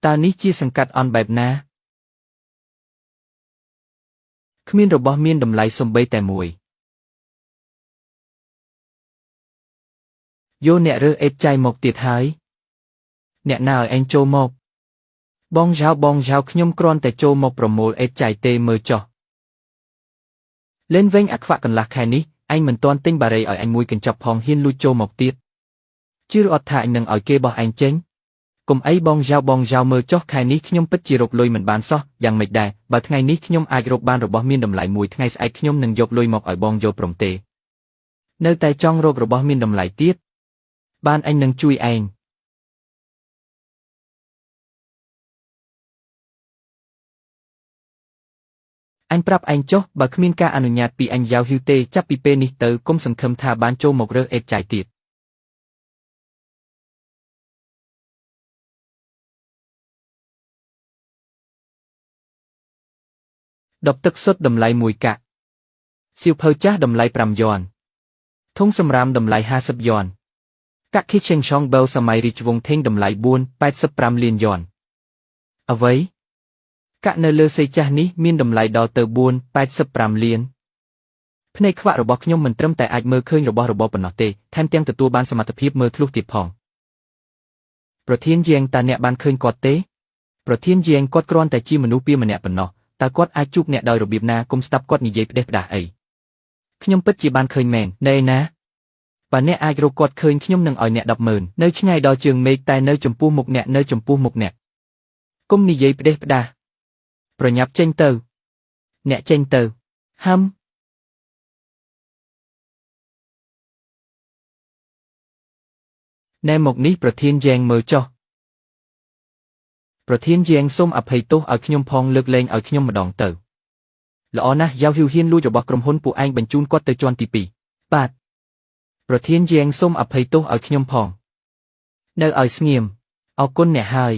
ตานี้จีสังกัดออนแบบนะขมิ้นระบอบมีนดำไหลสมใบแต่มวยโยเนี่ยเรือเอ็ดใจหมกติดหายเนี่ยนาเอ็นโจหมกบองเช้าขยมกรอนแต่โจหมกประโมลเอ็ดใจเตมือจ่อเล่นเว้งอักฝะกันหลักแค่นี้ไอ้เหมือนตอนติ้งบาเรย์อ่อยไอ้มวยกันจับพองหินลุยโจหมกติดชื่ออัดถ่ายหนึ่งอ่อยเกบอกไอ้เจ๊งกลุ่มไอ้บองเช้ามือจ่อแค่นี้ขยมปิดจีรบลุยเหมือนบานซอยังไม่ได้บัดไงนี้ขยมไอ้รบบานระบอบมีนดำไหลมวยไงไอ้ขยมหนึ่งยกลุยหมกอ่อยบองโยปรมเตเนื้อแต่จ้องรบระบอบมีนดำไหลติดบ้านไอ้หนึ่งจุยเองanhปรับanhโจบักมินกาอนุญาตปีanhยาวฮิวเตจับปีเปนิเตอร์ก้มสังคมทาบ้านโจหมกเรือเอ็ดจ่ายติดดอกตึกสดดำไหลมวยกะซิวเพอจ้าดำไหลปรำยอนทงสำรามดำไหล50 ยอนกะคิดเชงชองเบลสมัยริจวงเท่งดำไหลบุญ80 ปรำเลียนยอนเอาไว้กะเนเลือเซจ้านี้มีนดำไหลดอเตอร์บุญ80 ปรำเลียนพในขวะระบบขยมมันเติมแต่อาจเมื่อเคยระบบปนเตแทนเตียงตัวบานสมรรถภาพเมื่อทะลุติดพองประเทศเยียงตาเนี่ยบานเคยกอดเตประเทศเยียงกอดกรอนแต่จีมนุษย์ปีมันเนี่ยปนเนาะตากอดอาจุกเนี่ยโดยระเบียบนากุมสตับกอดนิเยบเด็บด่าไอขยมปัจจุบันเคยแมนในนะป่านเนี่ยอาจรกอดเคยขยมหนึ่งอ่อยเนี่ย10,000เนื้อช่างไงดอเจืองเมกแต่เนื้อจมพูมุกเนี่ยเนื้อจมพูมุกเนี่ยกุมนิเยบเด็บด่าประยับเจงเตอเนี่ยเจงเตอฮัมในหมกนี้ประเทศเยียงเมื่อจ่อประเทศเยียงส้มอภัยโตเอาขยมพองเลือกเลงเอาขยมมาดองเตอละอนะยาวหิวเฮียนลู่จะบอกกรมหุนปูไอบรรจุนกอดเตจวนตีปีปาดประเทศเยียงส้มอภัยโตเอาขยมพองเนื้อเอาเงียมเอาก้นเนี่ยหาย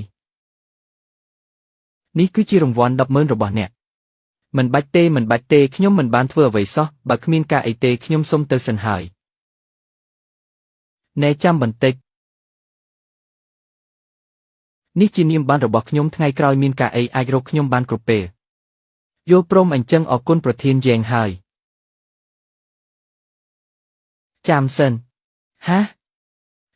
นี่คือจีรางวัล10,000ระบอบเนี่ยมันบัดเตขยมมันบานเฟื่อไว้ซอบักมีนกาไอเตขยมส้มเตอสันหายในจำบันเตกนี่จีนิมบานระบบขยมทั้งไงกลายมีนกาไอรกขยมบานกรุเปโยโปรมอันจังออกก้นประเทศเยียงหายจามเซนฮะ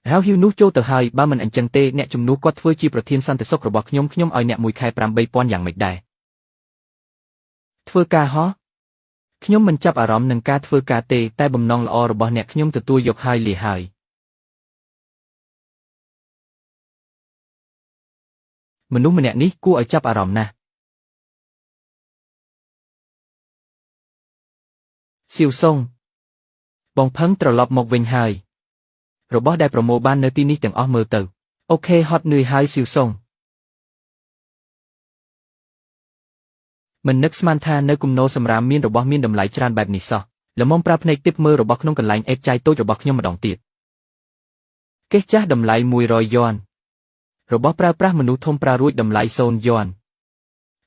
เราหิวนุโจเตอร์ไฮบ้ามันอันจังเตเนี่ยจุมนุกอดเฟื่อจีประเทศสันติสุขระบบขยมเอาเนี่ยมวยไข่ปรำใบปอนอย่างไม่ได้เฟื่อกาฮอขยมมันจับอารมณ์หนึ่งกาเฟื่อกาเตแต่บ่มนองละอระบบเนี่ยขยมตัวยกไฮเหลี่ยไฮมนุษย์มันเนี่ยนี่กูเอาจับอารมณ์นะซิวซ่งบองพังตรลบหมกเวงไฮระบบได้โปรโมบ้านเนตีนี้แต่งออเมอร์เตอโอเคฮอตเหนื่อยไฮซิวซ่งมันนึกสมันทาเนกุมโนสำรามมีนระบบมีนดำไหลจานแบบนี้ซอแล้วมองปราบในติบมือระบบขนมกันไหลเอ็กใจโตระบบขยมมาดองตีดเกจ้าดำไหลมวยรอยย้อนระบบปราบมนุษย์ทมปรารุ่ยดำไหลโซนย้อน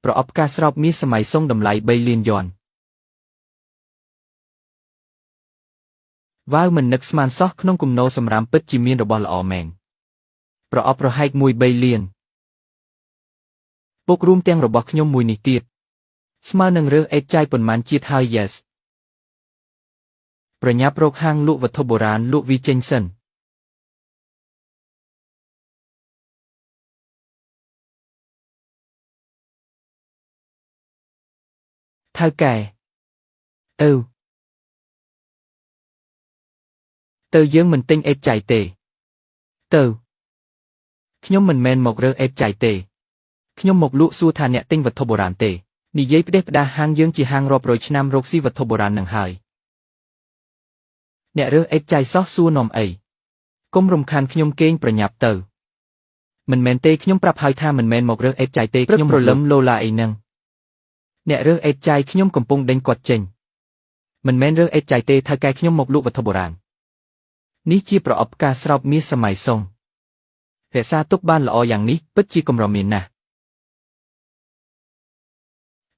ประอบกาสรอบมีสมัยทรงดำไหลใบเลียนย้อนว้าวมันนึกสมันซอกขนมกุมโนสำรามปิดจิมีนระบบละอแมงประอบประให้มวยใบเลียนปกรุมเตียงระบบขยมมวยนิตีดสมาหนึ่งเรือเอ็ดใจปนมันจีดไฮเยสประยับโรคห้างลุวัตถุโบราณลุวิเจนสันเท่าแก่เตอเยื้องมันติงเอ็ดใจเตเตอขยมมันแมนหมกเรือเอ็ดใจเตขยมหมกลุสู้ทานเนี่ยติงวัตถุโบราณเตนิเย็บเด็บดาห้างเยื้องจีห้างรอบโรยชนามโรคซีวัตถุโบราณหนังหายเนี่ยเรือเอ็ดใจซอสู้นอมไอก้มรำคาญขยมเก้งประยับเตอมันแมนเตขยมปรับหายท่ามันแมนหมกเรือเอ็ดใจเตขยมโปรล้มโลลาไอนังเนี่ยเรือเอ็ดใจขยมกำปงเด้งกอดเจงมันแมนเรือเอ็ดใจเตทากายขยมหมกลุวัตถุโบราณนี่จีประอบกาสรอบมีสมัยทรงเรซาตุกบ้านละออย่างนี้ปิดจีกรมรอมีนนะ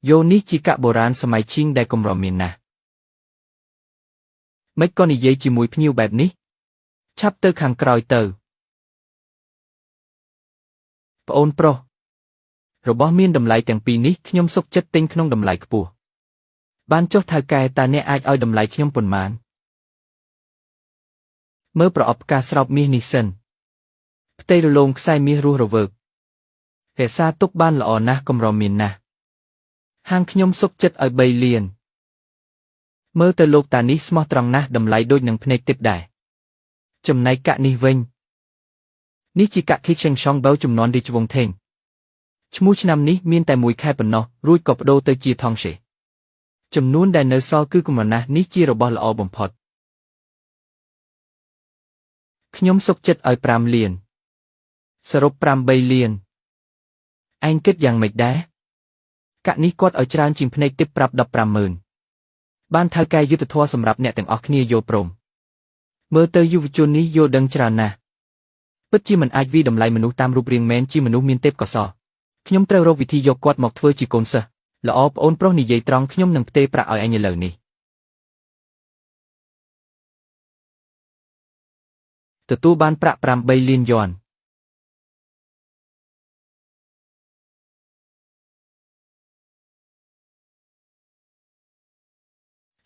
โยนี่จีกะโบราณสมัยชิงได้กรมรอมีนนะไม่ก็นิเยจีมวยพิวแบบนี้ชับเตอร์ขังกรอยเตอร์ปโอนโปร របស់មានតម្លៃទាំងពីរនេះខ្ញុំសុខចិត្តទិញក្នុងតម្លៃខ្ពស់បានចុះថៅកែតើអ្នកអាចឲ្យតម្លៃខ្ញុំប៉ុន្មានមើលប្រអប់ផ្កាស្រោបមាសនេះសិនផ្ទៃរលោងខ្សែមាសរស់រវើករក្សាទុកបានល្អណាស់កម្រមានណាស់ហាងខ្ញុំសុខចិត្តឲ្យ3លានមើលទៅលោកតានេះស្មោះត្រង់ណាស់តម្លៃដូចនឹងភ្នែកទិព្វដែរចំណែកកាក់នេះវិញនេះជាកាក់ Kitchen Chong Bao ចំនួនរាជវង្សថេងឈ្មោះឆ្នាំនេះមានតែ1ខែប៉ុណ្ណោះរួចក៏បដូរទៅជាថងសេចំនួនដែលនៅសល់គឺកម្រណាស់នេះជារបស់ល្អបំផុតខ្ញុំសុខចិត្តឲ្យ5លានសរុប8លានឯងគិតយ៉ាងម៉េចដែរកាក់នេះគាត់ឲ្យច្រើនជាងភ្នែកទិព្វប្រាប់150000បានថៅកែយុទ្ធធម៌សម្រាប់អ្នកទាំងអស់គ្នាយល់ព្រមមើលទៅយុវជននេះយល់ដឹងច្រើនណាស់ពិតជាមិនអាចវិតម្លៃមនុស្សតាមរូបរាងមែនជាមនុស្សមានទេពកោសល្យខ្ញុំត្រូវរកវិធីយកគាត់មកធ្វើជាកូនសិស្សល្អប្អូនប្រុសនិយាយត្រង់ខ្ញុំនឹងផ្ទេរប្រាក់ឲ្យឯងឥឡូវនេះទទួលបានប្រាក់8លានយ៉ន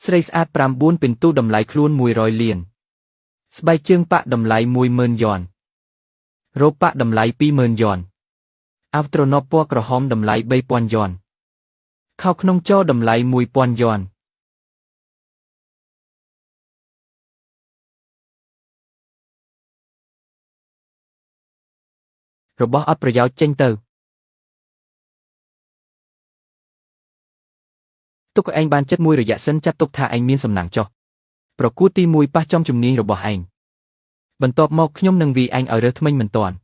ស្រីស្អាត9ពិន្ទុតម្លៃខ្លួន100លានស្បែកជើងប៉ាក់តម្លៃ10000យ៉នរ៉ូបប៉ាក់តម្លៃ20000យ៉នអាវត្រណប់ពណ៌ក្រហមតម្លៃ3000យ៉នខោក្នុងចតម្លៃ1000យ៉នរបស់អត់ប្រយោជន៍ចេញទៅទុកឲ្យឯងបានចិត្តមួយរយៈសិនចាត់ទុកថាឯងមានសំណាងចុះប្រគួតទី1ប៉ះចំជំនាញរបស់ឯងបន្ទាប់មកខ្ញុំនឹងវាយឯងឲ្យរើសធ្មេញមិនតាន់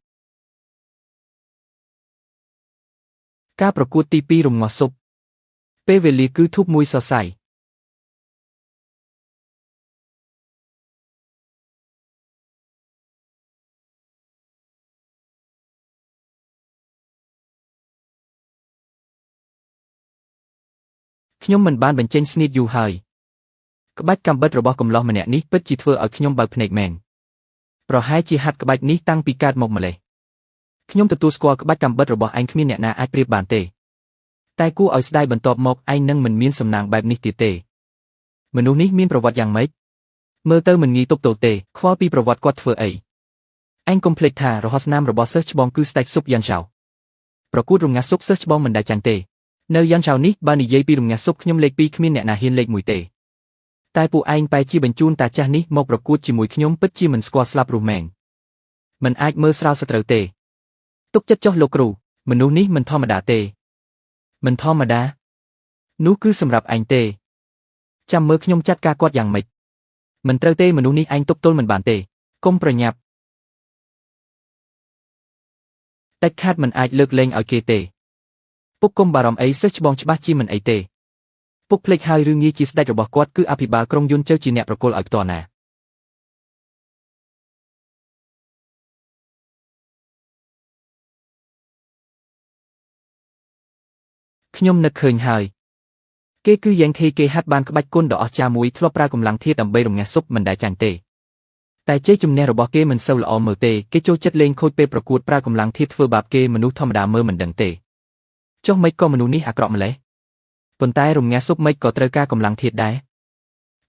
ការប្រកួតទី2រំងាស់ស៊ុបពេលវេលាគឺធូបមួយសរសៃខ្ញុំមិនបានបញ្ចេញស្នៀតយូរហើយក្បាច់កាំបិតរបស់កំឡោះម្នាក់នេះពិតជាធ្វើឲ្យខ្ញុំបើកភ្នែកមែនប្រហែលជាហាត់ក្បាច់នេះតាំងពីកើតមកម្លេះខ្ញុំទទួលស្គាល់ក្បាច់កាំបិតរបស់ឯងគ្មានអ្នកណាអាចប្រៀបបានទេតែគួរឲ្យស្ដាយបន្ទាប់មកឯងនឹងមិនមានសំណាងបែបនេះទៀតទេមនុស្សនេះមានប្រវត្តិយ៉ាងម៉េចមើលទៅមិនងាយទប់ទល់ទេខ្វល់ពីប្រវត្តិគាត់ធ្វើអីឯងកុំភ្លេចថារហស្សនាមរបស់សិស្សច្បងគឺស្ដេចស៊ុបយ៉ាន់ឆៅប្រកួតរងាស់ស៊ុបសិស្សច្បងមិនដែលចាញ់ទេនៅយ៉ាន់ឆៅនេះបើនិយាយពីរងាស់ស៊ុបខ្ញុំលេខ2គ្មានអ្នកណាហ៊ានលេខ1ទេតែពួកឯងបែរជាបញ្ជូនតាចាស់នេះមកប្រកួតជាមួយខ្ញុំពិតជាមិនស្គាល់ស្លាប់រស់មែនមិនអាចមើលស្រាលសត្រូវទេទុកចិត្តចុះលោកគ្រូមនុស្សនេះមិនធម្មតាទេមិនធម្មតានោះគឺសម្រាប់ឯងទេចាំមើលខ្ញុំចាត់ការគាត់យ៉ាងម៉េចមិនត្រូវទេមនុស្សនេះឯងទប់ទល់មិនបានទេកុំប្រញាប់ដាច់ខាតមិនអាចលើកលែងឲ្យគេទេពុកកុំបារម្ភអីសិស្សច្បងច្បាស់ជាមិនអីទេពុកភ្លេចហើយរឿងងាយជាស្ដេចរបស់គាត់គឺអភិបាលក្រុងយុនជើជាអ្នកប្រគល់ឲ្យផ្ទាល់ណាខ្ញុំនឹកឃើញហើយគេគឺយ៉ាងធីគេហាត់បានក្បាច់គុណដ៏អស្ចារ្យមួយធ្លាប់ប្រើកម្លាំងធាតុដើម្បីរងាស់ស៊ុបមិនដែលចាញ់ទេតែជ័យជំនះរបស់គេមិនសូវល្អមើលទេគេចូលចិត្តលេងខូចពេលប្រកួតប្រើកម្លាំងធាតុធ្វើបាបគេមនុស្សធម្មតាមើលមិនដឹងទេចុះមិនក៏មនុស្សនេះអាក្រក់ម្ល៉េះប៉ុន្តែរងាស់ស៊ុបមិនក៏ត្រូវការកម្លាំងធាតុដែរ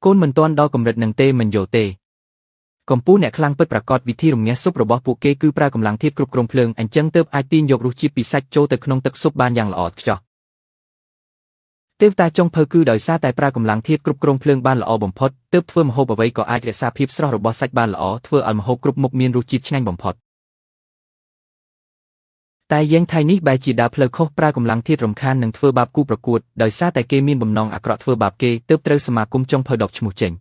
កូនមិនទាន់ដល់កម្រិតនឹងទេមិនយល់ទេកម្ពុជាអ្នកខ្លាំងពិតប្រាកដវិធីរងាស់ស៊ុបរបស់ពួកគេគឺប្រើកម្លាំងធាតុគ្រប់គ្រងភ្លើងអញ្ចឹងទើបអាចទាញយករសជាតិពីសាច់ចូលទៅក្នុងទឹកស៊ុបបានយ៉ាងល្អឥតខ្ចោះទេវតាចុងភៅគឺដោយសារតែប្រើកម្លាំងធាតុគ្រប់គ្រងភ្លើងបានល្អបំផុតទើបធ្វើម្ហូបអ្វីក៏អាចរក្សាភាពស្រស់របស់សាច់បានល្អធ្វើឲ្យម្ហូបគ្រប់មុខមានរសជាតិឆ្ងាញ់បំផុតតែយើងថៃនេះបែរជាដើរផ្លូវខុសប្រើកម្លាំងធាតុរំខាននឹងធ្វើបាបគូប្រកួតដោយសារតែគេមានបំណងអាក្រក់ធ្វើបាបគេទើបត្រូវសមាគមចុងភៅដកឈ្មោះចេញ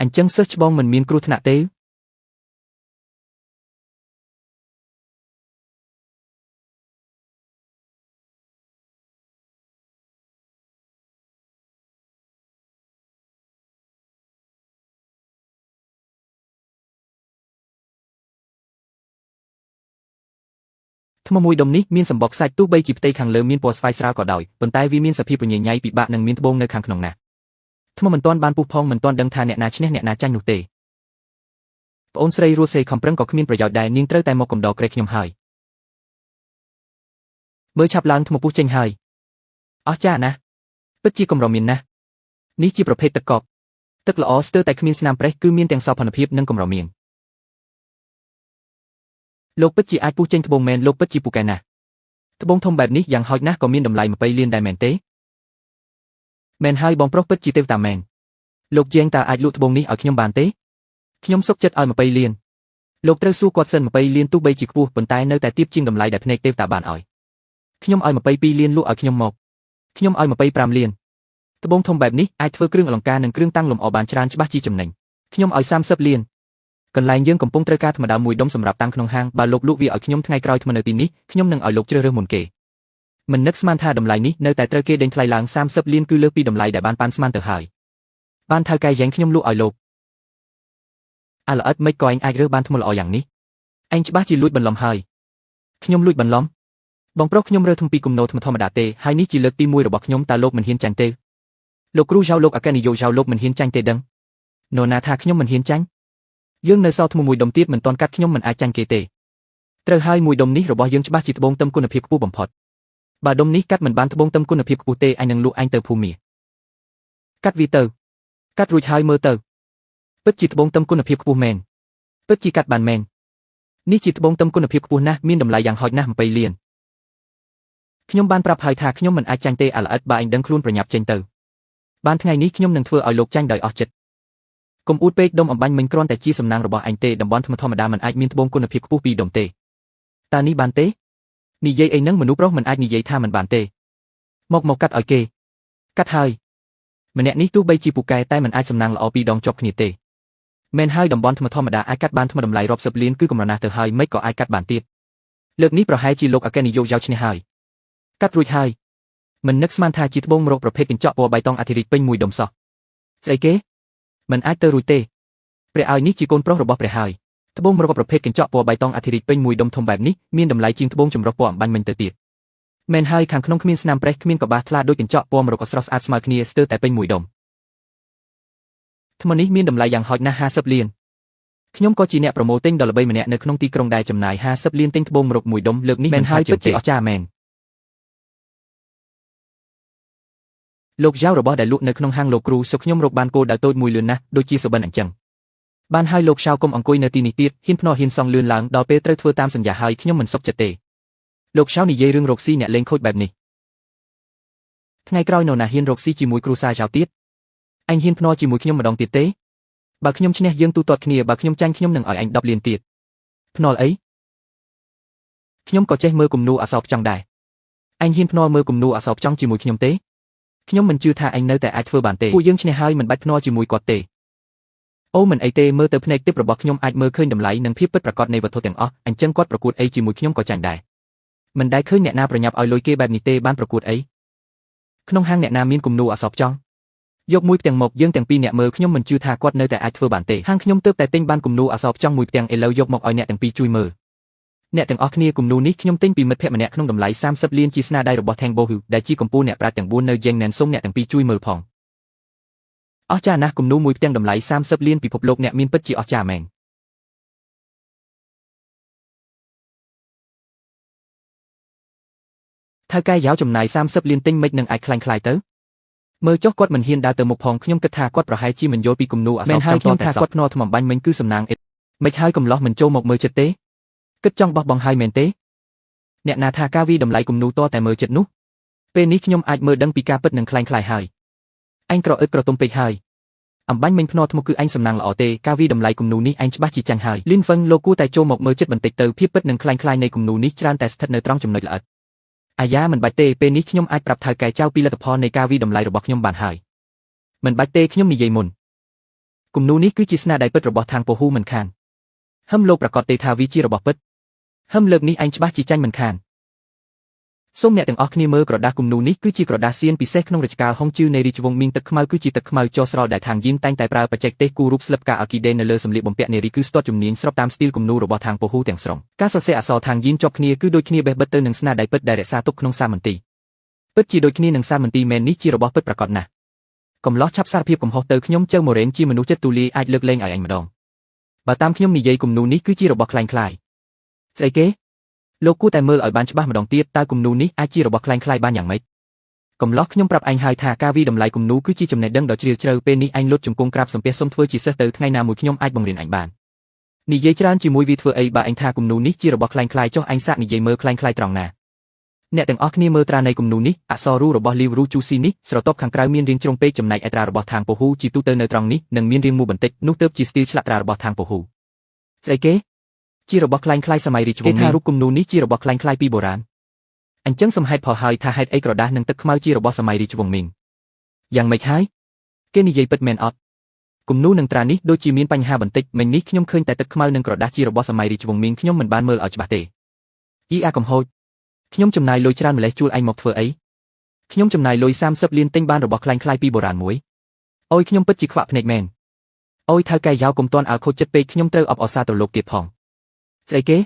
អញ្ចឹងសិស្សច្បងមិនមានគ្រោះថ្នាក់ទេថ្មមួយដុំនេះមានសម្បកសាច់ទោះបីជាផ្ទៃខាងលើមានពណ៌ស្វាយស្រាលក៏ដោយប៉ុន្តែវាមានសភាពប្រញ៉ៃពិបាកនឹងមានត្បូងនៅខាងក្នុងណាថ្មមិនទាន់បានពុះផងមិនទាន់ដឹងថាអ្នកណាឈ្នះអ្នកណាចាញ់នោះទេប្អូនស្រីរស់សេខំប្រឹងក៏គ្មានប្រយោជន៍ដែរនាងត្រូវតែមកកំដរក្រេះខ្ញុំហើយ មើលឆាប់ឡើងថ្មពុះចេញហើយអស់ចាណាពិតជាកម្រមានណាស់នេះជាប្រភេទទឹកកកទឹកល្អស្ទើរតែគ្មានស្នាមប្រេះគឺមានទាំងសោភ័ណភាពនិងកម្រមានលោកពិតជាអាចពុះចេញត្បូងមែនលោកពិតជាពូកែណាស់ត្បូងធំបែបនេះយ៉ាងហោចណាស់ក៏មានតម្លៃ20លានដែរមែនទេមែនហើយបងប្រុសពិតជាទេវតាមែនលោកជេងតើអាចលក់ត្បូងនេះឲ្យខ្ញុំបានទេខ្ញុំសុខចិត្តឲ្យ20លានលោកត្រូវសួរគាត់សិន20លានទោះបីជាខ្ពស់ប៉ុន្តែនៅតែទាបជាងតម្លៃដែលភ្នែកទេវតាបានឲ្យខ្ញុំឲ្យ22លានលក់ឲ្យខ្ញុំមកខ្ញុំឲ្យ25លានត្បូងធំបែបនេះអាចធ្វើគ្រឿងអលង្ការនិងគ្រឿងតាំងលម្អបានច្រើនច្បាស់ជាចំណេញខ្ញុំឲ្យ30លានកន្លែងយើងកំពុងត្រូវការធម្មតាមួយដុំសម្រាប់តាំងក្នុងហាងបើលោកលក់វាឲ្យខ្ញុំថ្ងៃក្រោយថ្មនៅទីនេះខ្ញុំនឹងឲ្យលោកជ្រើសរើសមុនគេមិននឹកស្មានថាតម្លៃនេះនៅតែត្រូវគេដេញថ្លៃឡើង30លានគឺលើសពីតម្លៃដែលបានប៉ាន់ស្មានទៅហើយបានថៅកែយ៉ាងខ្ញុំលក់ឲ្យលោកអាល្អិតមិនក៏ឯងអាចរើសបានថ្មល្អយ៉ាងនេះឯងច្បាស់ជាលួចបន្លំហើយខ្ញុំលួចបន្លំបងប្រុសខ្ញុំរើសថ្មពីគំនោថ្មធម្មតាទេហើយនេះជាលើកទី1របស់ខ្ញុំតើលោកមិនហ៊ានចាញ់ទេលោកគ្រូចៅលោកអគ្គនាយកចៅលោកមិនហ៊ានចាញ់ទេដឹងនរណាថាខ្ញុំមិនហ៊ានចាញ់យើងនៅសល់ថ្មមួយដុំទៀតមិនទាន់កាត់ខ្ញុំមិនអាចចាញ់គេទេត្រូវហើយមួយដុំនេះរបស់យើងច្បាស់ជាត្បូងទឹមគុណភាពខ្ពស់បំផុតបើដុំនេះកាត់មិនបានត្បូងទឹមគុណភាពខ្ពស់ទេអញនឹងលក់ឯងទៅភូមិកាត់វាទៅកាត់រួចហើយមើលទៅពិតជាត្បូងទឹមគុណភាពខ្ពស់មែនពិតជាកាត់បានមែននេះជាត្បូងទឹមគុណភាពខ្ពស់ណាស់មានតម្លៃយ៉ាងហោចណាស់20លានខ្ញុំបានប្រាប់ហើយថាខ្ញុំមិនអាចចាញ់ទេអាល្អិតបើឯងដឹងខ្លួនប្រញាប់ចេញទៅបានថ្ងៃនេះខ្ញុំនឹងធ្វើឲ្យលោកចាញ់ដោយអស់ចិត្តកុំអួតពេកដុំអំបញ្ញមិញគ្រាន់តែជាសំណាងរបស់ឯងទេតំបន់ធម្មតាមិនអាចមានត្បូងគុណភាពខ្ពស់ពីរដុំទេតើនេះបានទេនិយាយអីនឹងមនុស្សប្រុសមិនអាចនិយាយថាមិនបានទេមកកាត់ឲ្យគេកាត់ហើយម្នាក់នេះទោះបីជាពូកែតែមិនអាចសំណាងល្អពីរដងជាប់គ្នាទេមែនហើយតំបន់ធម្មតាអាចកាត់បានថ្មតម្លៃរាប់សិបលានគឺកម្រណាស់ទៅហើយមិនក៏អាចកាត់បានទៀតលើកនេះប្រហែលជាលោកអគ្គនាយកយកឈ្នះហើយកាត់រួចហើយមិននឹកស្មានថាជាត្បូងមរកប្រភេទកញ្ចក់ពណ៌បៃតងអធិរាជពេញមួយដុំសោះស្អីគេមិនអាចទៅរួចទេព្រះឲ្យនេះជាកូនប្រុសរបស់ព្រះហើយត្បូងមរកប្រភេទកញ្ចក់ពណ៌បៃតងអធិរាជពេញមួយដុំធំបែបនេះមានតម្លៃជាងត្បូងចម្រុះពណ៌អំបញ្ញមិញទៅទៀតមែនហើយខាងក្នុងគ្មានស្នាមប្រេះគ្មានកបាសថ្លាដូចកញ្ចក់ពណ៌មរកស្រស់ស្អាតស្មើគ្នាស្ទើរតែពេញមួយដុំថ្មនេះមានតម្លៃយ៉ាងហោចណាស់50លានខ្ញុំក៏ជាអ្នកប្រម៉ូទិញដ៏ល្បីម្នាក់នៅក្នុងទីក្រុងដែលចំណាយ50លានទិញត្បូងមរកមួយដុំលើកនេះមែនហើយពិតជាអស្ចារ្យមែនលោកចៅរបស់ដែលលក់នៅក្នុងហាងលោកគ្រូសុខខ្ញុំរកបានគោលដៅតូចមួយលឿនណាស់ដូចជាសុបិនអញ្ចឹងបានហើយលោកចៅកុំអង្គុយនៅទីនេះទៀតហ៊ានភ្នាល់ហ៊ានសងលឿនឡើងដល់ពេលត្រូវធ្វើតាមសន្យាហើយខ្ញុំមិនសុខចិត្តទេលោកចៅនិយាយរឿងរកស៊ីអ្នកលេងខូចបែបនេះថ្ងៃក្រោយនរណាហ៊ានរកស៊ីជាមួយគ្រូសាចៅទៀតអញហ៊ានភ្នាល់ជាមួយខ្ញុំម្ដងទៀតទេបើខ្ញុំឈ្នះយើងទូទាត់គ្នាបើខ្ញុំចាញ់ខ្ញុំនឹងឲ្យអញ10លានទៀតភ្នាល់អីខ្ញុំក៏ចេះមើលគំនូរអសោបចង់ដែរអញហ៊ានភ្នាល់មើលគំនូរអសោបចង់ជាមួយខ្ញុំទេខ្ញុំមិនជឿថាអញនៅតែអាចធ្វើបានទេពួកយើងឈ្នះហើយមិនបាច់ភ្នាល់ជាមួយគាត់ទេអូមិនអីទេមើលទៅភ្នែកទិព្វរបស់ខ្ញុំអាចមើលឃើញតម្លៃនិងភាពពិតប្រាកដនៃវត្ថុទាំងអស់អញ្ចឹងគាត់ប្រកួតអីជាមួយខ្ញុំក៏ចាញ់ដែរមិនដែលឃើញអ្នកណាប្រញាប់ឲ្យលុយគេបែបនេះទេបានប្រកួតអីក្នុងហាងអ្នកណាមានគំនូរអសោបចង់យកមួយផ្ទាំងមកយើងទាំងពីរអ្នកមើលខ្ញុំមិនជឿថាគាត់នៅតែអាចធ្វើបានទេហាងខ្ញុំទើបតែទិញបានគំនូរអសោបចង់មួយផ្ទាំងឥឡូវយកមកឲ្យអ្នកទាំងពីរជួយមើលអ្នកទាំងអស់គ្នាគំនូរនេះខ្ញុំទិញពីមិត្តភក្តិម្នាក់ក្នុងតម្លៃ30លានជាស្នាដៃរបស់ Thang Bohu ដែលជាកម្ពុជាអ្នកប្រាជ្ញទាំង4នៅ Jeng Nen សូមអ្នកទាំងពីរជួយមើលផងអស្ចារ្យណាស់គំនូរមួយផ្ទាំងតម្លៃ30លានពិភពលោកអ្នកមានពិតជាអស្ចារ្យមែនថៅកែយ៉ាវចំណាយ30លានទិញមិននឹងអាចខ្លាំងខ្លាយទៅមើលចុះគាត់មិនហ៊ានដើរទៅមុខផងខ្ញុំគិតថាគាត់ប្រហែលជាមិនយល់ពីគំនូរអសរចំតតែសោះគាត់ភ្នាល់ថ្មបាញ់មិញគឺសំណាងអិតមិនហើយកំឡោះមិនចូលមកមើលចិត្តទេគិតចង់បោះបង់ហើយមែនទេអ្នកណាថាការវិតម្លៃគំនូរតតែមើលចិត្តនោះពេលនេះខ្ញុំអាចមើលដឹងពីការពិតនឹងខ្លាំងខ្លាយហើយអញក្រអឹតក្រទុំពេកហើយអំបញ្ញមិញភ្នាល់ថ្មគឺអញសំណាងល្អទេការវិតម្លៃគំនូរនេះអញច្បាស់ជាចាញ់ហើយលីនហ្វឹងលោកគួរតែចូលមកមើលចិត្តបន្តិចទៅភាពពិតនឹងខ្លាំងខ្លាយនៃគំនូរនេះច្រើនតែស្ថិតនៅត្រង់ចំណុចល្អិតអាយ៉ាមិនបាច់ទេពេលនេះខ្ញុំអាចប្រាប់ថៅកែចៅពីលទ្ធផលនៃការវិតម្លៃរបស់ខ្ញុំបានហើយមិនបាច់ទេខ្ញុំនិយាយមុនគំនូរនេះគឺជាស្នាដៃពិតរបស់Thang Bohuមិនខានហឹមលោកប្រកាសទេថាវាជារបស់ពិតហឹមលើកនេះអញច្បាស់ជាចាញ់មិនខានសូមអ្នកទាំងអស់គ្នាមើលក្រដាសគំនូរនេះគឺជាក្រដាសសៀនពិសេសក្នុងរជ្ជកាលហុងជឿនៃរាជវង្សមីងទឹកខ្មៅគឺជាទឹកខ្មៅចុះស្រល់ដែលThang Yinតែងតែប្រើបច្ចេកទេសគូររូបស្លឹកផ្កាអ័រគីដេនៅលើសម្លៀកបំពាក់នារីគឺស្ទាត់ជំនាញស្របតាមស្ទីលគំនូររបស់Thang Bohuទាំងស្រុងការសរសេរអក្សរThang Yinជាប់គ្នាគឺដូចគ្នាបេះបិទទៅនឹងស្នាដៃពិតដែលរក្សាទុកក្នុងសាមន្ទីរពិតជាដូចគ្នានឹងសាមន្ទីរមែននេះជារបស់ពិតប្រាកដណាស់កំឡោះឆាប់សារភាពកំហុសទៅខ្ញុំចៅម៉ូរ៉េនជាមនុស្សចិត្តទូលាយអាចលើកលែងឲ្យអញម្ដងបើតាមខ្ញុំនិយាយគំនូរនេះគឺជារបស់ខ្លាំងខ្លាយស្អីគេ លោកគួរតែមើលឲ្យបានច្បាស់ម្ដងទៀតតើគំនូរនេះអាចជារបស់คล้ายៗបានយ៉ាងម៉េចកំឡោះខ្ញុំប្រាប់ឯងហើយថាការវិតម្លៃគំនូរគឺជាចំណេះដឹងដ៏ជ្រាលជ្រៅពេលនេះឯងលុតជង្គង់ក្រាបសំពះសូមធ្វើជាសិស្សទៅថ្ងៃណាមួយខ្ញុំអាចបង្រៀនឯងបាននិយាយច្រើនជាមួយវាធ្វើអីបើឯងថាគំនូរនេះជារបស់คล้ายៗចុះឯងសាកនិយាយមើលคล้ายៗត្រង់ណាអ្នកទាំងអស់គ្នាមើលត្រានៃគំនូរនេះអក្សររូរបស់លីវរូជូស៊ីនេះស្រទាប់ខាងក្រៅមានរាងជ្រុងពេកចំណែកឯត្រារបស់ທາງពហុជាទូទៅនៅត្រង់នេះនឹងមានរាងមូលបន្តិចនោះទើបជាស្ទីលឆ្លាក់ត្រារបស់ທາງពហុស្អីគេជារបស់คล้ายៗសម័យរាជវង្សគេថារូបគំនូរនេះជារបស់คล้ายៗពីបុរាណអញ្ចឹងសំហេតុផលហើយថាហេតុអីក្រដាសនិងទឹកខ្មៅជារបស់សម័យរាជវង្សមីងយ៉ាងម៉េចហើយគេនិយាយពិតមែនអត់គំនូរនឹងត្រានេះដូចជាមានបញ្ហាបន្តិចមិញនេះខ្ញុំឃើញតែទឹកខ្មៅនិងក្រដាសជារបស់សម័យរាជវង្សមីងខ្ញុំមិនបានមើលឲ្យច្បាស់ទេអ៊ីអាកំហូចខ្ញុំចំណាយលុយច្រើនម្លេះជួលឯងមកធ្វើអីខ្ញុំចំណាយលុយ30លានទិញបានរបស់คล้ายៗពីបុរាណមួយអូយខ្ញុំពិតជាខ្វាក់ភ្នែកមែនអូយថៅកែយ៉ាវកុំទាន់ឲ្យខូចចិត្តពេកខ្ញុំត្រូវអបអរសាទរលោកទៀតផងស្អីគេ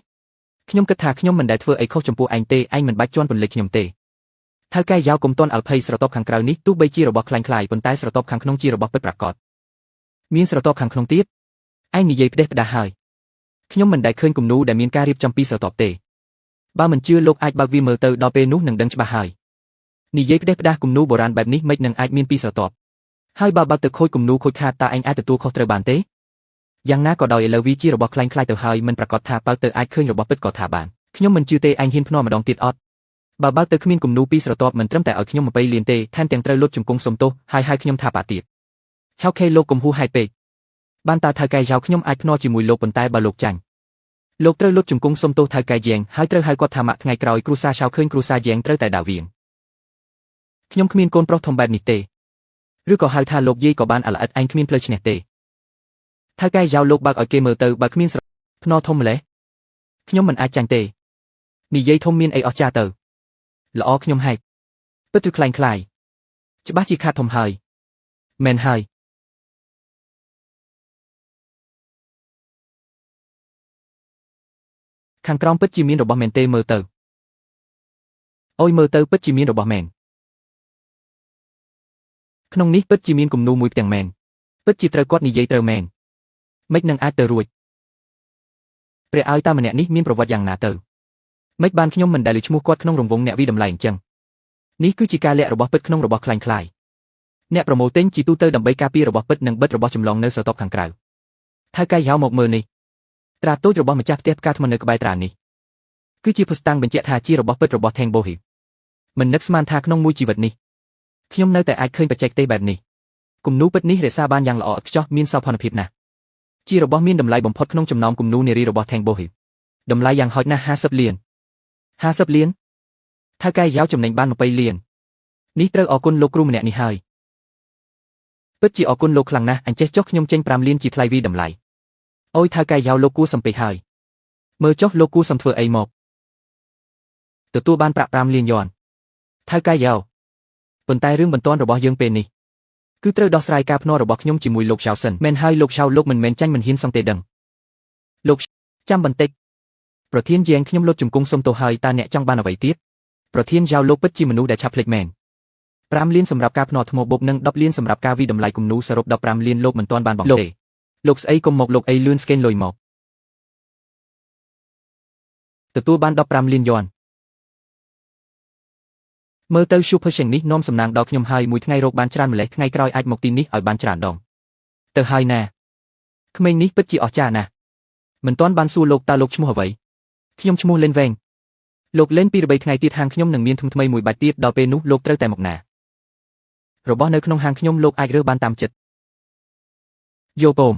ខ្ញុំគិតថាខ្ញុំមិនដែលធ្វើអីខុសចំពោះឯងទេឯងមិនបាច់ជន់ពន្លិចខ្ញុំទេថៅកែយ៉ាវកុំទាន់អល់ភ័យស្រទាប់ខាងក្រៅនេះទោះបីជារបស់คล้ายៗប៉ុន្តែស្រទាប់ខាងក្នុងជារបស់ពិតប្រាកដមានស្រទាប់ខាងក្នុងទៀតឯងនិយាយផ្ដេសផ្ដាសហើយខ្ញុំមិនដែលឃើញគំនូរដែលមានការរៀបចំពីស្រទាប់ទេបើមិនជឿលោកអាចបើកវាមើលទៅដល់ពេលនោះនឹងដឹងច្បាស់ហើយនិយាយផ្ដេសផ្ដាសគំនូរបុរាណបែបនេះមិននឹងអាចមានពីស្រទាប់ហើយបើបើកទៅខូចគំនូរខូចខាតតើឯងអាចទទួលខុសត្រូវបានទេយ៉ាងណាក៏ដោយឥឡូវវាជារបស់คล้ายៗទៅហើយមិនប្រកាសថាបើកទៅអាចឃើញរបស់ពិតក៏ថាបានខ្ញុំមិនជឿទេឯងហ៊ានភ្នាល់ម្ដងទៀតអត់បើបើកទៅគ្មានគំនូរពីស្រទាប់មិនត្រឹមតែឲ្យខ្ញុំ20លានទេថែមទាំងត្រូវលុតជង្គង់សុំទោសហើយខ្ញុំថាបាទៀតហៅខេលោកកុំហួសហេតុពេកបានតើថៅកែយ៉ាវខ្ញុំអាចភ្នាល់ជាមួយលោកប៉ុន្តែបើលោកចាញ់លោកត្រូវលុតជង្គង់សុំទោសថៅកែយ៉ែងហើយត្រូវហៅគាត់ថាម៉ាក់ថ្ងៃក្រោយគ្រូសាឆៅឃើញគ្រូសាយ៉ែងត្រូវតែដាវៀងខ្ញុំគ្មានកូនប្រុសធំបែបនេះទេឬក៏ហៅថាលោកយាយក៏បានអាល្អិតឯងគ្មានផ្លូវឈ្នះទេថៅកែយ៉ាវលោកបើកឲ្យគេមើលទៅបើគ្មានភ្នាល់ធំម្លេះខ្ញុំមិនអាចចាញ់ទេនិយាយធំមានអីអស្ចារ្យទៅល្អខ្ញុំហែកពិតឬคล้ายច្បាស់ជាខាតធំហើយមែនហើយខាងក្រោមពិតជាមានរបស់មែនទេមើលទៅអូយមើលទៅពិតជាមានរបស់មែនក្នុងនេះពិតជាមានគំនូរមួយផ្ទាំងមែនពិតជាត្រូវគាត់និយាយត្រូវមែនមិននឹងអាចទៅរួចព្រះឲ្យតាម្នាក់នេះមានប្រវត្តិយ៉ាងណាទៅមិនបានខ្ញុំមិនដែលឮឈ្មោះគាត់ក្នុងរង្វង់អ្នកវិតម្លៃអញ្ចឹងនេះគឺជាការលាក់របស់ពិតក្នុងរបស់คล้ายៗអ្នកប្រមូលទិញជាទូទៅដើម្បីការពាររបស់ពិតនិងបិទរបស់ចម្លងនៅស្រទាប់ខាងក្រៅថៅកែយ៉ាវមកមើលនេះត្រាតូចរបស់ម្ចាស់ផ្ទះផ្កាថ្មនៅក្បែរត្រានេះគឺជាភស្តុតាងបញ្ជាក់ថាជារបស់ពិតរបស់ថេងបូហ៊ីមិននឹកស្មានថាក្នុងមួយជីវិតនេះខ្ញុំនៅតែអាចឃើញបច្ចេកទេសបែបនេះគំនូរពិតនេះរក្សាបានយ៉ាងល្អឥតខ្ចោះមានសោភ័ណភាពណាស់ជារបស់មានតម្លៃបំផុតក្នុងចំណោមគំនូរនារីរបស់ថេងបូហ៊ីតម្លៃយ៉ាងហោចណាស់50លាន50លានថៅកែយ៉ាវចំណេញបាន20លាននេះត្រូវអរគុណលោកគ្រូម្នាក់នេះហើយពិតជាអរគុណលោកខ្លាំងណាស់អញ្ចេះចុះខ្ញុំចេញ5លានជាថ្លៃវិតម្លៃអូយថៅកែយ៉ាវលោកគួរសំពេចហើយមើលចុះលោកគួរសំធ្វើអីមកទទួលបានប្រាក់5លានយ៉នថៅកែយ៉ាវប៉ុន្តែរឿងបន្ទាន់របស់យើងពេលនេះគឺត្រូវដោះស្រាយការភ្នាល់របស់ខ្ញុំជាមួយលោកឆៅសិនមែនហើយលោកឆៅលោកមិនមែនចាញ់មិនហ៊ានសង់ទេដឹងលោកចាំបន្តិចប្រធានយ៉ែងខ្ញុំលុតជង្គង់សុំទោសហើយតើអ្នកចង់បានអ្វីទៀតប្រធានយ៉ាវលោកពិតជាមនុស្សដែលឆាប់ភ្លេចមែន5លានសម្រាប់ការភ្នាល់ថ្មបុកនិង10លានសម្រាប់ការវិតម្លៃគំនូរសរុប15លានលោកមិនទាន់បានបង់ទេលោកស្អីកុំមកលោកអីលឿនស្កេនលុយមកទទួលបាន15លានយ៉នមើលទៅ Super Sheng នេះនាំសំណាងដល់ខ្ញុំហើយមួយថ្ងៃរកបានច្រើនម្លេះថ្ងៃក្រោយអាចមកទីនេះឲ្យបានច្រើនដងទៅហើយណាក្មេងនេះពិតជាអស្ចារ្យណាស់មិនទាន់បានសួរលោកតើលោកឈ្មោះអ្វីខ្ញុំឈ្មោះលេនវែងលោកលេន2 3ថ្ងៃទៀតហាងខ្ញុំនឹងមានថ្មីមួយបាច់ទៀតដល់ពេលនោះលោកត្រូវតែមកណារបស់នៅក្នុងហាងខ្ញុំលោកអាចរើសបានតាមចិត្តយោពម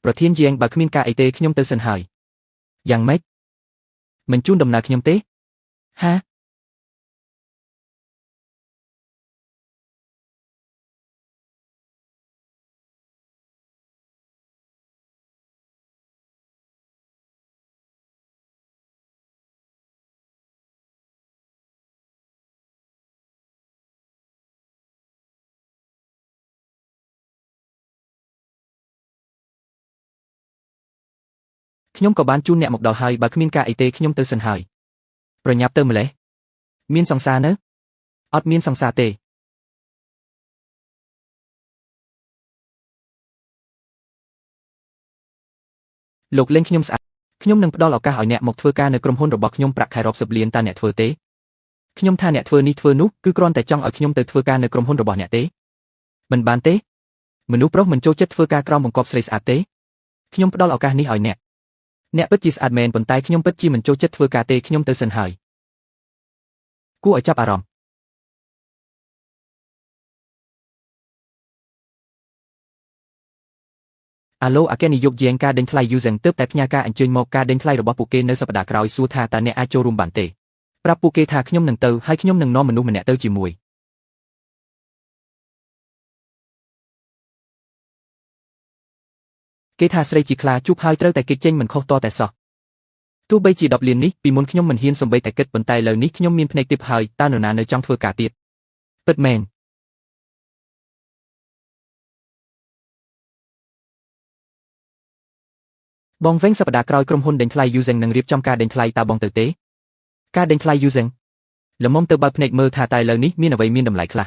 ប្រធានជាងបើគ្មានការអីទេខ្ញុំទៅសិនហើយយ៉ាងម៉េចមិនជូនដំណើរខ្ញុំទេហាខ្ញុំក៏បានជូនអ្នកមកដល់ហើយបើគ្មានការអីទេខ្ញុំទៅសិនហើយប្រញាប់ទៅម្លេះមានសង្សារនៅអត់មានសង្សារទេលោកលេងខ្ញុំស្អាត ខ្ញុំនឹងផ្ដល់ឱកាសឲ្យអ្នកមកធ្វើការនៅក្រុមហ៊ុនរបស់ខ្ញុំប្រាក់ខែរាប់សិបលានតើអ្នកធ្វើទេខ្ញុំថាអ្នកធ្វើនេះធ្វើនោះគឺគ្រាន់តែចង់ឲ្យខ្ញុំទៅធ្វើការនៅក្រុមហ៊ុនរបស់អ្នកទេមិនបានទេមនុស្សប្រុសមិនចូលចិត្តធ្វើការក្រោមបង្គាប់ស្រីស្អាតទេខ្ញុំផ្ដល់ឱកាសនេះឲ្យអ្នកពិតជាស្អាតមែនប៉ុន្តែខ្ញុំពិតជាមិនចូលចិត្តធ្វើការទេខ្ញុំទៅសិនហើយគួរឲ្យចាប់អារម្មណ៍អាឡូអគ្គនាយកយាងការដេញថ្លៃ Using ទើបតែផ្ញើការអញ្ជើញមកការដេញថ្លៃរបស់ពួកគេនៅសប្តាហ៍ក្រោយសួរថាតើអ្នកអាចចូលរួមបានទេប្រាប់ពួកគេថាខ្ញុំនឹងទៅហើយខ្ញុំនឹងនាំមនុស្សម្នាក់ទៅជាមួយគេថាស្រីជាខ្លាជួបហើយត្រូវតែគេចេញមិនខុសតតែសោះទោះបីជា10លាននេះពីមុនខ្ញុំមិនហ៊ានសំបីតែគិតប៉ុន្តែឥឡូវនេះខ្ញុំមានភ្នែកទិព្វហើយតើនរណានៅចង់ធ្វើការទៀតពិតមែនបងវិញសប្តាហ៍ក្រោយក្រុមហ៊ុនដេញថ្លៃ Using នឹងរៀបចំការដេញថ្លៃតើបងទៅទេការដេញថ្លៃ Using ល្មមទៅបើកភ្នែកមើលថាតើឥឡូវនេះមានអ្វីមានតម្លៃខ្លះ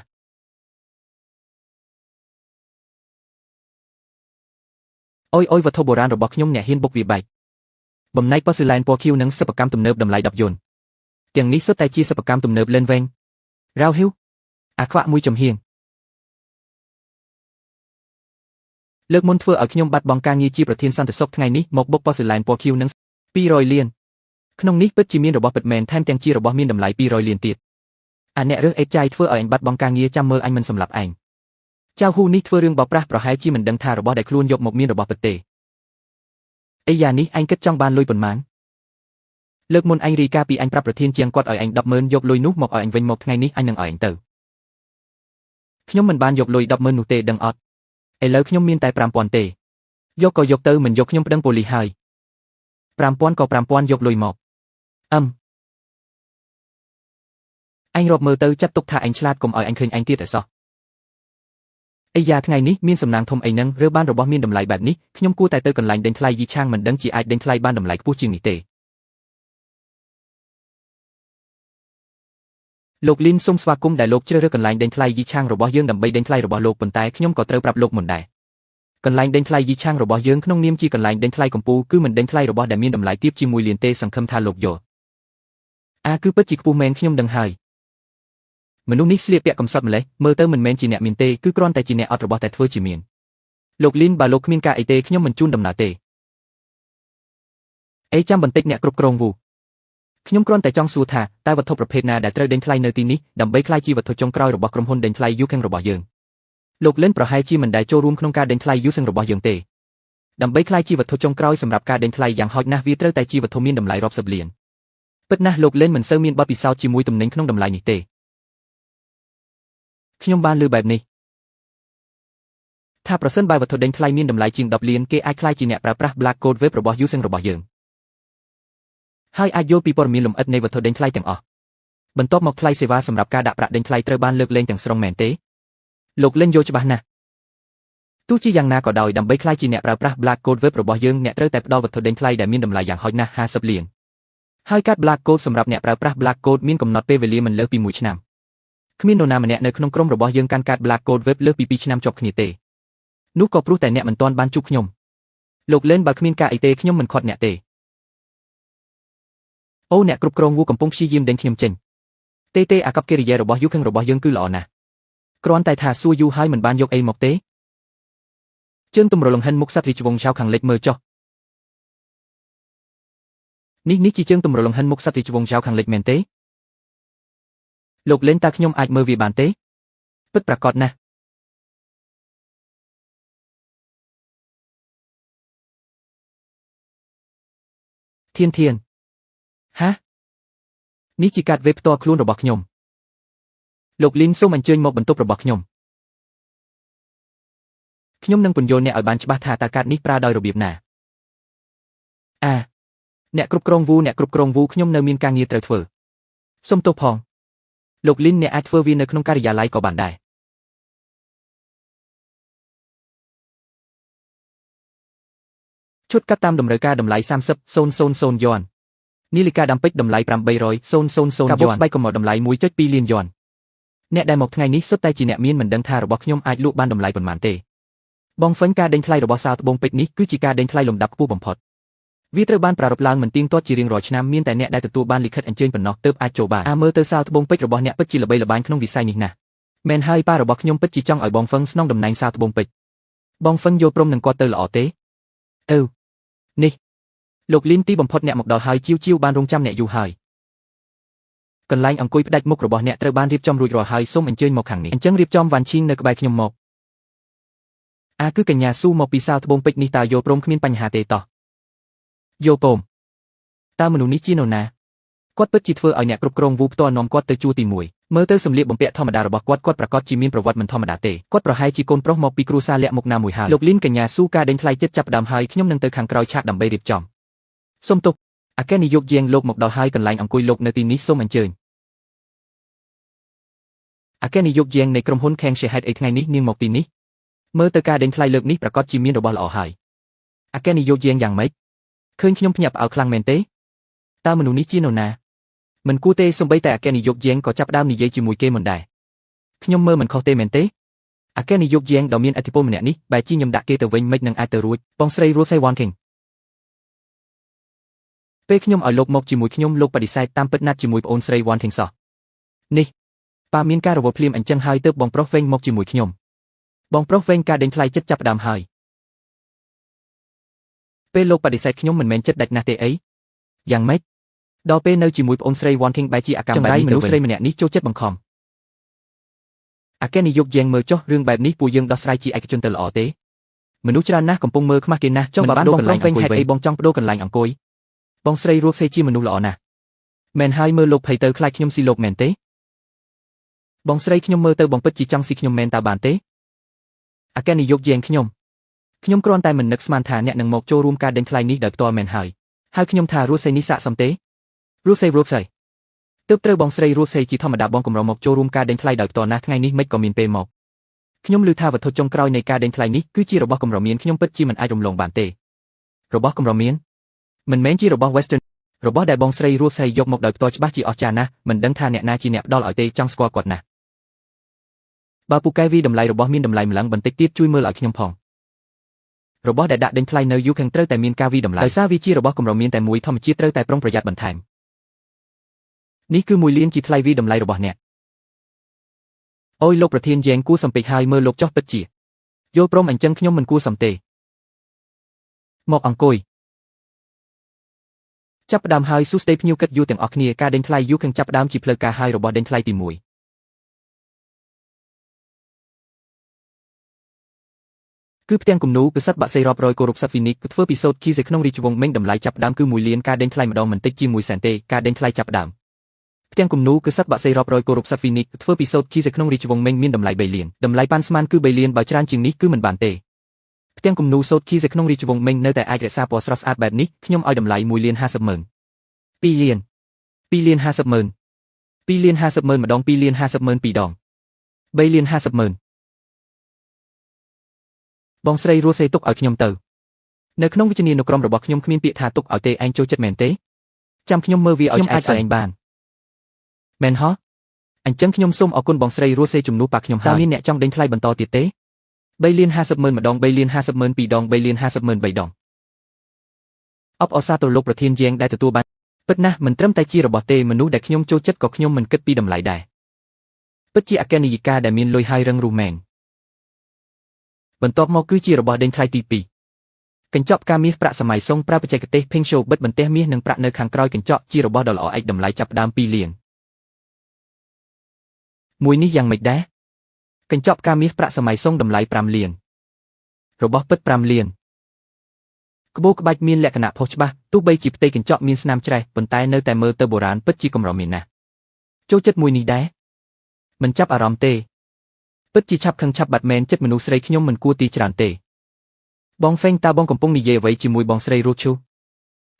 អុយវត្ថុបុរាណរបស់ខ្ញុំអ្នកហ៊ានបុកវាបែកបំណែកប៉ូស៊ីឡែនពណ៌ខៀវនិងសិប្បកម្មទំនើបតម្លៃ10យន្តទាំងនេះសុទ្ធតែជាសិប្បកម្មទំនើបលែនវែងរ៉ាវហ៊ីវអាខ្វាក់មួយចំហៀងលើកមុនធ្វើឲ្យខ្ញុំបាត់បង់ការងារជាប្រធានសន្តិសុខថ្ងៃនេះមកបុកប៉ូស៊ីឡែនពណ៌ខៀវនិង200លានក្នុងនេះពិតជាមានរបស់ពិតមែនថែមទាំងជារបស់មានតម្លៃ200លានទៀតអាអ្នករើសអេតចាយធ្វើឲ្យអញបាត់បង់ការងារចាំមើលអញមិនសម្លាប់ឯងចៅហ៊ូនេះធ្វើរឿងបោកប្រាស់ប្រហែលជាមិនដឹងថារបស់ដែលខ្លួនយកមកមានរបស់ពិតទេអីយ៉ានេះអញគិតចង់បានលុយប៉ុន្មានលើកមុនអញរីកាពីអញប្រាប់ប្រធានជាងគាត់ឲ្យអញ100000យកលុយនោះមកឲ្យអញវិញមកថ្ងៃនេះអញនឹងឲ្យអញទៅខ្ញុំមិនបានយកលុយ100000នោះទេដឹងអត់ឥឡូវខ្ញុំមានតែ5000ទេយកក៏យកទៅមិនយកខ្ញុំប្តឹងប៉ូលីសហើយ5000ក៏5000យកលុយមកអញរាប់មើលទៅចាត់ទុកថាអញឆ្លាតកុំឲ្យអញឃើញអញទៀតឯសោះអីយ៉ាថ្ងៃនេះមានសំណាងធំអីហ្នឹងរើបានរបស់មានតម្លៃបែបនេះខ្ញុំគួរតែទៅកន្លែងដេញថ្លៃយីឆាងមិនដឹងជាអាចដេញថ្លៃបានតម្លៃខ្ពស់ជាងនេះទេលោកលីនសូមស្វាគមន៍ដែលលោកជ្រើសរើសកន្លែងដេញថ្លៃយីឆាងរបស់យើងដើម្បីដេញថ្លៃរបស់លោកប៉ុន្តែខ្ញុំក៏ត្រូវប្រាប់លោកមុនដែរកន្លែងដេញថ្លៃយីឆាងរបស់យើងក្នុងនាមជាកន្លែងដេញថ្លៃកម្ពុជាគឺមិនដេញថ្លៃរបស់ដែលមានតម្លៃទាបជាមួយលានទេសង្ឃឹមថាលោកយកគឺពិតជាខ្ពស់មែនខ្ញុំដឹងហើយមនុស្សនេះស្លៀកពាក់កំសត់ម្លេះមើលទៅមិនមែនជាអ្នកមានទេគឺគ្រាន់តែជាអ្នកអត់របស់តែធ្វើជាមានលោកលីនបើលោកគ្មានការអីទេខ្ញុំមិនជូនដំណើរទេអេចាំបន្តិចអ្នកគ្រប់គ្រងវូខ្ញុំគ្រាន់តែចង់សួរថាតើវត្ថុប្រភេទណាដែលត្រូវដេញថ្លៃនៅទីនេះដើម្បីក្លាយជាវត្ថុចុងក្រោយរបស់ក្រុមហ៊ុនដេញថ្លៃ Using របស់យើងលោកលិនប្រហែលជាមិនដែលចូលរួមក្នុងការដេញថ្លៃ Using របស់យើងទេដើម្បីក្លាយជាវត្ថុចុងក្រោយសម្រាប់ការដេញថ្លៃយ៉ាងហោចណាស់វាត្រូវតែជាវត្ថុមានតម្លៃរាប់សិបលានពិតណាស់លោកលិនមិនសូវមានបទពិសោធន៍ជាមួយទំនិញក្នុងតម្លៃនេះទេខ្ញុំបានលើបែបនេះថាប្រសិនបើវត្ថុដេញថ្លៃមានតម្លៃជាង10លានគេអាចក្លាយជាអ្នកប្រើប្រាស់ Black Code Web របស់ Using របស់យើងហើយអាចយល់ពីព័ត៌មានលម្អិតនៃវត្ថុដេញថ្លៃទាំងអស់បន្ទាប់មកថ្លៃសេវាសម្រាប់ការដាក់ប្រាក់ដេញថ្លៃត្រូវបានលើកលែងទាំងស្រុងមែនទេលោកលិនយល់ច្បាស់ណាស់ទោះជាយ៉ាងណាក៏ដោយដើម្បីក្លាយជាអ្នកប្រើប្រាស់ Black Code Web របស់យើងអ្នកត្រូវតែផ្ដល់វត្ថុដេញថ្លៃដែលមានតម្លៃយ៉ាងហោចណាស់50លានហើយកាត់ Black Code សម្រាប់អ្នកប្រើប្រាស់ Black Code មានកំណត់ពេលវេលាមិនលើសពី1ឆ្នាំគ្មាននរណាម្នាក់នៅក្នុងក្រុមរបស់យើងកាន់កាត់ Black Code Web លើសពី2ឆ្នាំជាប់គ្នាទេនោះក៏ព្រោះតែអ្នកមិនទាន់បានជួបខ្ញុំលោកលិនបើគ្មានការអីទេខ្ញុំមិនខាត់អ្នកទេអូអ្នកគ្រប់គ្រងវូកំពុងព្យាយាមដេញខ្ញុំចេញទេអាកប្បកិរិយារបស់យូខឹងរបស់យើងគឺល្អណាស់គ្រាន់តែថាសួរយូហើយមិនបានយកអីមកទេជើងទម្រលង្ហិនមុខសត្វរាជវង្សឆៅខាងលិចមើលចុះនេះជាជើងទម្រលង្ហិនមុខសត្វរាជវង្សឆៅខាងលិចមែនទេលោកលេងតើខ្ញុំអាចមើលវាបានទេពិតប្រាកដណាស់ធានហានេះជាកាតវេបផ្ទាល់ខ្លួនរបស់ខ្ញុំលោកលីនសូមអញ្ជើញមកបន្ទប់របស់ខ្ញុំនឹងពន្យល់អ្នកឲ្យបានច្បាស់ថាតើកាតនេះប្រើដោយរបៀបណាអ្នកគ្រប់គ្រងវូខ្ញុំនៅមានការងារត្រូវធ្វើសុំទោសផងលោកលីនអ្នកអាចធ្វើវានៅក្នុងការិយាល័យក៏បានដែរឈុតកាត់តាមតម្រូវការតម្លៃ30,000 យន់នាឡិកាដាំពេជ្រតម្លៃ800,000 យន់កាបូបស្បែកកុំតម្លៃ 1.2 លានយន់អ្នកដែលមកថ្ងៃនេះសុទ្ធតែជាអ្នកមានមិនដឹងថារបស់ខ្ញុំអាចលក់បានតម្លៃប៉ុន្មានទេបងហ្វិនការដេញថ្លៃរបស់សាលត្បូងពេជ្រនេះគឺជាការដេញថ្លៃលំដាប់ខ្ពស់បំផុត វាត្រូវបានប្រារព្ធឡើងមិនទៀងទាត់ជារៀងរាល់ឆ្នាំមានតែអ្នកដែលទទួលបានលិខិតអញ្ជើញប៉ុណ្ណោះទើបអាចចូលបានមើលទៅសាលត្បូងពេជ្ររបស់អ្នកពិតជាល្បីល្បាញក្នុងវិស័យនេះណាស់មែនហើយប៉ារបស់ខ្ញុំពិតជាចង់ឲ្យបងហ្វឹងស្នងតំណែងសាលត្បូងពេជ្របងហ្វឹងយល់ព្រមនឹងគាត់ទៅល្អទេនេះលោកលីនទីបំផុតអ្នកមកដល់ហើយជីវបានរងចាំអ្នកយូរហើយកន្លែងអង្គុយផ្ដាច់មុខរបស់អ្នកត្រូវបានរៀបចំរួចរាល់ហើយសូមអញ្ជើញមកខាងនេះអញ្ចឹងរៀបចំវ៉ាន់ឈីងនៅក្បែរខ្ញុំមកគឺកញ្ញាស៊ូមកពីសាលត្បូងពេជ្រនេះតើយល់ព្រមគ្មានបញ្ហាទេតោះយល់ព្រមតើមនុស្សនេះជានរណាគាត់ពិតជាធ្វើឲ្យអ្នកគ្រប់គ្រងវូផ្ទាល់នាំគាត់ទៅជួរទី1មើលទៅសម្លៀកបំពាក់ធម្មតារបស់គាត់ប្រកាសជាមានប្រវត្តិមិនធម្មតាទេគាត់ប្រហែលជាកូនប្រុសមកពីគ្រួសារលាក់មុខណាមួយហើយលោកលីនកញ្ញាស៊ូការដេញថ្លៃចិត្តចាប់ផ្ដើមហើយខ្ញុំនឹងទៅខាងក្រោយឆាកដើម្បីរៀបចំសូមទោសអគ្គនាយកយាងលោកមកដល់ហើយកន្លែងអង្គុយលោកនៅទីនេះសូមអញ្ជើញអគ្គនាយកយាងនៃក្រុមហ៊ុន Kang Shehad អីថ្ងៃនេះនាងមកទីនេះមើលទៅការដេញថ្លៃលើកនេះប្រកាសជាមានរបស់ល្អហើយអគ្គនាយកយាងយ៉ាងម៉េចឃើញខ្ញុំភ្ញាក់ផ្អើលខ្លាំងមែនទេតើមនុស្សនេះជានរណាមិនគួរទេសូម្បីតែអគ្គនាយកយាងក៏ចាប់ផ្ដើមនិយាយជាមួយគេមិនដែរខ្ញុំមើលមិនខុសទេមែនទេអគ្គនាយកយាងដ៏មានឥទ្ធិពលម្នាក់នេះបែរជាខ្ញុំដាក់គេទៅវិញមិននឹងអាចទៅរួចបងស្រី Rose Won King ពេលខ្ញុំឲ្យលោកមកជាមួយខ្ញុំលោកបដិសេធតាមពិតណាត់ជាមួយប្អូនស្រី Won King សោះនេះប៉ាមានការរវល់ភ្លាមអញ្ចឹងហើយទើបបងប្រុសវិញមកជាមួយខ្ញុំបងប្រុសវិញការដេញថ្លៃចិត្តចាប់ផ្ដើមហើយពេលលោកបដិសេធខ្ញុំមិនមែនចិត្តដាច់ណាស់ទេអីយ៉ាងម៉េចដល់ពេលនៅជាមួយប្អូនស្រី Won King បែរជាអាកម្មបែបនេះមនុស្សស្រីម្នាក់នេះចូលចិត្តបង្ខំអគ្គនាយកយាងមើលចុះរឿងបែបនេះពួកយើងដោះស្រាយជាឯកជនទៅល្អទេមនុស្សច្រើនណាស់កំពុងមើលខ្មាស់គេណាស់ចង់បានបងប្រុសវិញហេតុអីបងចង់បដូរកន្លែងអង្គុយបងស្រីរស់សេជាមនុស្សល្អណាស់មែនហើយមើលលោកភ័យទៅខ្លាចខ្ញុំស៊ីលោកមែនទេបងស្រីខ្ញុំមើលទៅបងពិតជាចង់ស៊ីខ្ញុំមែនតើបានទេអគ្គនាយកយាងខ្ញុំគ្រាន់តែមិននឹកស្មានថាអ្នកនឹងមកចូលរួមការដេញថ្លៃនេះដោយផ្ទាល់មែនហើយខ្ញុំថារស់សេនេះសាកសមទេរស់សេទើបត្រូវបងស្រីរស់សេជាធម្មតាបងកម្រមកចូលរួមការដេញថ្លៃដោយផ្ទាល់ណាស់ថ្ងៃនេះមិនក៏មានពេលមកខ្ញុំឮថាវត្ថុចុងក្រោយនៃការដេញថ្លៃនេះគឺជារបស់កម្រមានខ្ញុំពិតជាមិនអាចរំលងបានទេរបស់កម្រមានមិនមែនជារបស់ Western របស់ដែលបងស្រីរស់សេយកមកដោយផ្ទាល់ច្បាស់ជាអស្ចារ្យណាស់មិនដឹងថាអ្នកណាជាអ្នកផ្ដល់ឲ្យទេចង់ស្គាល់គាត់ណាស់បើពូកែវីតម្លៃរបស់មានតម្លៃម្លឹងបន្តិចទៀតជួយមើលឲ្យខ្ញុំផងរបស់ដែលដាក់ដេញថ្លៃនៅយូខាងត្រូវតែមានការវីតម្លៃដោយសារវាជារបស់កម្រមានតែមួយធម្មជាតិត្រូវតែប្រុងប្រយ័ត្នបន្ថែមនេះគឺ1លានជាថ្លៃវីតម្លៃរបស់អ្នកអូយលោកប្រធានយ៉ែងគួរសំពេចហើយមើលលោកចោះពិតជាយល់ព្រមអញ្ចឹងខ្ញុំមិនគួរសំទេមកអង្គុយចាប់ផ្ដើមហើយស៊ូស្ទេភ្ញៀវកិត្តិយសទាំងអស់គ្នាការដេញថ្លៃយូខាងចាប់ផ្ដើមជាផ្លូវការហើយរបស់ដេញថ្លៃទី1គឺផ្ទាំងគំនូរកសិដ្ឋបាក់សីរាប់រយគោរពសត្វហ្វីនិកគឺធ្វើពីសូត្រគីសេក្នុងរាជវង្សមិញតម្លៃចាប់ផ្ដើមគឺ1លានការដេញថ្លៃម្ដងមិនតិចជា1សែនទេការដេញថ្លៃចាប់ផ្ដើមផ្ទាំងគំនូរកសិដ្ឋបាក់សីរាប់រយគោរពសត្វហ្វីនិកធ្វើពីសូត្រគីសេក្នុងរាជវង្សមិញមានតម្លៃ3លានតម្លៃប៉ាន់ស្មានគឺ3លានបើច្រើនជាងនេះគឺមិនបានទេផ្ទាំងគំនូរសូត្រគីសេក្នុងរាជវង្សមិញនៅតែអាចរក្សាពណ៌ស្រស់ស្អាតបែបនេះខ្ញុំឲ្យតម្លៃ1លាន50ម៉ឺន2លាន50ម៉ឺន2លាន50ម៉ឺនម្ដង2លាន50ម៉ឺន2ដង3លាន50ម៉ឺនបងស្រីរស់សេទុកឲ្យខ្ញុំទៅនៅក្នុងវិជ្ជានុក្រមរបស់ខ្ញុំគ្មានពាក្យថាទុកឲ្យទេឯងចូលចិត្តមែនទេចាំខ្ញុំមើលវាឲ្យឆ្អែតស្អែងបានមែនហ៎អញ្ចឹងខ្ញុំសូមអរគុណបងស្រីរស់សេជំនួសប៉ាខ្ញុំហើយតើមានអ្នកចង់ដេញថ្លៃបន្តទៀតទេ3លាន50ម៉ឺនម្ដង3លាន50ម៉ឺន2ដង3លាន50ម៉ឺន3ដងអបអរសាទរលោកប្រធានយ៉ែងដែលទទួលបានពិតណាស់មិនត្រឹមតែជារបស់ទេមនុស្សដែលខ្ញុំចូលចិត្តក៏ខ្ញុំមិនគិតពីតម្លៃដែរពិតជាអគ្គនាយិកាដែលមានលុយហើយរឹងរូសមែនបន្ទាប់មកគឺជារបស់ដេញថ្លៃទី2កញ្ចក់ផ្កាមាសប្រាក់សម័យសុងប្រើបច្ចេកទេស Pink Show បិទបន្ទះមាសនិងប្រាក់នៅខាងក្រោយកញ្ចក់ជារបស់ដ៏ល្អឯកតម្លៃចាប់ផ្ដើម2លានមួយនេះយ៉ាងម៉េចដែរកញ្ចក់ផ្កាមាសប្រាក់សម័យសុងតម្លៃ5លានរបស់ពិត5លានក្បូរក្បាច់មានលក្ខណៈផុសច្បាស់ទោះបីជាផ្ទៃកញ្ចក់មានស្នាមច្រេះប៉ុន្តែនៅតែមើលទៅបុរាណពិតជាកម្រមានណាស់ចូលចិត្តមួយនេះដែរមិនចាប់អារម្មណ៍ទេពិតជាឆាប់ខឹងឆាប់បាត់មែនចិត្តមនុស្សស្រីខ្ញុំមិនគួរទីច្រើនទេបងហ្វេងតើបងកំពុងនិយាយអ្វីជាមួយបងស្រីរស់ឈូ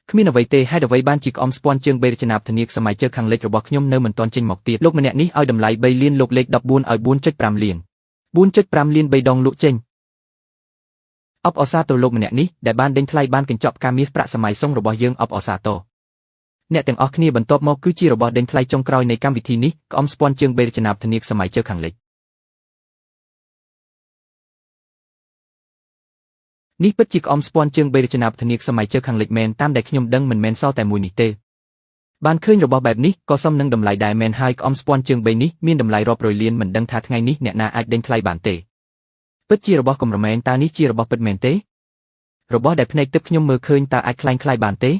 គ្មានអ្វីទេហេតុអ្វីបានជាក្អមស្ពាន់ជើងបីរចនាបថនាសម័យជើខាងលិចរបស់ខ្ញុំនៅមិនទាន់ចេញមកទៀតលោកម្នាក់នេះឲ្យតម្លៃ3លានលោកលេខ14ឲ្យ 4.5 លាន 4.5 លាន3ដងលក់ចេញអបអរសាទរលោកម្នាក់នេះដែលបានដេញថ្លៃបានកញ្ចក់ផ្កាមាសប្រាក់សម័យសុងរបស់យើងអបអរសាទរអ្នកទាំងអស់គ្នាបន្ទាប់មកគឺជារបស់ដេញថ្លៃចុងក្រោយនៃកម្មវិធីនេះក្អមស្ពាន់ជើងបីរចនាបថនាសម័យជើខាងលិច នេះពិតជាក្អមស្ពាន់ជើង3រចនាបថនាសម័យជើខាងលិចមែនតាមដែលខ្ញុំដឹងមិនមែនសតែមួយនេះទេបានឃើញរបស់បែបនេះក៏សមនឹងតម្លៃដែរមែនហើយក្អមស្ពាន់ជើង3នេះមានតម្លៃរាប់រយលានមិនដឹងថាថ្ងៃនេះអ្នកណាអាចដេញថ្លៃបានទេពិតជារបស់កំរមែងតើនេះជារបស់ពិតមែនទេរបស់ដែលភ្នែកទិព្វខ្ញុំមើលឃើញតើអាចคล้ายបានទេ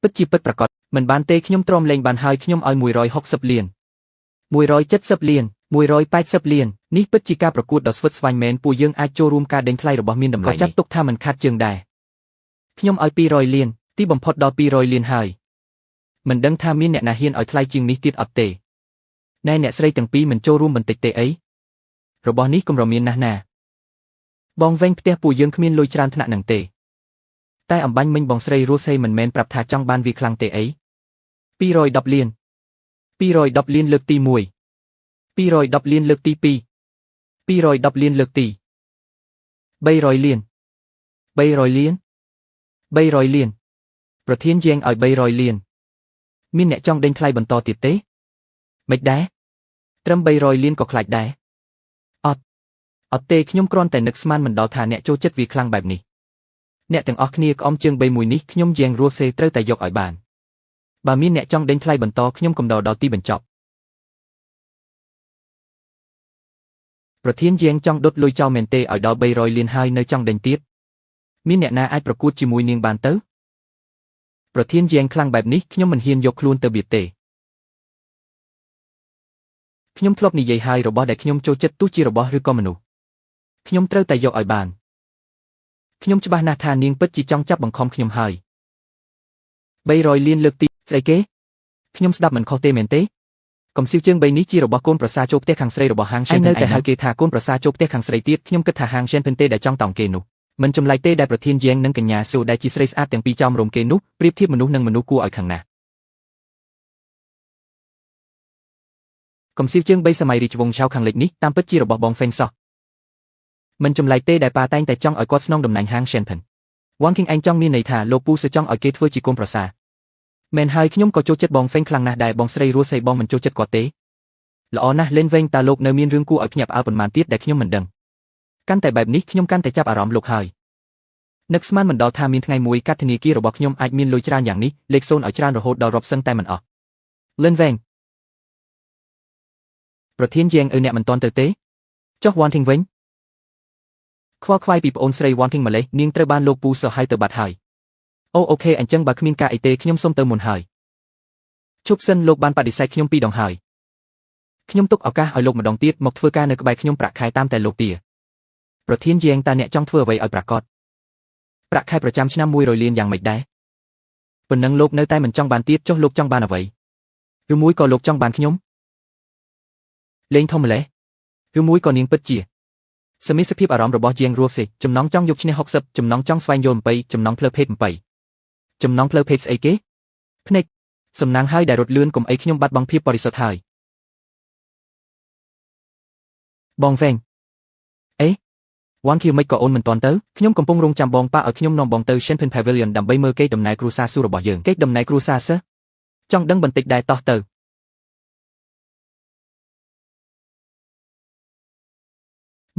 ពិតជាពិតប្រាកដមិនបានទេខ្ញុំទ្រាំលេងបានហើយខ្ញុំឲ្យ160លាន170លាន180លាននេះពិតជាការប្រកួតដ៏ស្វិតស្វាញមែនពួកយើងអាចចូលរួមការដេញថ្លៃរបស់មានតម្លៃក៏ចាត់ទុកថាមិនខាត់ជើងដែរខ្ញុំឲ្យ200លានទីបំផុតដល់200លានហើយមិនដឹងថាមានអ្នកណាហ៊ានឲ្យថ្លៃជាងនេះទៀតអត់ទេណែអ្នកស្រីទាំងពីរមិនចូលរួមបន្តិចទេអីរបស់នេះកម្រមានណាស់ណាបងវិញផ្ទះពួកយើងគ្មានលុយច្រើនថ្នាក់នឹងទេតែអំបញ្ញមិញបងស្រីរស់សេមិនមែនប្រាប់ថាចង់បានវាខ្លាំងទេអី210លាន210លានលើកទី1 210លានលើកទី2 210លានលើកទី300លាន300លាន300លានប្រធានជាងឲ្យ300លានមានអ្នកចង់ដេញថ្លៃបន្តទៀតទេមិនដែរត្រឹម300លានក៏ខ្លាចដែរអត់ទេខ្ញុំគ្រាន់តែនឹកស្មានមិនដល់ថាអ្នកចូលចិត្តវាខ្លាំងបែបនេះអ្នកទាំងអស់គ្នាក្អមជើង3មួយនេះខ្ញុំជាងរស់សេត្រូវតែយកឲ្យបានបើមានអ្នកចង់ដេញថ្លៃបន្តខ្ញុំកំដរដល់ទីបញ្ចប់ប្រធានជាងចង់ដុតលុយចោលមែនទេឲ្យដល់300លានហើយនៅចង់ដេញទៀតមានអ្នកណាអាចប្រកួតជាមួយនាងបានទៅប្រធានជាងខ្លាំងបែបនេះខ្ញុំមិនហ៊ានយកខ្លួនទៅបៀតទេខ្ញុំធ្លាប់និយាយហើយរបស់ដែលខ្ញុំចូលចិត្តទោះជារបស់ឬក៏មនុស្សខ្ញុំត្រូវតែយកឲ្យបានខ្ញុំច្បាស់ណាស់ថានាងពិតជាចង់ចាប់បង្ខំខ្ញុំហើយ300លានលើកទីស្អីគេខ្ញុំស្ដាប់មិនខុសទេមែនទេកំសៀវជើង3នេះជារបស់កូនប្រសារចូលផ្ទះខាងស្រីរបស់ហាង Shen នៅតែហៅគេថាកូនប្រសារចូលផ្ទះខាងស្រីទៀតខ្ញុំគិតថាហាង Shen ទេដែលចង់តោងគេនោះមិនចម្លែកទេដែលប្រធានយ៉ាងនិងកញ្ញាស៊ូដែលជាស្រីស្អាតទាំងពីរចោមរោមគេនោះប្រៀបធៀបមនុស្សនឹងមនុស្សគួរឲ្យខឹងណាស់កំសៀវជើង3សម័យរាជវង្សឆៅខាងលិចនេះតាមពិតជារបស់បងហ្វេងសោះមិនចម្លែកទេដែលប៉ាតែងតែចង់ឲ្យគាត់ស្នងតំណែងហាង Shen វ៉ាងគីងឯងចង់មានន័យថាលោកពូសចង់ឲ្យគេធ្វើជាកូនប្រសារមែនហើយខ្ញុំក៏ចូលចិត្តបងហ្វេងខ្លាំងណាស់ដែរបងស្រីរស់សេបងមិនចូលចិត្តគាត់ទេល្អណាស់លេងវិញតើលោកនៅមានរឿងគួរឲ្យភ្ញាក់ផ្អើលប៉ុន្មានទៀតដែលខ្ញុំមិនដឹងកាន់តែបែបនេះខ្ញុំកាន់តែចាប់អារម្មណ៍លោកហើយនឹកស្មានមិនដល់ថាមានថ្ងៃមួយកាត់ធនាគាររបស់ខ្ញុំអាចមានលុយច្រើនយ៉ាងនេះលេខ0ឲ្យច្រើនរហូតដល់រាប់សឹងតែមិនអស់លេងវិញប្រធានជាងអ្នកមិនតន់ទៅទេចុះវ៉ាន់ធីងវិញខ្វល់ខ្វាយពីប្អូនស្រីវ៉ាន់ធីងម្លេះនាងត្រូវបានលោកពូសឲ្យទៅបាត់ហើយអូខេអញ្ចឹងបើគ្មានការអីទេខ្ញុំសុំទៅមុនហើយជប់សិនលោកបានបដិសេធខ្ញុំ2ដងហើយខ្ញុំទុកឱកាសឲ្យលោកម្ដងទៀតមកធ្វើការនៅក្បែរខ្ញុំប្រាក់ខែតាមតែលោកទាប្រធានជាងតើអ្នកចង់ធ្វើអ្វីឲ្យប្រាកដប្រាក់ខែប្រចាំឆ្នាំ100លានយ៉ាងម៉េចដែរប៉ុណ្ណឹងលោកនៅតែមិនចង់បានទៀតចុះលោកចង់បានអ្វីឬមួយក៏លោកចង់បានខ្ញុំលេងធំម្លេះឬមួយក៏នាងពិតជាសមិទ្ធភាពអារម្មណ៍របស់ជាងរស់សេចំណងចង់យកឈ្នះ60ចំណងចង់ស្វែងយល់8ចំណងផ្លូវភេទ8ចំណងផ្លូវភេទស្អីគេភ្នែកសំណាងហើយដែលរត់លឿនកុំអីខ្ញុំបាត់បង់ភាពបរិសុទ្ធហើយបងវែងអេវ៉ាន់ឃីមិនក៏អូនមិនតាន់ទៅខ្ញុំកំពុងរងចាំបងប៉ាឲ្យខ្ញុំនាំបងទៅ Shen Pavilion ដើម្បីមើលកេកដំណែលគ្រួសារស៊ូរបស់យើងកេកដំណែលគ្រួសារសិស្សចង់ដឹងបន្តិចដែរតោះទៅ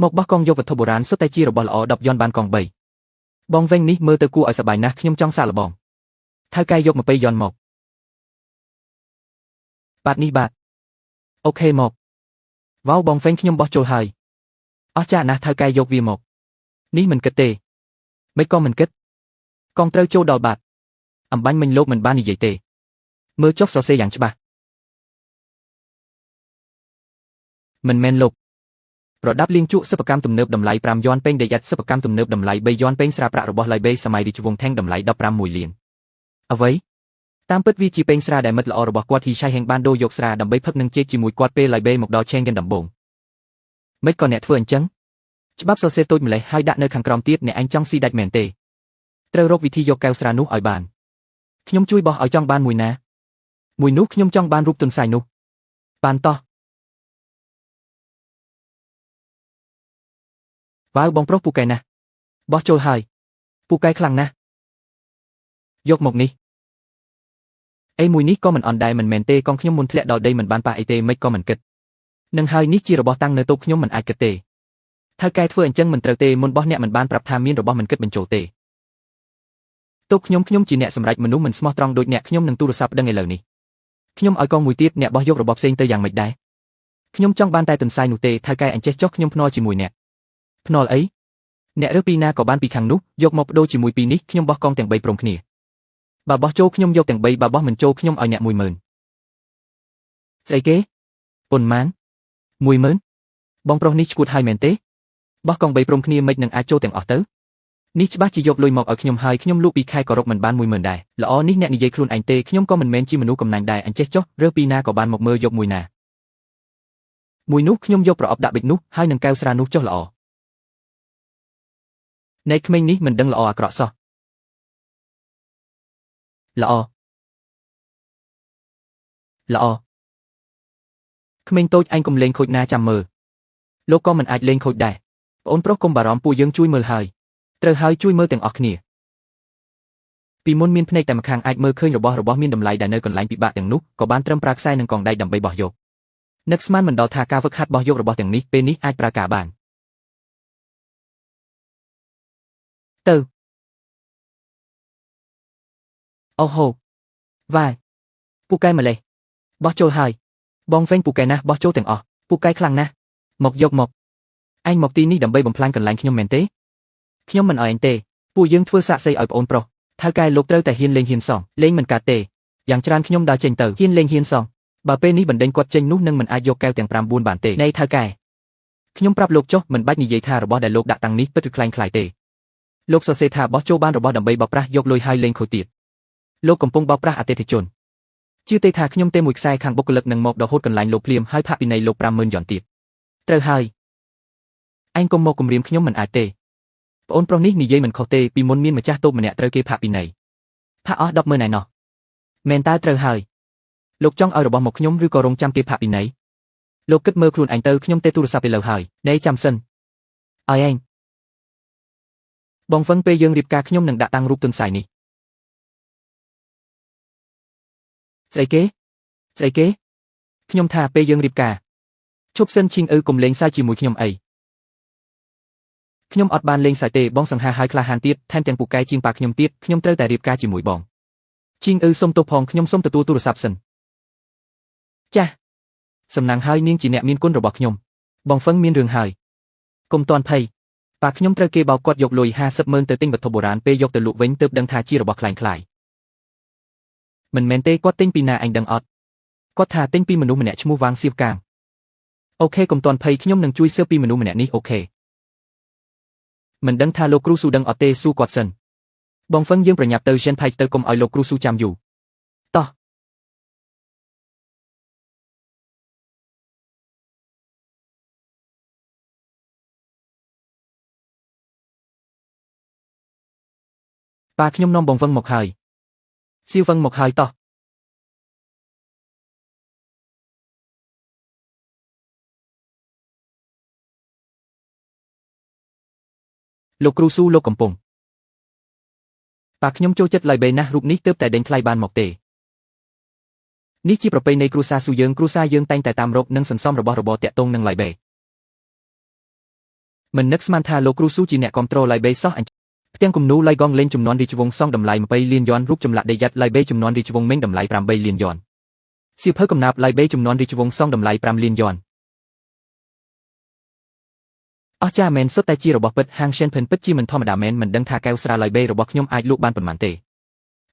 មកបោះកងយកវត្ថុបុរាណសុទ្ធតែជារបស់ល្អ10យន់បានកង3បងវិញនេះមើលទៅគួរឲ្យសប្បាយណាស់ខ្ញុំចង់សាកល្បងថៅកែយក20យន់មកបាទនេះបាទអូខេមកវ៉ាវបងវិញខ្ញុំបោះចូលហើយអស់ចាណាស់ថៅកែយកវាមកនេះមិនគិតទេមិនក៏មិនគិតកងត្រូវចូលដល់បាទអំបញ្ញមិញលោកមិនបាននិយាយទេមើលចុះសរសេរយ៉ាងច្បាស់មិនមែនលោកប្រដាប់លៀងជក់សិប្បកម្មទំនើបតម្លៃ5យន់ពេញដែលយ៉ាត់សិប្បកម្មទំនើបតម្លៃ3យន់ពេញស្រាប្រាក់របស់ឡៃបេសម័យរាជវង្សថេងតម្លៃ15លានអ្វីតាមពិតវាជាពេញស្រាដែលមិត្តល្អរបស់គាត់ហ៊ីឆៃហេងបានដូរយកស្រាដើម្បីផឹកនឹងជែកជាមួយគាត់ពេលឡៃបេមកដល់ឆេងកិនដំបងមិនក៏អ្នកធ្វើអញ្ចឹងច្បាប់សរសេរតូចម្លេះហើយដាក់នៅខាងក្រោមទៀតអ្នកឯងចង់ស៊ីដាច់មែនទេត្រូវរកវិធីយកកែវស្រានោះឲ្យបានខ្ញុំជួយបោះឲ្យចង់បានមួយណាមួយនោះខ្ញុំចង់បានរូបទុនសាយនោះបានតោះវ៉ាវបងប្រុសពូកែណាស់បោះចូលហើយពូកែខ្លាំងណាស់យកមកនេះអីមួយនេះក៏មិនអន់ដែរមិនមែនទេកងខ្ញុំមុនធ្លាក់ដល់ដីមិនបានប៉ះអីទេមិនក៏មិនគិតនឹងហើយនេះជារបស់តាំងនៅតូបខ្ញុំមិនអាចគិតទេ ថៅកែធ្វើអញ្ចឹងមិនត្រូវទេមុនបោះអ្នកមិនបានប្រាប់ថាមានរបស់មិនគិតបញ្ចូលទេទោះខ្ញុំជាអ្នកសម្រេចមនុស្សមិនស្មោះត្រង់ដូចអ្នកខ្ញុំនឹងទូរស័ព្ទដឹងឥឡូវនេះខ្ញុំឲ្យកងមួយទៀតអ្នកបោះយករបស់ផ្សេងទៅយ៉ាងម៉េចដែរខ្ញុំចង់បានតែទន្សាយនោះទេថៅកែអញ្ចេះចុះខ្ញុំភ្នាល់ជាមួយអ្នកភ្នាល់អីអ្នករើសពីណាក៏បានពីខាងនោះយកមកបដូរជាមួយពីនេះខ្ញុំបោះកងទាំង3ព្រមគ្នាបើបោះចូលខ្ញុំយកទាំង3បើបោះមិនចូលខ្ញុំឲ្យអ្នក 10000 ស្អីគេប៉ុន្មាន 10000 បងប្រុសនេះឈួតហើយមែនទេបោះកង3ព្រមគ្នាមិននឹងអាចចូលទាំងអស់ទៅនេះច្បាស់ជាយកលុយមកឲ្យខ្ញុំហើយខ្ញុំលក់ពីខែក៏រកមិនបាន 10000 ដែរល្អនេះអ្នកនិយាយខ្លួនឯងទេខ្ញុំក៏មិនមែនជាមនុស្សកំណាញ់ដែរអញ្ចេះចុះរើសពីណាក៏បានមកមើលយកមួយណាមួយនោះខ្ញុំយកប្រអប់ដាក់ប៊ិចនោះហើយនឹងកែវស្រានោះចុះល្អនៃក្មេងនេះមិនដឹងល្អអាក្រក់សោះល្អក្មេងតូចឯងកុំលេងខូចណាចាំមើលលោកក៏មិនអាចលេងខូចដែរប្អូនប្រុសកុំបារម្ភពួកយើងជួយមើលហើយត្រូវហើយជួយមើលទាំងអស់គ្នាពីមុនមានភ្នែកតែម្ខាងអាចមើលឃើញរបស់មានតម្លៃដែលនៅកន្លែងពិបាកទាំងនោះក៏បានត្រឹមប្រើខ្សែនិងកងដៃដើម្បីបោះយកនឹកស្មានមិនដល់ថាការវឹកហាត់បោះយករបស់ទាំងនេះពេលនេះអាចប្រើការបានទៅអូហូវ៉ាយពូកែម្លេះបោះចូលហើយបងវែងពូកែណាស់បោះចូលទាំងអស់ពូកែខ្លាំងណាស់មកយកមកឯងមកទីនេះដើម្បីបំផ្លាញកន្លែងខ្ញុំមែនទេខ្ញុំមិនឲ្យឯងទេពួកយើងធ្វើសាកសីឲ្យប្អូនប្រុសថៅកែលោកត្រូវតែហ៊ានលេងហ៊ានសងលេងមិនកាត់ទេយ៉ាងច្រើនខ្ញុំដើរចេញទៅហ៊ានលេងហ៊ានសងបើពេលនេះបណ្ដេញគាត់ចេញនោះនឹងមិនអាចយកកែវទាំង5 4បានទេណែថៅកែខ្ញុំប្រាប់លោកចុះមិនបាច់និយាយថារបស់ដែលលោកដាក់តាំងនេះពិតឬខ្លាំងខ្លាយទេលោកសរសេរថាបោះចូលបានរបស់ដើម្បីបោកប្រាស់យកលុយហើយលេងខូចទៀតលោកកំពុងបោកប្រាស់អតិថិជនជឿទេថាខ្ញុំទេមួយខ្សែខាងបុគ្គលិកនឹងមកដល់ហូតកន្លែងលោកភ្លាមហើយផាកពិន័យលោក 50000 យ៉នទៀតត្រូវហើយឯងកុំមកគំរាមខ្ញុំមិនអាចទេប្អូនប្រុសនេះនិយាយមិនខុសទេពីមុនមានម្ចាស់តូបម្នាក់ត្រូវគេផាកពិន័យផាកអស់ 100000 ឯណោះមែនតើត្រូវហើយលោកចង់ឲ្យរបស់មកខ្ញុំឬក៏រងចាំគេផាកពិន័យលោកគិតមើលខ្លួនឯងទៅខ្ញុំទេទូរស័ព្ទទៅលើហើយណែចាំសិនឲ្យឯងបងវឹងពេលយើងរៀបការខ្ញុំនឹងដាក់តាំងរូបទុនសាយនេះស្អីគេខ្ញុំថាពេលយើងរៀបការឈប់សិនឈីងកុំលេងសើចជាមួយខ្ញុំអីខ្ញុំអត់បានលេងសើចទេបងសង្ហាហើយក្លាហានទៀតថែមទាំងពូកែជាងប៉ាខ្ញុំទៀតខ្ញុំត្រូវតែរៀបការជាមួយបងឈីងសុំទោសផងខ្ញុំសុំទទួលទូរស័ព្ទសិនចាស់សំណាងហើយនាងជាអ្នកមានគុណរបស់ខ្ញុំបងហ្វឹងមានរឿងហើយកុំតន់ភ័យប៉ាខ្ញុំត្រូវគេបោកគាត់យកលុយ500000ទៅទិញវត្ថុបុរាណពេលយកទៅលក់វិញទើបដឹងថាជារបស់ខ្លាំងខ្លាយមិនមែនទេគាត់ទិញពីណាអញដឹងអត់គាត់ថាទិញពីមនុស្សម្នាក់ឈ្មោះវ៉ាងសៀវកាងអូខេកុំតន់ភ័យខ្ញុំនឹងជួយស៊ើបពីមនុស្សម្នាក់នេះអូខេមិនដឹងថាលោកគ្រូស៊ូដឹងអត់ទេសួរគាត់សិនបងហ្វឹងយើងប្រញាប់ទៅជិនផៃទៅកុំឲ្យលោកគ្រូស៊ូចាំយូរតោះប៉ាខ្ញុំនាំបងវឹងមកហើយសៀវវឹងមកហើយតោះលោកគ្រូស៊ូលោកកំពុងប៉ាខ្ញុំចូលចិត្តឡៃបេណាស់រូបនេះទើបតែដេញថ្លៃបានមកទេនេះជាប្រពៃណីគ្រួសារស៊ូយើងគ្រួសារយើងតែងតែតាមរកនិងសន្សំរបស់របរតាក់ទងនឹងឡៃបេមិននឹកស្មានថាលោកគ្រូស៊ូជាអ្នកគ្រប់គ្រងឡៃបេសោះផ្ទាំងគំនូរឡៃកងលេងចំនួនរាជវង្សសង់តម្លៃ20លានយ៉នរូបចម្លាក់ដេយ៉ាត់ឡៃបេចំនួនរាជវង្សមេងតម្លៃ8លានយ៉នសៀវភៅកំណាព្យឡៃបេចំនួនរាជវង្សសង់តម្លៃ5លានយ៉នអស់ចាមែនសុទ្ធតែជារបស់ពិតហាង Shenpen ពិតជាមិនធម្មតាមែនមិនដឹងថាកែវស្រាឡៃបេរបស់ខ្ញុំអាចលក់បានប៉ុន្មានទេ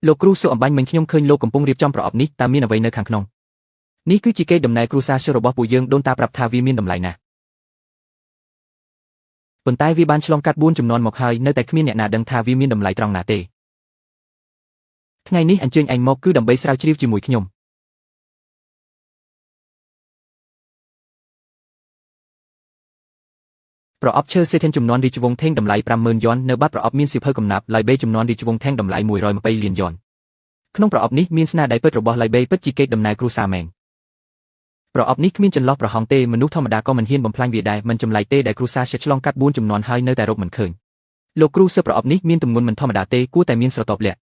លោកគ្រូស៊ូអំបញ្ញមិញខ្ញុំឃើញលោកកំពុងរៀបចំប្រអប់នេះតើមានអ្វីនៅខាងក្នុងនេះគឺជាកេរដំណែលគ្រួសារឈើរបស់ពួកយើងដូនតាប្រាប់ថាវាមានតម្លៃណាស់ប៉ុន្តែវាបានឆ្លងកាត់4ជំនាន់មកហើយនៅតែគ្មានអ្នកណាដឹងថាវាមានតម្លៃត្រង់ណាទេថ្ងៃនេះអញ្ជើញឯងមកគឺដើម្បីស្រាវជ្រាវជាមួយខ្ញុំប្រអប់ឈើសេធិនចំនួនរាជវង្សថេងតម្លៃ50000យ៉ននៅបាត់ប្រអប់មានសៀវភៅកំណាព្យឡៃបេចំនួនរាជវង្សថេងតម្លៃ120លានយ៉នក្នុងប្រអប់នេះមានស្នាដៃពិតរបស់ឡៃបេពិតជាកេរដំណែលគ្រួសារមែនប្រអប់នេះគ្មានចន្លោះប្រហោងទេមនុស្សធម្មតាក៏មិនហ៊ានបំផ្លាញវាដែរមិនចម្លែកទេដែលគ្រួសារឆ្លងកាត់4ជំនាន់ហើយនៅតែរកមិនឃើញលោកគ្រូស៊ើបប្រអប់នេះមានទម្ងន់មិនធម្មតាទេគួរតែមានស្រទាប់លាក់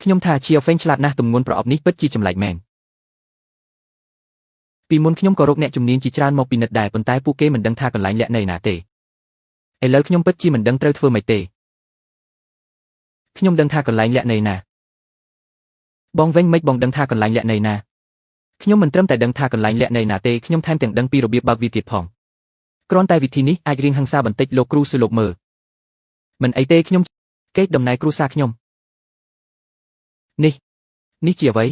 ខ្ញុំថាជាហ្វេងឆ្លាតណាស់ទម្ងន់ប្រអប់នេះពិតជាចម្លែកមែនពីមុនខ្ញុំក៏រកអ្នកជំនាញជាច្រើនមកពិនិត្យដែរប៉ុន្តែពួកគេមិនដឹងថាកន្លែងលាក់នៅណាទេ ឥឡូវខ្ញុំពិតជាមិនដឹងត្រូវធ្វើម៉េចទេខ្ញុំដឹងថាកន្លែងលាក់នៃណាបងវិញមិនបងដឹងថាកន្លែងលាក់នៃណាខ្ញុំមិនត្រឹមតែដឹងថាកន្លែងលាក់នៃណាទេខ្ញុំថែមទាំងដឹងពីរបៀបបើកវាទៀតផងគ្រាន់តែវិធីនេះអាចរៀងហិង្សាបន្តិចលោកគ្រូស៊ឺលោកមើលមិនអីទេខ្ញុំកេកដំណែគ្រូសាខ្ញុំនេះជាអ្វី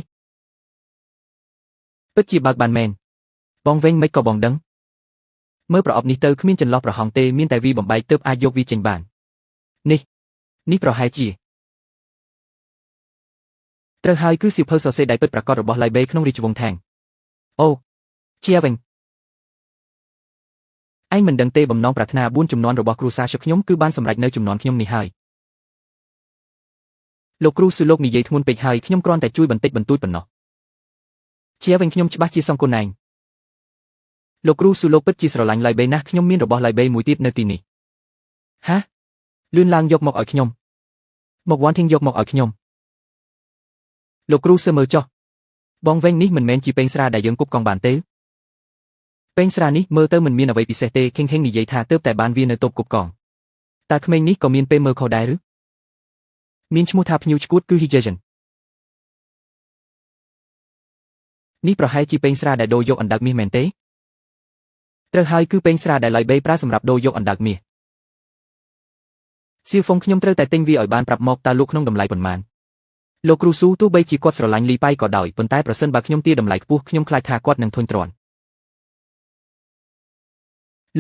ពិតជាបើកបានមែនបងវិញមិនក៏បងដឹងមើលប្រអប់នេះទៅគ្មានចន្លោះប្រហោងទេមានតែវាបំបែកទើបអាចយកវាចេញបាននេះប្រហែលជាត្រូវហើយគឺសៀវភៅសរសេរដៃពិតប្រាកដរបស់ឡៃបេក្នុងរាជវង្សថេងអូជាវិញឯងមិនដឹងទេបំណងប្រាថ្នា4ជំនាន់របស់គ្រូសាខ្ញុំគឺបានសម្រេចនៅជំនាន់ខ្ញុំនេះហើយលោកគ្រូស៊ឺលោកនិយាយធ្ងន់ពេកហើយខ្ញុំគ្រាន់តែជួយបន្តិចបន្តួចប៉ុណ្ណោះជាវិញខ្ញុំច្បាស់ជាសង្កូនឯងលោកគ្រូស៊ឺលោកពិតជាស្រឡាញ់ឡៃបេណាស់ខ្ញុំមានរបស់ឡៃបេមួយទៀតនៅទីនេះហាលឿនឡើងយកមកឲ្យខ្ញុំមកវ៉ាន់ធីងយកមកឲ្យខ្ញុំលោកគ្រូស៊ឺមើលចុះបងវិញនេះមិនមែនជាពេងស្រាដែលយើងគប់កង់បានទេពេងស្រានេះមើលទៅមិនមានអ្វីពិសេសទេខេងនិយាយថាទើបតែបានវានៅតូបគប់កង់តើក្មេងនេះក៏មានពេលមើលខុសដែរឬមានឈ្មោះថាភ្ញៀវឈួតគឺ Hijajan នេះប្រហែលជាពេងស្រាដែលដូរយកអណ្ដើកមាសមែនទេត្រូវហើយគឺពេងស្រាដែលឡៃបេប្រើសម្រាប់ដូរយកអណ្ដើកមាសសៀវហ្វុងខ្ញុំត្រូវតែទិញវាឲ្យបានប្រាប់មកតើលក់ក្នុងតម្លៃប៉ុន្មានលោកគ្រូស៊ូទោះបីជាគាត់ស្រឡាញ់លីប៉ៃក៏ដោយប៉ុន្តែប្រសិនបើខ្ញុំទារតម្លៃខ្ពស់ខ្ញុំខ្លាចថាគាត់នឹងធុញទ្រាន់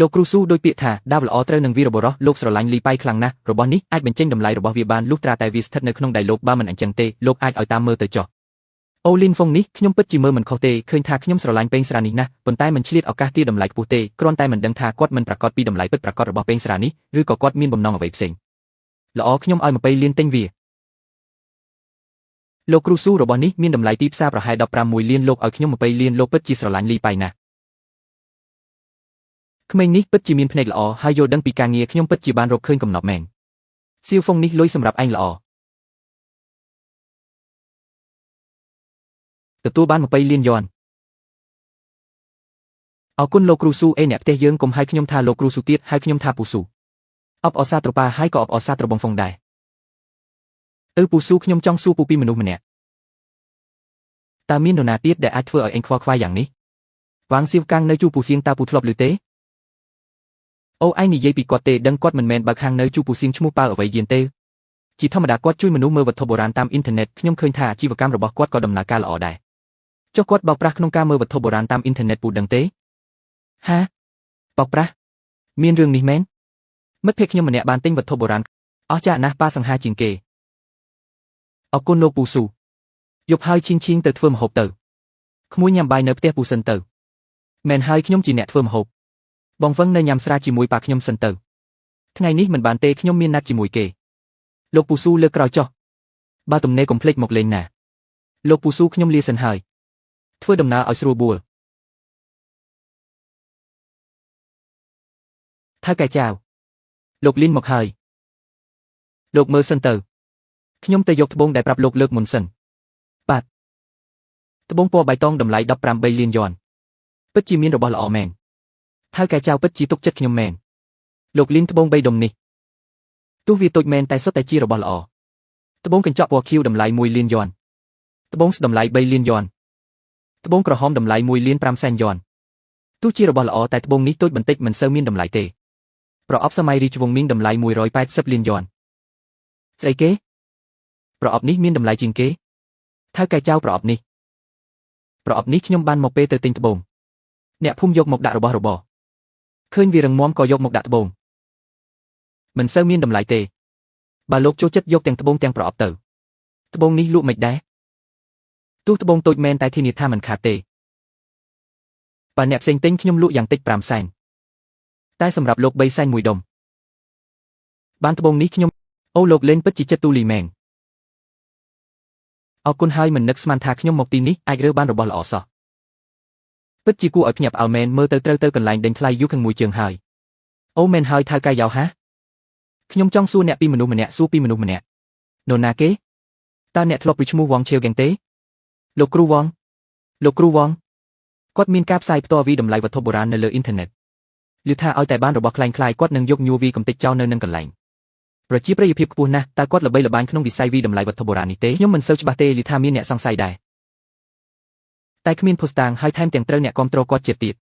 លោកគ្រូស៊ូដោយពាក្យថាដាវល្អត្រូវនឹងវីរបរោះលោកស្រឡាញ់លីប៉ៃខ្លាំងណាស់របស់នេះអាចបញ្ចេញតម្លៃរបស់វាបានលុះត្រាតែវាស្ថិតនៅក្នុងដៃលោកបើមិនអញ្ចឹងទេលោកអាចឲ្យតាមមើលទៅចុះអូលីនហ្វុងនេះខ្ញុំពិតជាមើលមិនខុសទេឃើញថាខ្ញុំស្រឡាញ់ពេងស្រានេះណាស់ប៉ុន្តែមិនឆ្លៀតឱកាសទារតម្លៃខ្ពស់ទេគ្រាន់តែមិនដឹងថាគាត់មិនប្រកាសពីតម្លៃពិតប្រាកដរបស់ពេងស្រានេះឬក៏គាត់មានបំណងអ្វីផ្សេងល្អខ្ញុំឲ្យ20លានទិញវាលោកគ្រូស៊ូរបស់នេះមានតម្លៃទីផ្សារប្រហែល16លានលោកឲ្យខ្ញុំ20លានលោកពិតជាស្រឡាញ់លីប៉ៃណាស់ក្មេងនេះពិតជាមានភ្នែកល្អហើយយល់ដឹងពីការងារខ្ញុំពិតជាបានរកឃើញកំណត់មែនសៀវហ្វុងនេះលុយសម្រាប់ឯងល្អទទួលបាន20លានយ៉នអរគុណលោកគ្រូស៊ូអ្នកផ្ទះយើងកុំហៅខ្ញុំថាលោកគ្រូស៊ូទៀតហៅខ្ញុំថាពូស៊ូអបអរសាត្រប៉ាហើយក៏អបអរសាត្របងហ្វុងដែរពូស៊ូខ្ញុំចង់សួរពូពីមនុស្សម្នាក់តើមាននរណាទៀតដែលអាចធ្វើឲ្យឯងខ្វល់ខ្វាយយ៉ាងនេះវ៉ាងសៀវកាំងនៅជូពូសៀងតើពូធ្លាប់ឮទេអូឯងនិយាយពីគាត់ទេដឹងគាត់មិនមែនបើកហាងនៅជូពូសៀងឈ្មោះប៉ៅអ្វីយានទេជាធម្មតាគាត់ជួយមនុស្សមើលវត្ថុបុរាណតាមអ៊ីនធឺណិតខ្ញុំឃើញថាអាជីវកម្មរបស់គាត់ក៏ដំណើរការល្អដែរចុះគាត់បោកប្រាស់ក្នុងការមើលវត្ថុបុរាណតាមអ៊ីនធឺណិតពូដឹងទេហាបោកប្រាស់មានរឿងនេះមែនមិត្តភក្តិខ្ញុំម្នាក់បានទិញវត្ថុបុរាណអស់ចាស់ណាស់ប៉ាសង្ហាជាងគេអរគុណលោកពូស៊ូយប់ហើយឈីងទៅធ្វើម្ហូបទៅក្មួយញ៉ាំបាយនៅផ្ទះពូសិនទៅមែនហើយខ្ញុំជាអ្នកធ្វើម្ហូបបងវឹងនៅញ៉ាំស្រាជាមួយប៉ាខ្ញុំសិនទៅថ្ងៃនេះមិនបានទេខ្ញុំមានណាត់ជាមួយគេលោកពូស៊ូលើកក្រោយចុះបើទំនេរកុំភ្លេចមកលេងណាលោកពូស៊ូខ្ញុំលាសិនហើយធ្វើដំណើរឲ្យស្រួលបួលថៅកែចៅលោកលីនមកហើយលោកមើលសិនទៅខ្ញុំទៅយកត្បូងដែលប្រាប់លោកលើកមុនសិនបាទត្បូងពណ៌បៃតងតម្លៃ18លានយ៉នពិតជាមានរបស់ល្អមែនថៅកែចៅពិតជាទុកចិត្តខ្ញុំមែនលោកលីនត្បូង3ដុំនេះទោះវាតូចមែនតែសុទ្ធតែជារបស់ល្អត្បូងកញ្ចក់ពណ៌ខៀវតម្លៃ1លានយ៉នត្បូងស្តម្លៃ3លានយ៉នត្បូងក្រហមតម្លៃ1លាន5សែនយ៉នទោះជារបស់ល្អតែត្បូងនេះតូចបន្តិចមិនសូវមានតម្លៃទេប្រអប់សម័យរាជវង្សមីងតម្លៃ180លានយ៉នស្អីគេប្រអប់នេះមានតម្លៃជាងគេថៅកែចៅប្រអប់នេះខ្ញុំបានមកពេលទៅទិញត្បូងអ្នកភូមិយកមកដាក់របស់របរឃើញវារឹងមាំក៏យកមកដាក់ត្បូងមិនសូវមានតម្លៃទេបើលោកចូលចិត្តយកទាំងត្បូងទាំងប្រអប់ទៅត្បូងនេះលក់មិនដែរទោះត្បូងតូចមែនតែធានាថាមិនខាតទេបើអ្នកផ្សេងទិញខ្ញុំលក់យ៉ាងតិច5សែនតែសម្រាប់លោក3សែន1ដុំបានត្បូងនេះខ្ញុំអូលោកលេងពិតជាចិត្តទូលីមែនអរគុណហើយមិននឹកស្មានថាខ្ញុំមកទីនេះអាចរើសបានរបស់ល្អសោះពិតជាគួរឲ្យភ្ញាក់ផ្អើលមែនមើលទៅត្រូវទៅកន្លែងដេញថ្លៃយូរខាងមួយជើងហើយអូមែនហើយថៅកែយ៉ៅហាខ្ញុំចង់សួរអ្នកពីមនុស្សម្នាក់នរណាគេតើអ្នកធ្លាប់ពីឈ្មោះវ៉ងឆៀវហ្គេងទេលោកគ្រូវ៉ងគាត់មានការផ្សាយផ្ទាល់វីតម្លៃវត្ថុបុរាណនៅលើអ៊ីនធឺណិត ឮថាឲ្យតែបានរបស់ខ្លាំងខ្លាយគាត់នឹងយកញួរវីកំទេចចោលនៅនឹងកន្លែងប្រជាប្រិយភាពខ្ពស់ណាស់តើគាត់ល្បីល្បាញក្នុងវិស័យវីតម្លៃវត្ថុបុរាណនេះទេខ្ញុំមិនសូវច្បាស់ទេឮថាមានអ្នកសង្ស័យដែរតែគ្មានភស្តុតាងហើយថែមទាំងត្រូវអ្នកគ្រប់គ្រងគាត់ជាទៀត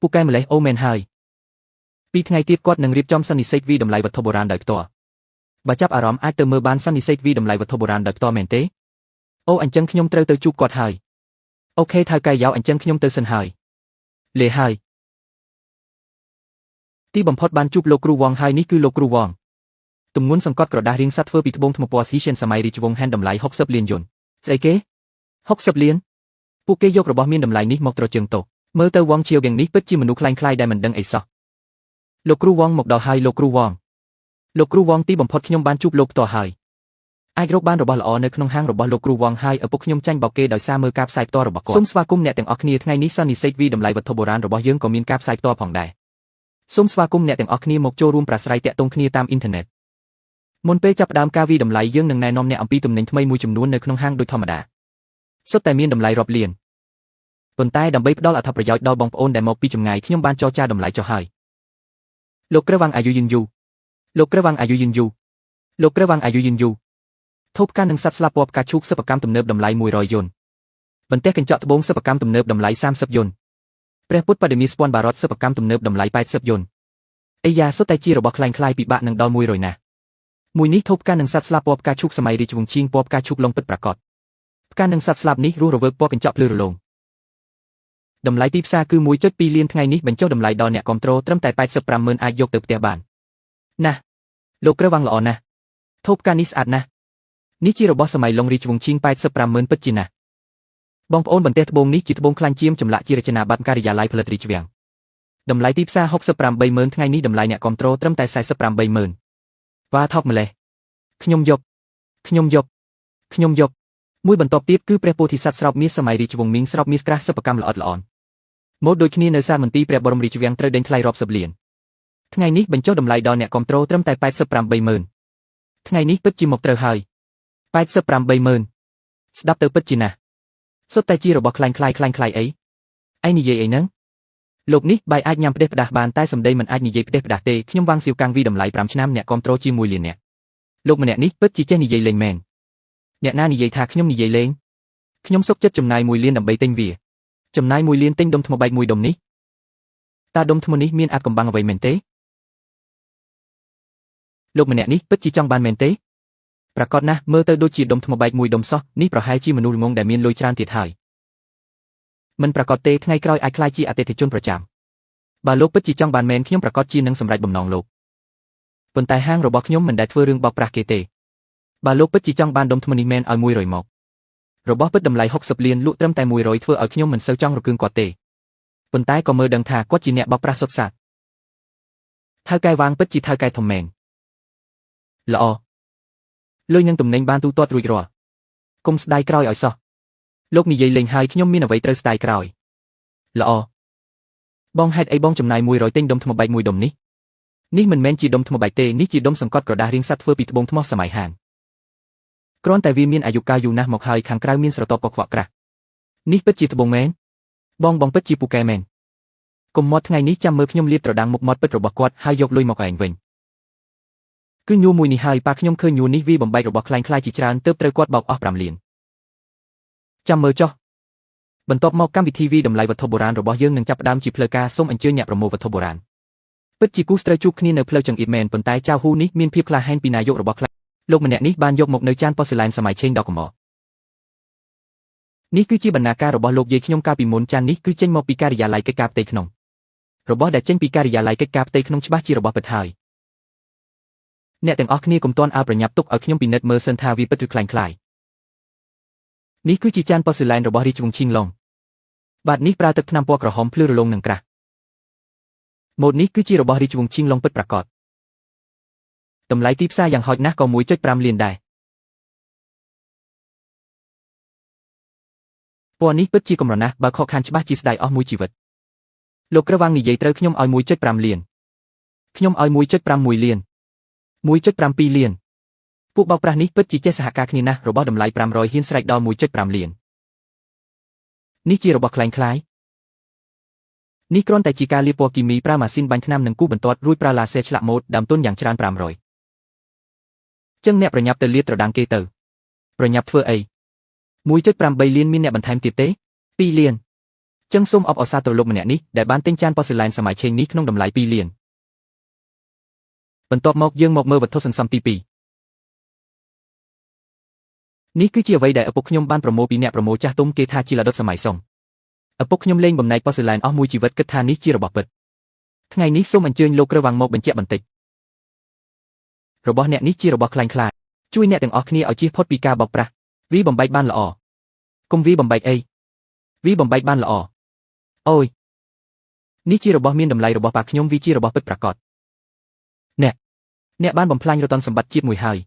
ពូកែម្លេះអូមែនហើយពីថ្ងៃទៀតគាត់នឹងរៀបចំសន្និសីទវីតម្លៃវត្ថុបុរាណដោយផ្ទាល់បើចាប់អារម្មណ៍អាចទៅមើលបានសន្និសីទវីតម្លៃវត្ថុបុរាណដោយផ្ទាល់មែនទេអូអញ្ចឹងខ្ញុំត្រូវទៅជួបគាត់ហើយអូខេថៅកែយ៉ៅអញ្ចឹងខ្ញុំទៅសិនហើយលេហើយទីបំផុតបានជួបលោកគ្រូវងហើយនេះគឺលោកគ្រូវងទម្ងន់សង្កត់ក្រដាសរាងស័ត្វធ្វើពីត្បូងថ្មពណ៌ស៊ីសិនសម័យរាជវង្សហែនតម្លៃ60លានយន់ស្អីគេ60លានពួកគេយករបស់មានតម្លៃនេះមកត្រជើងទោសមើលទៅវងជាវហ្គាំងនេះពិតជាមនុស្សខ្លាំងខ្លាយដែលមិនដឹងអីសោះលោកគ្រូវងមកដល់ហើយលោកគ្រូវងទីបំផុតខ្ញុំបានជួបលោកផ្ទាល់ហើយអាចរកបានរបស់ល្អនៅក្នុងហាងរបស់លោកគ្រូវងហើយឪពុកខ្ញុំចាញ់បោកគេដោយសារមើលការផ្សាយផ្ទាល់របស់គាត់សូមស្វាគមន៍អ្នកទាំងអស់គ្នាថ្ងៃនេះសន្និសីទវីតម្លៃវត្ថុបុរាណរបស់យើងក៏មានការផ្សាយផ្ទាល់ផងដែរសូមស្វាគមន៍អ្នកទាំងអស់គ្នាមកចូលរួមប្រាស្រ័យទាក់ទងគ្នាតាមអ៊ីនធឺណិតមុនពេលចាប់ផ្ដើមការវីតម្លៃយើងនឹងណែនាំអ្នកអំពីទំនិញថ្មីមួយចំនួននៅក្នុងហាងដូចធម្មតាសុទ្ធតែមានតម្លៃរាប់លានប៉ុន្តែដើម្បីផ្ដល់អត្ថប្រយោជន៍ដល់បងប្អូនដែលមកពីចម្ងាយខ្ញុំបានចរចាតម្លៃចុះហើយលោកក្រឹវាំងអាយុយឺនយូធូបកាន់នឹងសត្វស្លាបពណ៌ផ្កាឈូកសិប្បកម្មទំនើបតម្លៃ100យន់បន្ទះកញ្ចក់ត្បូងសិប្បកម្មទំនើបតម្លៃ30យន់ព្រះពុទ្ធបដិមាស្ពាន់បារតសិប្បកម្មទំនើបតម្លៃ80យន់អីយ៉ាសុទ្ធតែជារបស់ខ្លាំងខ្លាយពិបាកនឹងដល់100ណាស់មួយនេះធូបកាន់នឹងសត្វស្លាបពណ៌ផ្កាឈូកសម័យរាជវង្សឈៀងពណ៌ផ្កាឈូកឡុងពិតប្រាកដផ្កានឹងសត្វស្លាបនេះរស់រវើកពណ៌កញ្ចក់ភ្លឺរលោងតម្លៃទីផ្សារគឺ 1.2 លានថ្ងៃនេះបញ្ចុះតម្លៃដល់អ្នកគ្រប់គ្រងត្រឹមតែ 85,000 អាចយកទៅផ្ទះបានណាស់លោកក្រឹវាំងល្អណាស់ធូបកាន់នេះស្អាតណាស់នេះជារបស់សម័យឡុងរាជវង្សឈៀង 85,000 ពិតជាណាស់បងប្អូនបន្ទះត្បូងនេះជាត្បូងខ្លាញ់ជាមចម្លាក់ជារចនាប័ទ្មការិយាល័យផលិតរាជវាំងតម្លៃទីផ្សារ 68,000 ថ្ងៃនេះតម្លៃអ្នកគ្រប់គ្រងត្រឹមតែ 48,000 វ៉ាថប់ម្លេះខ្ញុំយកមួយបន្ទាប់ទៀតគឺព្រះពោធិសត្វស្រោបមាសសម័យរាជវង្សមីងស្រោបមាសក្រាស់សិប្បកម្មល្អិតល្អន់ម៉ូដដូចគ្នានៅសាលមន្ទីរព្រះបរមរាជវាំងត្រូវដេញថ្លៃរាប់សិបលានថ្ងៃនេះបញ្ចុះតម្លៃដល់អ្នកគ្រប់គ្រងត្រឹមតែ 88,000 ថ្ងៃនេះពិតជាមកត្រូវហើយ 88,000 ស្ដាប់ទៅពិតជាណាស់សុទ្ធតែជារបស់ខ្លាំងខ្លាយអីឯងនិយាយអីហ្នឹងលោកនេះបាយអាចញ៉ាំផ្ដេសផ្ដាសបានតែសម្ដីមិនអាចនិយាយផ្ដេសផ្ដាសទេខ្ញុំវាងសៀវកាំងវីតម្លៃ5ឆ្នាំអ្នកគ្រប់គ្រងជាមួយលានអ្នកលោកម្នាក់នេះពិតជាចេះនិយាយលេងមែនអ្នកណានិយាយថាខ្ញុំនិយាយលេងខ្ញុំសុខចិត្តចំណាយ1លានដើម្បីទិញវាចំណាយ1លានទិញដុំថ្មបែកមួយដុំនេះតើដុំថ្មនេះមានអាថ៌កំបាំងអ្វីមែនទេលោកម្នាក់នេះពិតជាចង់បានមែនទេប្រកាសណាស់មើលទៅដូចជាដុំថ្មបែកមួយដុំសោះនេះប្រហែលជាមនុស្សល្ងងដែលមានលុយច្រើនទៀតហើយមិនប្រកាសទេថ្ងៃក្រោយអាចក្លាយជាអតិថិជនប្រចាំបើលោកពិតជាចង់បានមែនខ្ញុំប្រកាសជានឹងសម្រេចបំណងលោកប៉ុន្តែហាងរបស់ខ្ញុំមិនដែលធ្វើរឿងបោកប្រាស់គេទេបើលោកពិតជាចង់បានដុំថ្មនេះមែនឲ្យ100មករបស់ពិតតម្លៃ60លានលក់ត្រឹមតែ100ធ្វើឲ្យខ្ញុំមិនសូវចង់រកឿងគាត់ទេប៉ុន្តែក៏មើលដឹងថាគាត់ជាអ្នកបោកប្រាស់សុទ្ធសាធថៅកែវាងពិតជាថៅកែធំមែនល្អលុយនឹងទំនិញបានទូទាត់រួចរាល់កុំស្ដាយក្រោយឲ្យសោះលោកនិយាយលេងហើយខ្ញុំមានអ្វីត្រូវស្ដាយក្រោយល្អបងហេតុអីបងចំណាយ100ទិញដុំថ្មបែកមួយដុំនេះមិនមែនជាដុំថ្មបែកទេនេះជាដុំសង្កត់ក្រដាសរាងស័ត្វធ្វើពីត្បូងថ្មសម័យហានគ្រាន់តែវាមានអាយុកាលយូរណាស់មកហើយខាងក្រៅមានស្រទាប់កខ្វក់ក្រាស់នេះពិតជាត្បូងមែនបងពិតជាពូកែមែនកុំមាត់ថ្ងៃនេះចាំមើលខ្ញុំលាបត្រដាងមុខមាត់ពិតរបស់គាត់ហើយយកលុយមកឯងវិញគឺញួរមួយនេះហើយប៉ាខ្ញុំឃើញញួរនេះវាបំបែករបស់ខ្លាំងខ្លាយជាច្រើនទើបត្រូវគាត់បោកអស់5លានចាំមើលចុះបន្ទាប់មកកម្មវិធីវីតម្លៃវត្ថុបុរាណរបស់យើងនឹងចាប់ផ្ដើមជាផ្លូវការសូមអញ្ជើញអ្នកប្រមូលវត្ថុបុរាណពិតជាគូស្ត្រូវជួបគ្នានៅផ្លូវចង្អៀតមែនប៉ុន្តែចៅហ៊ូនេះមានភាពក្លាហានពីនាយករបស់ខ្លាំងលោកម្នាក់នេះបានយកមកនៅចានប៉ូសេឡែនសម័យឆេងដកកំបោនេះគឺជាបណ្ណាការរបស់លោកយាយខ្ញុំកាលពីមុនចាននេះគឺចេញមកពីការិយាល័យកិច្ចការផ្ទៃក្នុងរបស់ដែលចេញពីការិយាល័យកិច្ចការផ្ទៃក្នុងច្បាស់ជារបស់ពិតហើយអ្នកទាំងអស់គ្នាកុំទាន់ឲ្យប្រញាប់ទុកឲ្យខ្ញុំពិនិត្យមើលសិនថាវាពិតឬខ្លាំងខ្លាយនេះគឺជាចានប៉ូសេឡែនរបស់រាជវង្សឈីងឡុងបាតនេះប្រើទឹកថ្នាំពណ៌ក្រហមភ្លឺរលោងនិងក្រាស់ម៉ូដនេះគឺជារបស់រាជវង្សឈីងឡុងពិតប្រាកដតម្លៃទីផ្សារយ៉ាងហោចណាស់ក៏ 1.5 លានដែរពណ៌នេះពិតជាកម្រណាស់បើខកខានច្បាស់ជាស្ដាយអស់មួយជីវិតលោកក្រឹវាំងនិយាយត្រូវខ្ញុំឲ្យ 1.5 លានខ្ញុំឲ្យ 1.51 លាន 1.72 លានពួកបោកប្រាស់នេះពិតជាចេះសហការគ្នាណាស់របស់តម្លៃ500ហ៊ានស្រែកដល់ 1.5 លាននេះជារបស់ខ្លាំងខ្លាយ នេះគ្រាន់តែជាការលាបពណ៌គីមីប្រើម៉ាស៊ីនបាញ់ថ្នាំនិងគូបន្ទាត់រួចប្រើឡាស៊ែឆ្លាក់ម៉ូដដើមទុនយ៉ាងច្រើន500ចឹងអ្នកប្រញាប់ទៅលាតត្រដាងគេទៅប្រញាប់ធ្វើអី 1.8 លានមានអ្នកបន្ថែមទៀតទេ2លានចឹងសូមអបអរសាទរលោកម្នាក់នេះដែលបានទិញចានប៉ូសេឡែនសម័យឆេងនេះក្នុងតម្លៃ2លានបន្ទាប់មកយើងមកមើលវត្ថុសន្សំទី2នេះគឺជាអ្វីដែលឪពុកខ្ញុំបានប្រមូលពីអ្នកប្រមូលចាស់ទុំគេថាជាឡដុតសម័យសុងឪពុកខ្ញុំលេងបំណែកប៉ូសេឡែនអស់មួយជីវិតគិតថានេះជារបស់ពិតថ្ងៃនេះសូមអញ្ជើញលោកក្រវាំងមកបញ្ជាក់បន្តិចរបស់អ្នកនេះជារបស់ខ្លាំងខ្លាជួយអ្នកទាំងអស់គ្នាឲ្យជៀសផុតពីការបោកប្រាស់វាបំបែកបានល្អកុំវាបំបែកអីវាបំបែកបានល្អអូយនេះជារបស់មានតម្លៃរបស់ប៉ាខ្ញុំវាជារបស់ពិតប្រាកដអ្នកបានបំផ្លាញរតនសម្បត្តិជាតិមួយហើយ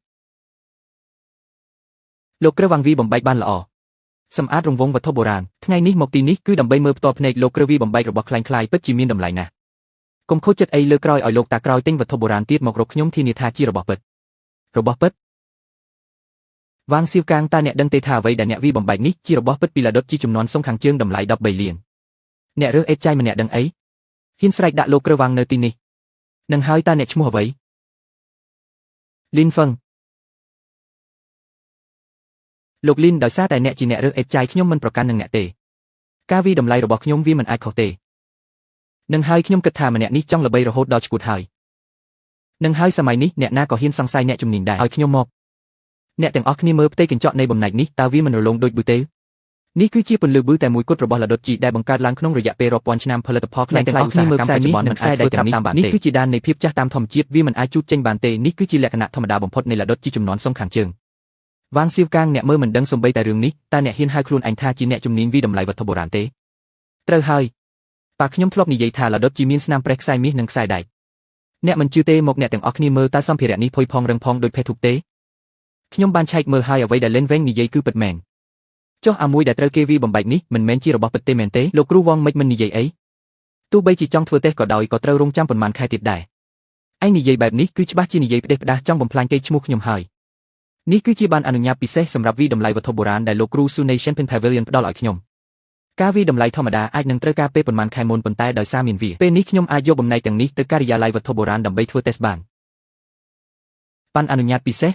លោកក្រវាំងវាបំបែកបានល្អសម្អាតរង្វង់វត្ថុបុរាណថ្ងៃនេះមកទីនេះគឺដើម្បីមើលផ្ទាល់ភ្នែកលោកក្រវាបំបែករបស់ខ្លាំងខ្លាយពិតជាមានតម្លៃណាស់កុំខូចចិត្តអីលើក្រោយឲ្យលោកតាក្រោយទិញវត្ថុបុរាណទៀតមករកខ្ញុំធានាថាជារបស់ពិតវាងសៀវកាងតើអ្នកដឹងទេថាអ្វីដែលអ្នកវាបំបែកនេះជារបស់ពិតពីឡាដុតជាចំនួនសុងខាងជើងតម្លៃ13លានអ្នករើសអេតចៃម្នាក់ដឹងអីហ៊ានស្រែកដាក់លោកក្រវាំងនៅទីនេះនឹងហើយតើអ្នកឈ្មោះអ្វីលីនហ្វឹងលោកលីនដោយសារតែអ្នកជាអ្នករើសអេតចៃខ្ញុំមិនប្រកាន់នឹងអ្នកទេការវាតម្លៃរបស់ខ្ញុំវាមិនអាចខុសទេនឹងហើយខ្ញុំគិតថាម្នាក់នេះចង់ល្បីរហូតដល់ឆ្កួតហើយនឹងហើយសម័យនេះអ្នកណាក៏ហ៊ានសង្ស័យអ្នកជំនាញដែរឲ្យខ្ញុំមកអ្នកទាំងអស់គ្នាមើលផ្ទៃកញ្ចក់នៃបំណែកនេះតើវាមិនរលោងដូចប៊ឺទេនេះគឺជាពន្លឺប៊ឺតែមួយគត់របស់ឡាដុតជីដែលបង្កើតឡើងក្នុងរយៈពេលរាប់ពាន់ឆ្នាំផលិតផលខ្លាំងខ្លាយឧស្សាហកម្មបច្ចុប្បន្នមិនអាចធ្វើតាមបានទេនេះគឺជាដាននៃភាពចាស់តាមធម្មជាតិវាមិនអាចជូតចេញបានទេនេះគឺជាលក្ខណៈធម្មតាបំផុតនៃឡាដុតជីចំនួនសុងខាងជើងវាងសៀវកាងអ្នកមើលមិនដឹងសំបីតែរឿងនេះតើអ្នកហ៊ានហៅខ្លួនឯងថាជាអ្នកជំនាញវាតម្លៃវត្ថុបុរាណទេត្រូវហើយប៉ាខ្ញុំធ្លាប់និយាយថាឡាដុតជីមានស្នាមប្រេះខ្សែមាសនិងខ្សែដែកអ្នកមិនជឿទេមកអ្នកទាំងអស់គ្នាមើលតើសម្ភារៈនេះផុយផងរឹងផងដូចផេះធុកទេខ្ញុំបានឆែកមើលហើយអ្វីដែលលេនវែងនិយាយគឺពិតមែនចុះអាមួយដែលត្រូវគេវាបំបែកនេះមិនមែនជារបស់ពិតទេមែនទេលោកគ្រូវងមិននិយាយអីទោះបីជាចង់ធ្វើតេស្តក៏ដោយក៏ត្រូវរងចាំប៉ុន្មានខែទៀតដែរឯងនិយាយបែបនេះគឺច្បាស់ជានិយាយផ្ដេសផ្ដាសចង់បំផ្លាញកេរ្តិ៍ឈ្មោះខ្ញុំហើយនេះគឺជាបានអនុញ្ញាតពិសេសសម្រាប់វាតម្លៃវត្ថុបុរាណដែលលោកគ្រូ Sunation Pen Pavilion ផ្ដល់ឲ្យខ្ញុំការវាតម្លៃធម្មតាអាចនឹងត្រូវការពេលប៉ុន្មានខែមុនប៉ុន្តែដោយសារមានវាពេលនេះខ្ញុំអាចយកបំណែកទាំងនេះទៅការិយាល័យវត្ថុបុរាណដើម្បីធ្វើតេស្តបានអនុញ្ញាតពិសេស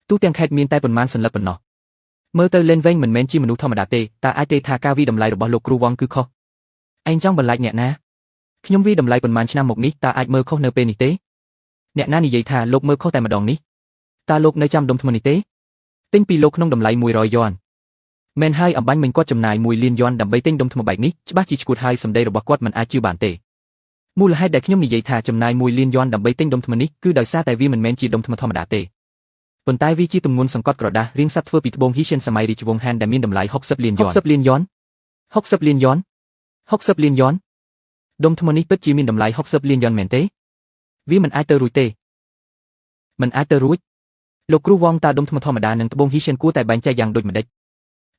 ទូទាំងខេត្តមានតែប៉ុន្មានសន្លឹកប៉ុណ្ណោះមើលទៅលេនវែងមិនមែនជាមនុស្សធម្មតាទេតើអាចទេថាការវាតម្លៃរបស់លោកគ្រូវងគឺខុសឯងចង់បន្លាចអ្នកណាខ្ញុំវាតម្លៃប៉ុន្មានឆ្នាំមកនេះតើអាចមើលខុសនៅពេលនេះទេអ្នកណានិយាយថាលោកមើលខុសតែម្ដងនេះតើលោកនៅចាំដុំថ្មនេះទេទិញពីលោកក្នុងតម្លៃ100យួនមែនហើយអំបញ្ញមិញគាត់ចំណាយ1លានយួនដើម្បីទិញដុំថ្មបែបនេះច្បាស់ជាឈួតហើយសម្ដីរបស់គាត់មិនអាចជឿបានទេមូលហេតុដែលខ្ញុំនិយាយថាចំណាយ1លានយួនដើម្បីទិញដុំថ្មនេះគឺដោយសារតែវាមិនមែនជាដុំថ្មធម្មតាទេប៉ុន្តែវាជាទម្ងន់សង្កត់ក្រដាសរាងសត្វធ្វើពីត្បូងហ៊ីសៀនសម័យរាជវង្សហានដែលមានតម្លៃ60លានយួន60លានយួន60លានយួន60លានយួនដុំថ្មនេះពិតជាមានតម្លៃ60លានយួនមែនទេវាមិនអាចទៅរួចទេមិនអាចទៅរួចលោកគ្រូវងតើដុំថ្មធម្មតានិងត្បូងហ៊ីសៀនគួរតែបែងចែកយ៉ាងដូចម្ដេច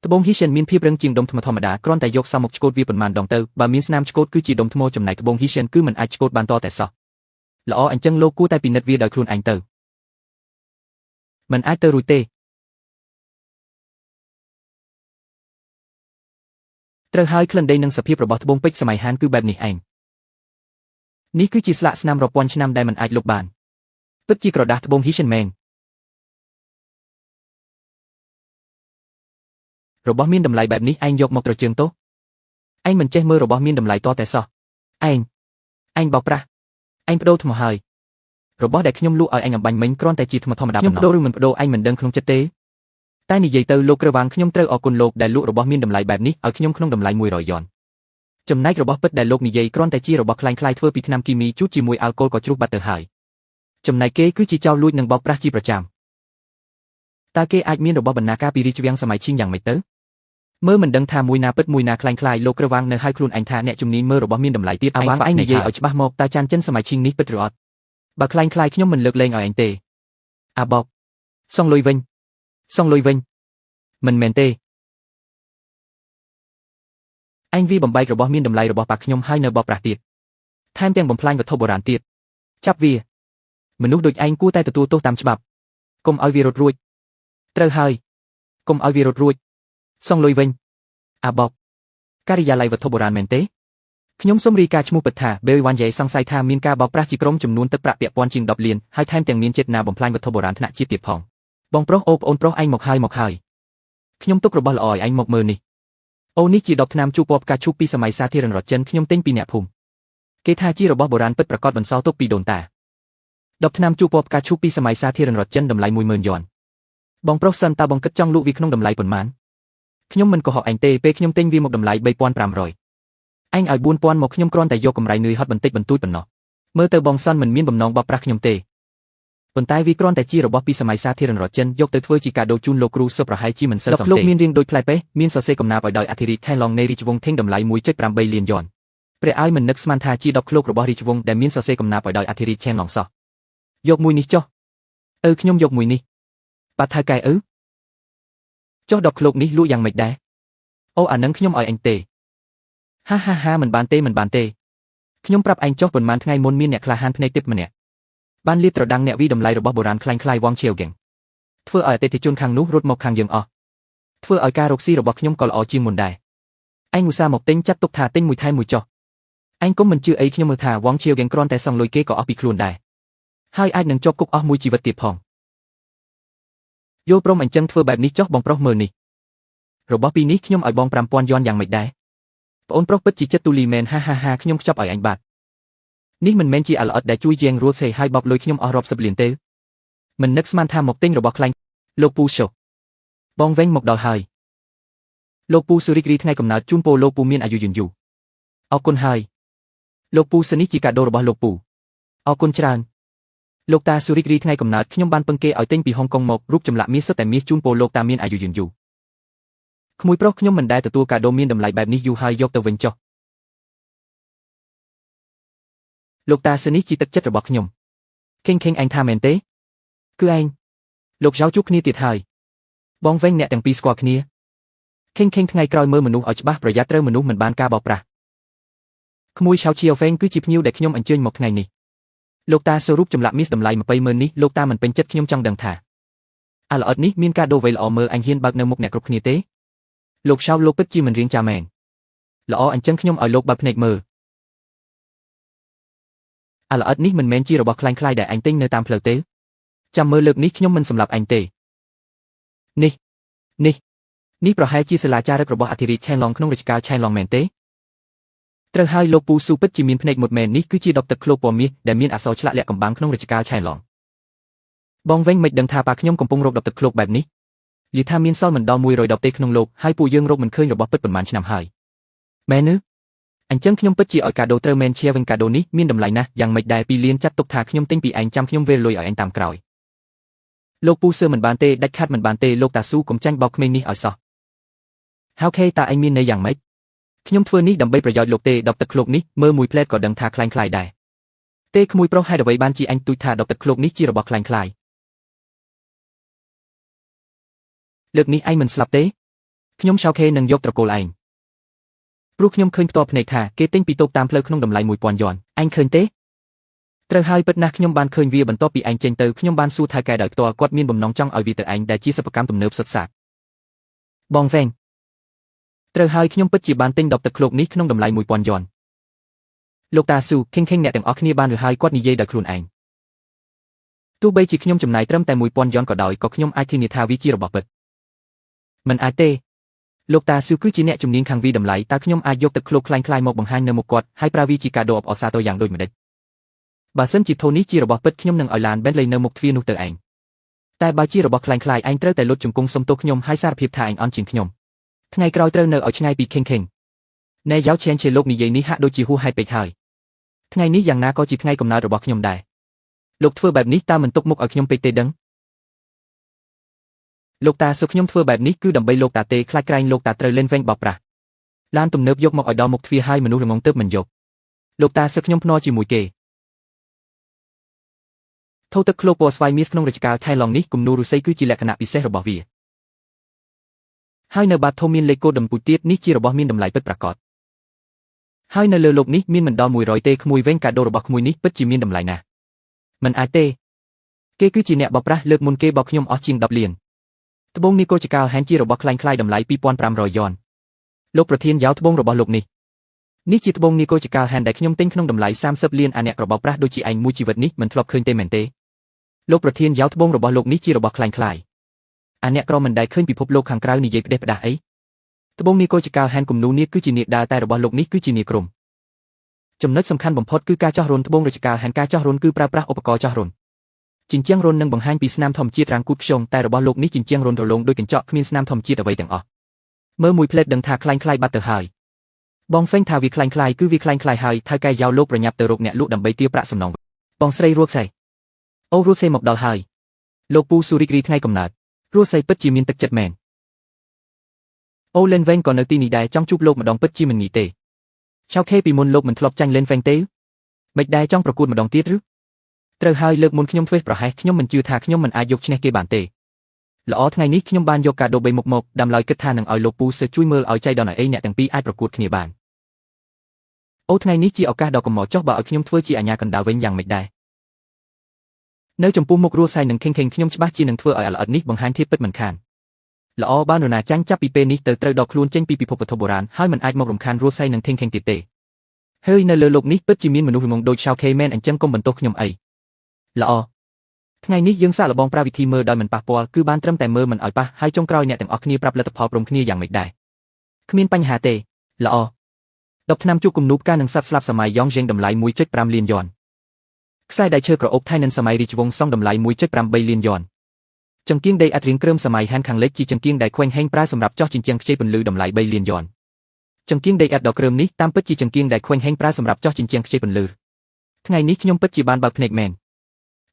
ត្បូងហ៊ីសៀនមានភាពរឹងជាងដុំថ្មធម្មតាគ្រាន់តែយកសាមុខឆ្កូតវាប៉ុន្មានដងទៅបើមានស្នាមឆ្កូតគឺជាដុំថ្មចំណែកត្បូងហ៊ីសៀនគឺមិនអាចឆ្កូតបានតតែសោះល្អអញ្ចឹងលោកគួរតែពិនិត្យវាដោយខ្លួនឯងទៅមិនអាចទៅរួចទេត្រូវហើយក្លិនដីនិងសភាពរបស់ត្បូងពេជ្រសម័យហានគឺបែបនេះឯងនេះគឺជាស្លាកស្នាមរាប់ពាន់ឆ្នាំដែលមិនអាចលុបបានពិតជាក្រដាសត្បូងហ៊ីសៀនមែនរបស់មានតម្លៃបែបនេះឯងយកមកត្រជើងទោសឯងមិនចេះមើលរបស់មានតម្លៃតតែសោះឯងបោកប្រាស់ឯងបដូរថ្មហើយរបស់ដែលខ្ញុំលក់ឲ្យឯងអំបញ្ញមិញគ្រាន់តែជាថ្មធម្មតាខ្ញុំបដូរឬមិនបដូរឯងមិនដឹងក្នុងចិត្តទេតែនិយាយទៅលោកក្រវាងខ្ញុំត្រូវអរគុណលោកដែលលក់របស់មានតម្លៃបែបនេះឲ្យខ្ញុំក្នុងតម្លៃ100យួនចំណែករបស់ពិតដែលលោកនិយាយគ្រាន់តែជារបស់ខ្លាំងៗធ្វើពីថ្នាំគីមីជូតជាមួយអាល់កុលក៏ជ្រុះបាត់ទៅហើយចំណែកគេគឺជាចោរលួចនិងបោកប្រាស់ជាប្រចាំតើគេអាចមានរបស់បណ្ណាការពីរាជវាំងសម័យឈីងយ៉ាងម៉េចទៅមើលមិនដឹងថាមួយណាពិតមួយណាខ្លាំងៗលោកក្រវាងនៅឲ្យខ្លួនឯងថាអ្នកជំនាញមើលរបស់មានតម្លៃទៀតឯងនិយាយឲ្យច្បាស់មកតើចានចិនសម័យឈីងនេះពិតឬអត់បើខ្លាំងៗខ្ញុំមិនលើកលែងឲ្យឯងទេអាបោកសងលុយវិញមិនមែនទេឯងវាបំបែករបស់មានតម្លៃរបស់ប៉ាខ្ញុំហើយនៅបោកប្រាស់ទៀតថែមទាំងបំផ្លាញវត្ថុបុរាណទៀតចាប់វាមនុស្សដូចឯងគួរតែទទួលទោសតាមច្បាប់កុំឲ្យវារត់រួចត្រូវហើយកុំឲ្យវារត់រួចសងលុយវិញអាបោកការិយាល័យវត្ថុបុរាណមែនទេ ខ្ញុំសូមរីកាឈ្មោះពិតថាបេវ៉ាន់យ៉េសង្ស័យថាមានការបោកប្រាស់ជាក្រុមចំនួនទឹកប្រាក់ពាក់ព័ន្ធជាង10 លានហើយថែមទាំងមានចេតនាបំផ្លាញវត្ថុបុរាណថ្នាក់ជាតិទៀតផងបងប្រុសអូប្អូនប្រុសឯងមកហើយខ្ញុំទុករបស់ល្អឲ្យឯងមកមើលនេះអូនេះជា10ថ្នាំជូរពណ៌ផ្កាឈូកពីសម័យសាធារណរដ្ឋចិនខ្ញុំទិញពីអ្នកភូមិគេថាជារបស់បុរាណពិតប្រាកដបន្សល់ទុកពីដូនតា10ថ្នាំជូរពណ៌ផ្កាឈូកពីសម័យសាធារណរដ្ឋចិនតម្លៃ 10,000 យ៉នបងប្រុសសិនតើបងគិតចង់លក់វាក្នុងតម្លៃប៉ុន្មានខ្ញុំមិនកុហកឯងទេពេលខ្ញុំទិញវាមកតម្លៃ 3,500 ឯងឲ្យ 4,000 មកខ្ញុំគ្រាន់តែយកកម្រៃនឿយហត់បន្តិចបន្តួចប៉ុណ្ណោះមើលទៅបងសិនមិនមានបំណងបោកប្រាស់ខ្ញុំទេប៉ុន្តែវាគ្រាន់តែជារបស់ពីសម័យសាធារណរដ្ឋចិនយកទៅធ្វើជាកាដូជូនលោកគ្រូសុបប្រហែលជាមិនសិលសមទេលោកមានរាងដូចផ្លែពេះមានសរសេរកំណាព្យឲ្យដោយអធិរាជខេឡុងនៃរាជវង្សថេងតម្លៃ 1.8 លានយ៉នព្រះឲ្យមិននឹកស្មានថាជា10ឃ្លោករបស់រាជវង្សដែលមានសរសេរកំណាព្យឲ្យដោយអធិរាជខេឡុងសោះយកមួយនេះចុះខ្ញុំយកមួយនេះបាត់ថៅកែចុះ10ឃ្លោកនេះលក់យ៉ាងម៉េចដែរអូអានឹងខ្ញុំឲ្យអញទេហាមិនបានទេខ្ញុំប្រាប់ឯងចុះប៉ុន្មានថ្ងៃមុនមានអ្នកក្លាហានភ្នែកទិព្វម្នាក់បានលាតត្រដាងអ្នកវិតម្លៃរបស់បុរាណคล้ายវងឈៀវហ្គេងធ្វើឲ្យអតិថិជនខាងនោះរត់មកខាងយើងអស់ធ្វើឲ្យការរកស៊ីរបស់ខ្ញុំក៏ល្អជាងមុនដែរឯងឧស្សាហ៍មកទិញចាត់ទុកថាទិញមួយថែមមួយចុះឯងកុំមិនជឿអីខ្ញុំមើលថាវងឈៀវហ្គេងគ្រាន់តែសងលុយគេក៏អស់ពីខ្លួនដែរហើយអាចនឹងជាប់គុកអស់មួយជីវិតទៀតផងយល់ព្រមអញ្ចឹងធ្វើបែបនេះចុះបងប្រុសមើលនេះរបស់ពីរនេះខ្ញុំឲ្យបង 5,000 យ៉នយ៉ាងម៉េចដែរប្អូនប្រុសពិតជាចិត្តទូលីមែនហាខ្ញុំខ្ចប់ឲ្យអញបាត់នេះមិនមែនជាអាល្អិតដែលជួយជាងរួចសេហើយបោកលុយខ្ញុំអស់រាប់សិបលានទេមិននឹកស្មានថាមកទិញរបស់ខ្លាញ់លោកពូសុបងវិញមកដល់ហើយលោកពូស៊ូរីករីថ្ងៃកំណើតជូនពរលោកពូមានអាយុយឺនយូរអរគុណហើយលោកពូសនេះជាកាដូរបស់លោកពូអរគុណច្រើនលោកតាស៊ូរីករីថ្ងៃកំណើតខ្ញុំបានពឹងគេឲ្យទិញពីហុងកុងមករូបចម្លាក់មាសសុទ្ធតែមាសជូនពរលោកតាមានអាយុយឺនយូរក្មួយប្រុសខ្ញុំមិនដែលទទួលកាដូមានតម្លៃបែបនេះយូរហើយយកទៅវិញចុះលោកតាសនេះជាទឹកចិត្តរបស់ខ្ញុំខេងឯងថាមែនទេគឺឯងលោកចៅជួបគ្នាទៀតហើយបងវិញអ្នកទាំងពីរស្គាល់គ្នាខេងថ្ងៃក្រោយមើលមនុស្សឲ្យច្បាស់ប្រយ័ត្នត្រូវមនុស្សមិនបានការបោកប្រាស់ក្មួយឆៅឈៀវហ្វេងគឺជាភ្ញៀវដែលខ្ញុំអញ្ជើញមកថ្ងៃនេះលោកតាសរូបចម្លាក់មាសតម្លៃ 20,000 នេះលោកតាមិនពេញចិត្តខ្ញុំចង់ដឹងថាអាល្អិតនេះមានកាដូវៃល្អមើលអញហ៊ានបើកនៅមុខអ្នកគ្រប់គ្នាទេលោកឆៅលោកពិតជាមិនរៀងចាមែនល្អអញ្ចឹងខ្ញុំឲ្យលោកបើកភ្នែកមើលអាល្អិតនេះមិនមែនជារបស់ខ្លាញ់ដែលអញទិញនៅតាមផ្លូវទេចាំមើលលើកនេះខ្ញុំមិនសម្លាប់អញទេនេះប្រហែលជាសិលាចារឹករបស់អធិរាជឆេឡុងក្នុងរជ្ជកាលឆេឡុងមែនទេត្រូវហើយលោកពូស៊ូពិតជាមានភ្នែកមុតមែននេះគឺជា10ទឹកឃ្លោកពណ៌មាសដែលមានអក្សរឆ្លាក់លាក់កំបាំងក្នុងរជ្ជកាលឆេឡុងបងវិញមិនដឹងថាប៉ាខ្ញុំកំពុងរក10ទឹកឃ្លោកបែបនេះនិយាយថាមានសល់មិនដល់110ទេក្នុងលោកហើយពួកយើងរកមិនឃើញរបស់ពិតប៉ុន្មានឆ្នាំហើយមែនទេអញ្ចឹងខ្ញុំពិតជាឲ្យកាដូត្រូវមែនជាវិញកាដូនេះមានតម្លៃណាស់យ៉ាងម៉េចដែរ2លានចាត់ទុកថាខ្ញុំទិញពីឯងចាំខ្ញុំវេលលុយឲ្យឯងតាមក្រោយលោកពូសឺមិនបានទេដាច់ខាត់មិនបានទេលោកតាស៊ូកុំចាញ់បោកក្មេងនេះឲ្យសោះហៅខេតាឯងមានន័យយ៉ាងម៉េចខ្ញុំធ្វើនេះដើម្បីប្រយោជន៍លោកទេ10ទឹកឃ្លោកនេះមើលមួយផ្លែតក៏ដឹងថាខ្លាញ់ដែរទេក្មួយប្រុសហេតុអ្វីបានជាអញទូចថា10ទឹកឃ្លោកនេះជារបស់ខ្លាញ់លើកនេះឯងមិនស្លាប់ទេខ្ញុំឆៅខេនឹងយកត្រកូលឯងព្រោះខ្ញុំឃើញផ្ទាល់ភ្នែកថាគេទិញពីតូបតាមផ្លូវក្នុងតម្លៃ 1,000 យ៉នឯងឃើញទេត្រូវហើយពិតណាស់ខ្ញុំបានឃើញវាបន្ទាប់ពីឯងចេញទៅខ្ញុំបានសួរថៅកែដោយផ្ទាល់គាត់មានបំណងចង់ឲ្យវាទៅឯងដែលជាសិប្បកម្មទំនើបសុទ្ធសាធបងវែងត្រូវហើយខ្ញុំពិតជាបានទិញ10ទឹកឃ្លោកនេះក្នុងតម្លៃ 1,000 យ៉នលោកតាស៊ូខេងអ្នកទាំងអស់គ្នាបានឬហើយគាត់និយាយដោយខ្លួនឯងទោះបីជាខ្ញុំចំណាយត្រឹមតែ 1,000 យ៉នក៏ដោយក៏ខ្ញុំអាចធានាថាវាជារបស់ពិតមិនអាចទេលោកតាស៊ូគឺជាអ្នកជំនាញខាងវិតម្លៃតើខ្ញុំអាចយកទឹកឃ្លោកខ្លាញ់មកបង្ហាញនៅមុខគាត់ហើយប្រើវាជាកាដូអបអរសាទរយ៉ាងដូចម្តេចបើសិនជាធូនេះជារបស់ពិតខ្ញុំនឹងឲ្យឡាន Bentley នៅមុខទ្វារនោះទៅឯងតែបើជារបស់ខ្លាញ់ឯងត្រូវតែលុតជង្គង់សុំទោសខ្ញុំហើយសារភាពថាឯងអន់ជាងខ្ញុំថ្ងៃក្រោយត្រូវនៅឲ្យឆ្ងាយពីខេងណែយ៉ាវឆេនជាលោកនិយាយនេះហាក់ដូចជាហួសហេតុពេកហើយថ្ងៃនេះយ៉ាងណាក៏ជាថ្ងៃកំណើតរបស់ខ្ញុំដែរលោកធ្វើបែបនេះតើមិនទុកមុខឲ្យខ្ញុំពេកទេដឹងលោកតាសុខខ្ញុំធ្វើបែបនេះគឺដើម្បីលោកតាទេខ្លាចក្រែងលោកតាត្រូវលេនវែងបោកប្រាស់ឡានទំនើបយកមកឲ្យដល់មុខទ្វារហើយមនុស្សល្ងងទៅមិនយកលោកតាសុខខ្ញុំភ្នាល់ជាមួយគេធូទឹកឃ្លោកពណ៌ស្វាយមាសក្នុងរជ្ជកាលថៃឡុងនេះគំនូររុស្ស៊ីគឺជាលក្ខណៈពិសេសរបស់វាហើយនៅបាតធំមានលេខកូដដំពូចទៀតនេះជារបស់មានតម្លៃពិតប្រាកដហើយនៅលើលោកនេះមានមិនដល់100ទេក្មួយវិញកាដូរបស់ក្មួយនេះពិតជាមានតម្លៃណាស់មិនអាចទេគេគឺជាអ្នកបោកប្រាស់លើកមុនគេបោកខ្ញុំអស់ជាង10លានត្បូងនេះកូចកាលហែនជារបស់ខ្លាញ់តម្លៃ 2,500 យ៉នលោកប្រធានយ៉ាវត្បូងរបស់លោកនេះ នេះជាត្បូងនីកូជាកាលហានដែលខ្ញុំទិញក្នុងតម្លៃ30លានអាអ្នករបបប្រាស់ដូចជាឯងមួយជីវិតនេះមិនធ្លាប់ឃើញទេមែនទេលោកប្រធានយ៉ាវត្បូងរបស់លោកនេះជារបស់ខ្លាំងខ្លាយអាអ្នកក្រមិនដែលឃើញពិភពលោកខាងក្រៅនិយាយផ្ដេសផ្ដាស់អីត្បូងនីកូជាកាលហានគំនូនេះគឺជានាគដើរតែរបស់លោកនេះគឺជានាគក្រុមចំណុចសំខាន់បំផុតគឺការចោះរន្ធត្បូងរចកាលហានការចោះរន្ធគឺប្រើប្រាស់ឧបករណ៍ចោះរន្ធជញ្ជាំងរន្ធនឹងបង្ហាញពីស្នាមធម្មជាតិរាងគូតខ្យងតែរបស់លោកនេះជញ្ជាំងរន្ធរលោងដូចកញ្ចក់គ្មានស្នាមធម្មជាតិអ្វីទាំងអស់មើលមួយផ្លេតដឹងថាខ្លាំងខ្លាយបាត់ទៅហើយបងហ្វេងថាវាខ្លាំងខ្លាយគឺវាខ្លាំងខ្លាយហើយថៅកែយ៉ាវលោកប្រញាប់ទៅរកអ្នកលក់ដើម្បីទារប្រាក់សំណងបងស្រីរੂស័យអូរੂស័យមកដល់ហើយលោកពូស៊ូរិករីថ្ងៃកំណើតរੂស័យពិតជាមានទឹកចិត្តមែនអូលេនវែងក៏នៅទីនេះដែរចង់ជួបលោកម្ដងពិតជាមិនងាយទេឆៅខេពីមុនលោកមិនធ្លាប់ចាញ់លេនវែងទេមិនដែរចង់ប្រកួតម្ដងទៀតឬត្រូវហើយលើកមុនខ្ញុំធ្វេសប្រហែសខ្ញុំមិនជឿថាខ្ញុំមិនអាចយកឈ្នះគេបានទេល្អថ្ងៃនេះខ្ញុំបានយកកាដូ3មុខមកដាំឡើយគិតថានឹងឲ្យលោកពូសើជួយមើលឲ្យចៃដន្យអីអ្នកទាំងពីរអាចប្រកួតគ្នាបានអូថ្ងៃនេះជាឱកាសដ៏កំចុះបើឲ្យខ្ញុំធ្វើជាអាញាកណ្ដាលវិញយ៉ាងមិនដែរនៅចំពោះមុខរੂស័យនឹងខេងខ្ញុំច្បាស់ជានឹងធ្វើឲ្យល្អិតនេះបង្ហាញធៀបពិតមិនខានល្អបាននរណាចាញ់ចាប់ពីពេលនេះទៅត្រូវដកខ្លួនចេញពីពិភពវត្ថុបុរាណហើយមិនអាចមករំខានរੂស័យនឹងខេងទៀតទេហើយនៅលើលោកនេះពិតជាមានមនុស្សល្ងងដូចឆៅខេមែនអញ្ចឹងកុំបន្ទោសខ្ញុំអីល្អថ្ងៃនេះយើងសាកល្បងប្រើវិធីមើលដោយមិនប៉ះពាល់គឺបានត្រឹមតែមើលមិនឲ្យប៉ះហើយចុងក្រោយអ្នកទាំងអស់គ្នាប្រាប់លទ្ធផលព្រមគ្នាយ៉ាងម៉េចដែរគ្មានបញ្ហាទេល្អ10ឆ្នាំជួបគំនូបការនឹងសត្វស្លាប់សម័យយ៉ងជេងតម្លៃ 1.5 លានយ៉នខ្សែដៃឈើក្រអូបថៃនិនសម័យរាជវង្សសង់តម្លៃ 1.8 លានយ៉នចង្គៀងដីអាត់រៀងគ្រើមសម័យហានខាងលិចជាចង្គៀងដែលខ្វែងហេងប្រើសម្រាប់ចោះជញ្ជាំងខ្ចីពន្លឺតម្លៃ 3 លានយ៉នចង្គៀងដីអាត់ដ៏គ្រើមនេះតាមពិតជាចង្គៀងដែលខ្វែងហេងប្រើសម្រាប់ចោះជញ្ជាំងខ្ចីពន្លឺថ្ងៃនេះខ្ញុំពិតជាបានបើកភ្នែកមែន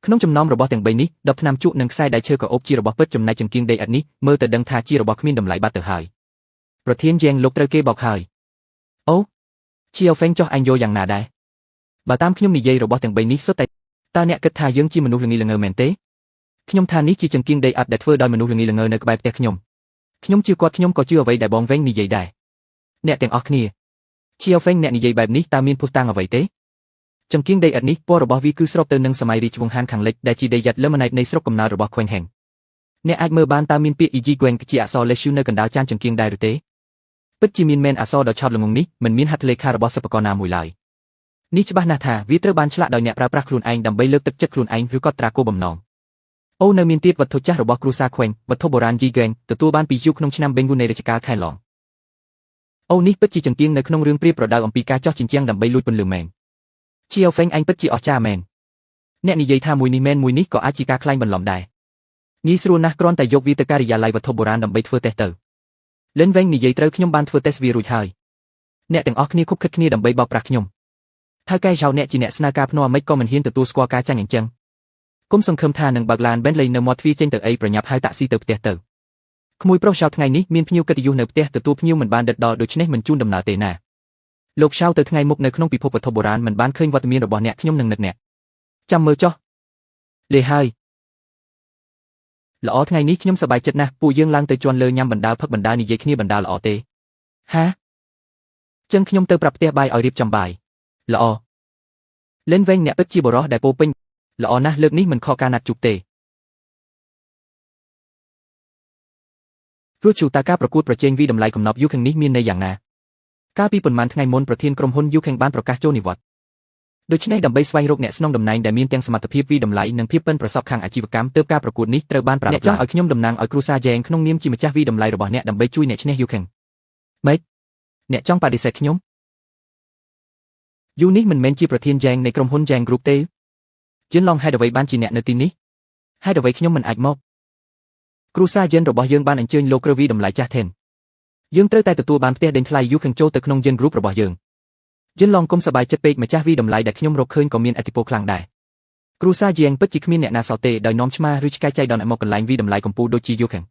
ក្នុងចំណោមរបស់ទាំង3នេះ10ឆ្នាំជក់និងខ្សែដៃឈើក្រអូបជារបស់ពិតចំណែកចង្គៀងដីអាត់នេះមើលទៅដឹងថាជារបស់គ្មានតម្លៃបាត់ទៅហើយប្រធានយ៉ែងលោកត្រូវគេបោកហើយអូឈៀវហ្វេងចោះអញយកយ៉ាងណាដែរបើតាមខ្ញុំនិយាយរបស់ទាំង3នេះសុទ្ធតែតើអ្នកគិតថាយើងជាមនុស្សល្ងីល្ងើមែនទេខ្ញុំថានេះជាចង្គៀងដីអាត់ដែលធ្វើដោយមនុស្សល្ងីល្ងើនៅក្បែរផ្ទះខ្ញុំជឿគាត់ខ្ញុំក៏ជឿអ្វីដែលបងវែងនិយាយដែរអ្នកទាំងអស់គ្នាឈៀវហ្វេងអ្នកនិយាយបែបនេះតើមានភស្តុតាងអ្វីទេចង្គៀងដីឥដ្ឋនេះពណ៌របស់វាគឺស្របទៅនឹងសម័យរាជវង្សហានខាងលិចដែលជាដីយ៉ាត់លឹមណៃនៃស្រុកកំណើតរបស់ខ្វែងហេងអ្នកអាចមើលបានតើមានពាក្យអ៊ីជីហ្គួងជាអក្សរលេស្យូនៅកណ្ដាលចានចង្គៀងដែរឬទេពិតជាមានមែនអក្សរដ៏ឆោតល្ងងនេះមិនមានហត្ថលេខារបស់សិប្បករណាមួយឡើយនេះច្បាស់ណាស់ថាវាត្រូវបានឆ្លាក់ដោយអ្នកប្រើប្រាស់ខ្លួនឯងដើម្បីលើកទឹកចិត្តខ្លួនឯងឬក៏ត្រាគោលបំណងអូនៅមានទៀតវត្ថុចាស់របស់គ្រូសាខ្វែងវត្ថុបុរាណជីហ្គួងទទួលបានពីយូក្នុងឆ្នាំបេងគូនៃរជ្ជកាលខែឡងអូនេះពិតជាចង្គៀងនៅក្នុងរឿងព្រាបប្រដៅអំពីការចោះជញ្ជាំងដើម្បីលួចពន្លឺមែនឈៀវហ្វេងអញពិតជាអស្ចារ្យមែនអ្នកនិយាយថាមួយនេះមែនមួយនេះក៏អាចជាការក្លែងបន្លំដែរងាយស្រួលណាស់គ្រាន់តែយកវាទៅការិយាល័យវត្ថុបុរាណដើម្បីធ្វើតេស្តទៅលិនវែងនិយាយត្រូវខ្ញុំបានធ្វើតេស្តវារួចហើយអ្នកទាំងអស់គ្នាខុបខិតគ្នាដើម្បីបោកប្រាស់ខ្ញុំថៅកែចៅអ្នកជាអ្នកស្នើការភ្នាល់មិនក៏មិនហ៊ានទទួលស្គាល់ការចាញ់អញ្ចឹងគុំសង្ឃឹមថានឹងបើកឡាន Bentley នៅមាត់ទ្វារចេញទៅអីប្រញាប់ហៅតាក់ស៊ីទៅផ្ទះទៅក្មួយប្រុសចៅថ្ងៃនេះមានភ្ញៀវកិត្តិយសនៅផ្ទះទទួលភ្ញៀវមិនបានដិតដល់ដូច្នេះមិនជូនដំណើរទេណាលោកឆៅទៅថ្ងៃមុខនៅក្នុងពិភពវត្ថុបុរាណមិនបានឃើញវត្តមានរបស់អ្នកខ្ញុំនឹងនឹកអ្នកចាំមើលចុះលេហើយល្អថ្ងៃនេះខ្ញុំសប្បាយចិត្តណាស់ពួកយើងឡើងទៅជន់លើញ៉ាំបណ្ដាលផឹកបណ្ដានិយាយគ្នាបណ្ដាល្អទេហាចឹងខ្ញុំទៅប្រាប់ផ្ទះបាយឲ្យរៀបចំបាយល្អលេនវែងអ្នកពិតជាបរោះដែលពោពេញល្អណាស់លើកនេះមិនខកការណាត់ជួបទេព្រោះជួតាការប្រកួតប្រជែងវិតម្លៃកំណប់យូខេងនេះមានន័យយ៉ាងណាកាលពីប៉ុន្មានថ្ងៃមុនប្រធានក្រុមហ៊ុនយូខេងបានប្រកាសចូលនិវត្តន៍ដូច្នេះដើម្បីស្វែងរកអ្នកស្នងតំណែងដែលមានទាំងសមត្ថភាពវិតម្លៃនិងភាពប៉ិនប្រសប់ខាងអាជីវកម្មទើបការប្រកួតនេះត្រូវបានប្រារព្ធឡើងអ្នកចង់ឲ្យខ្ញុំតំណាងឲ្យគ្រូសាយ៉ែងក្នុងនាមជាម្ចាស់វិតម្លៃរបស់អ្នកដើម្បីជួយអ្នកឈ្នះយូខេងម៉េចអ្នកចង់បដិសេធខ្ញុំយូនេះមិនមែនជាប្រធានយ៉ែងនៃក្រុមហ៊ុនយ៉ែងគ្រុបទេយិនឡងហេតុអ្វីបានជាអ្នកនៅទីនេះហេតុអ្វីខ្ញុំមិនអាចមកគ្រូសាយិនរបស់យើងបានអញ្ជើញលោកគ្រូវិតម្លៃចាស់ថេនយើងត្រូវតែទទួលបានផ្ទះដេញថ្លៃយូខេងចូលទៅក្នុងយិនគ្រុបរបស់យើងយិនឡងគុំសប្បាយចិត្តពេកម្ចាស់វិតម្លៃដែលខ្ញុំរកឃើញក៏មានឥទ្ធិពលខ្លាំងដែរគ្រូសាយិនពិតជាគ្មានអ្នកណាសល់ទេដោយនាំឆ្មាឬឆ្កែចៃដន្យមកកន្លែងវិតម្លៃកម្ពុជាដូចជាយូខេង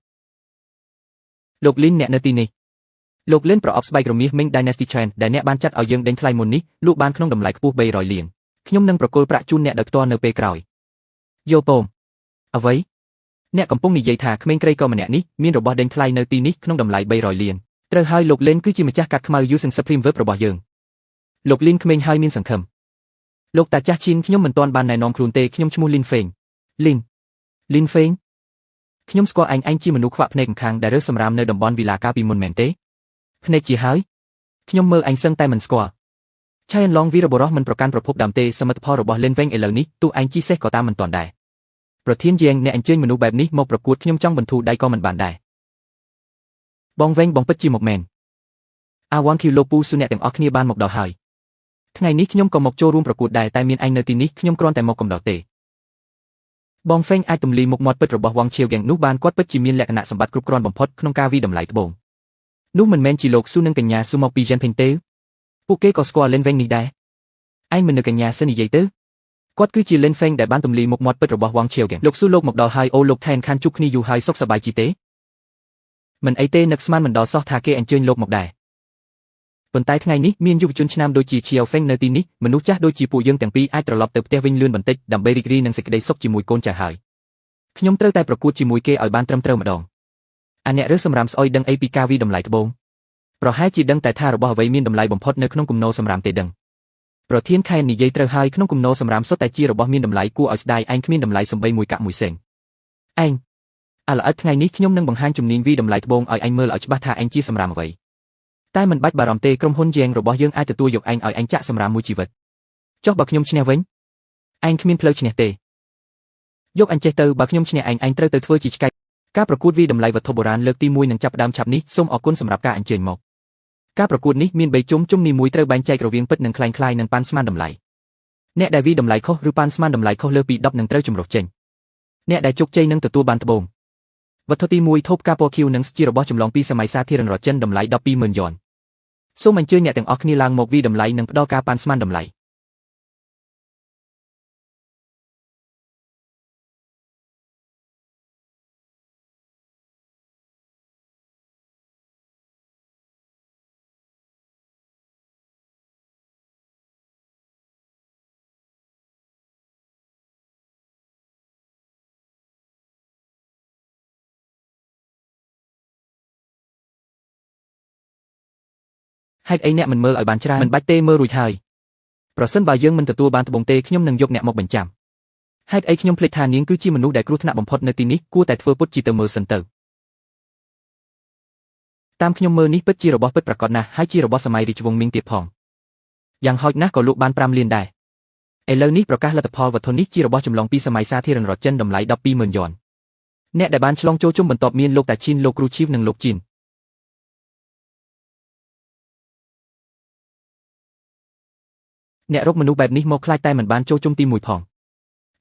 លោកលីនអ្នកនៅទីនេះលោកលីនប្រអប់ស្បែករមាសមីង Dynasty Chain ដែលអ្នកបានចាត់ឲ្យយើងដេញថ្លៃមុននេះលក់បានក្នុងតម្លៃខ្ពស់300លានខ្ញុំនឹងប្រគល់ប្រាក់ជូនអ្នកដោយផ្ទាល់នៅពេលក្រោយយោពមអ្វីអ្នកកំពុងនិយាយថាក្មេងក្រីក៏ម្នាក់នេះមានរបស់ដេញថ្លៃនៅទីនេះក្នុងតម្លៃ300លានត្រូវហើយលោកលេនគឺជាម្ចាស់កាត់ខ្មៅ Using Supreme Verb របស់យើងលោកលីនក្មេងហើយមានសង្ឃឹមលោកតាចាស់ឈីនខ្ញុំមិនទាន់បានណែនាំខ្លួនទេខ្ញុំឈ្មោះលីនហ្វេងលីនហ្វេងខ្ញុំស្គាល់អញជាមនុស្សខ្វាក់ភ្នែកខាងដែលរើសសម្រាមនៅតំបន់វីឡាកាពីមុនមែនទេភ្នែកជាហើយខ្ញុំមើលអញសឹងតែមិនស្គាល់ ឆៃឡងវីរបរោះមិនប្រកាន់ប្រភពដើមទេសមិទ្ធផលរបស់លេនវិញឥឡូវនេះទូឯងជីសេះក៏តាមមិនទាន់ដែរប្រធានជាងអ្នកអញ្ជើញមនុស្សបែបនេះមកប្រកួតខ្ញុំចង់បន្ធូរដៃក៏មិនបានដែរបងវិញបងពិតជាមកមែនអាវ៉ាន់ឃីឡូពូស៊ូអ្នកទាំងអស់គ្នាបានមកដល់ហើយថ្ងៃនេះខ្ញុំក៏មកចូលរួមប្រកួតដែរតែមានឯងនៅទីនេះខ្ញុំគ្រាន់តែមកកំដៅទេបងហ្វេងអាចទម្លីមុខមាត់ពិតរបស់វ៉ាងឈៀវហ្គាំងនោះបានគាត់ពិតជាមានលក្ខណៈសម្បត្តិគ្រប់គ្រាន់បំផុតក្នុងការវិតម្លៃត្បូងនោះមិនមែនជាលោកស៊ូនិងកញ្ញាស៊ូមកពីយ៉ែនផេងទេពួកគេក៏ស្គាល់លេនវែងនេះដែរឯងមិននឹកកញ្ញាសិននិយាយទៅគាត់គឺជាលេនហ្វេងដែលបានទម្លីមុខមាត់ពិតរបស់វ៉ាងឈៀវហ្គាំងលោកស៊ូលោកមកដល់ហើយអូលោកថែនខានជួបគ្នាយូរហើយសុខសប្បាយជីទេមិនអីទេនឹកស្មានមិនដល់សោះថាគេអញ្ជើញលោកមកដែរប៉ុន្តែថ្ងៃនេះមានយុវជនឆ្នាំដូចជាឈៀវហ្វេងនៅទីនេះមនុស្សចាស់ដូចជាពួកយើងទាំងពីរអាចត្រឡប់ទៅផ្ទះវិញលឿនបន្តិចដើម្បីរីករាយនឹងសេចក្តីសុខជាមួយកូនចៅហើយខ្ញុំត្រូវតែប្រកួតជាមួយគេឲ្យបានត្រឹមត្រូវម្ដងអាអ្នករើសសម្រាមស្អុយដឹងអីពីការវិតម្លៃត្បូងប្រហែលជាដឹងតែថារបស់អ្វីមានតម្លៃបំផុតនៅក្នុងគំនរសម្រាមទេដឹងប្រធានខេត្តនិយាយត្រូវហើយក្នុងគំនរសម្រាមសុទ្ធតែជារបស់មានតម្លៃគួរឲ្យស្ដាយឯងគ្មានតម្លៃសំបីមួយកាក់មួយសេងឯងអាល្អិតថ្ងៃនេះខ្ញុំនឹងបង្ហាញជំនាញវិតម្លៃត្បូងឲ្យឯងមើលឲ្យច្បាស់ថាឯងជាសម្រាមអ្វីតែមិនបាច់បារម្ភទេក្រុមហ៊ុនជាងរបស់យើងអាចទទួលយកឯងឲ្យឯងចាក់សម្រាមមួយជីវិតចុះបើខ្ញុំឈ្នះវិញឯងគ្មានផ្លូវឈ្នះទេយកអញចេះទៅបើខ្ញុំឈ្នះឯងត្រូវទៅធ្វើជាឆ្កែការប្រកួតវិតម្លៃវត្ថុបុរាណលើកទី1នឹងចាប់ផ្ដើមឆាប់នេះសូមអរគុណសម្រាប់ការអញ្ជើញមកការប្រកួតនេះមាន3ជុំនីមួយត្រូវបែងចែករវាងពិតនិងคล้ายៗនឹងប៉ាន់ស្មានតម្លៃអ្នកដែលវិតម្លៃខុសឬប៉ាន់ស្មានតម្លៃខុសលើពី10នឹងត្រូវចម្រុះចេញអ្នកដែលជោគជ័យនឹងទទួលបានត្បូងវត្ថុទី1ថូបកាពឃីវនឹងជារបស់ចម្លងពីសម័យសាធារណរដ្ឋចិនតម្លៃ 120,000 យ៉នសូមអញ្ជើញអ្នកទាំងអស់គ្នាឡើងមកវិតម្លៃនិងផ្ដល់ការប៉ាន់ស្មានតម្លៃហេតុអីអ្នកមិនមើលឲ្យបានច្រើនមិនបាច់ទេមើលរួចហើយប្រសិនបើយើងមិនទទួលបានត្បូងទេខ្ញុំនឹងយកអ្នកមកបញ្ចាំហេតុអីខ្ញុំភ្លេចថានាងគឺជាមនុស្សដែលគ្រោះថ្នាក់បំផុតនៅទីនេះគួរតែធ្វើពុតជាទៅមើលសិនទៅតាមខ្ញុំមើលនេះពិតជារបស់ពិតប្រាកដណាស់ហើយជារបស់សម័យរាជវង្សមីងទៀតផងយ៉ាងហោចណាស់ក៏លក់បាន5លានដែរឥឡូវនេះប្រកាសលទ្ធផលវត្ថុនេះជារបស់ចម្លងពីសម័យសាធារណរដ្ឋចិនតម្លៃ 120,000 យ៉នអ្នកដែលបានឆ្លងចូលជុំបន្ទាប់មានលោកតាឈីនលោកគ្រូឈីវនិងលោកជីនអ្នករកមនុស្សបែបនេះមកខ្លាចតែមិនបានចូលជុំទី1ផង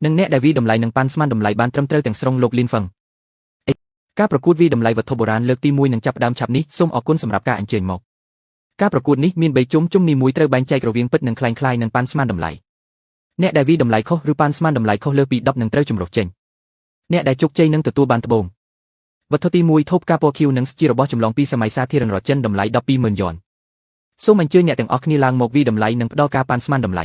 និងអ្នកដែលវិតម្លៃនឹងប៉ាន់ស្មានតម្លៃបានត្រឹមត្រូវទាំងស្រុងលោកលីនហ្វឹងការប្រកួតវិតម្លៃវត្ថុបុរាណលើកទី1នឹងចាប់ផ្ដើមឆាប់នេះសូមអរគុណសម្រាប់ការអញ្ជើញមកការប្រកួតនេះមាន3ជុំនីមួយត្រូវបែងចែករវាងពិតនិងคล้ายៗនឹងប៉ាន់ស្មានតម្លៃអ្នកដែលវិតម្លៃខុសឬប៉ាន់ស្មានតម្លៃខុសលើពី10នឹងត្រូវចម្រុះចេញអ្នកដែលជោគជ័យនឹងទទួលបានត្បូងវត្ថុទី1ថូបកាពឃីវនឹងជារបស់ចម្លងពីសម័យសាធារណរដ្ឋចិនតម្លៃ 120,000 យ៉នសូមអញ្ជើញអ្នកទាំងអស់គ្នាឡើងមកវិតម្លៃនិងផ្ដល់ការប៉ាន់ស្មានតម្លៃ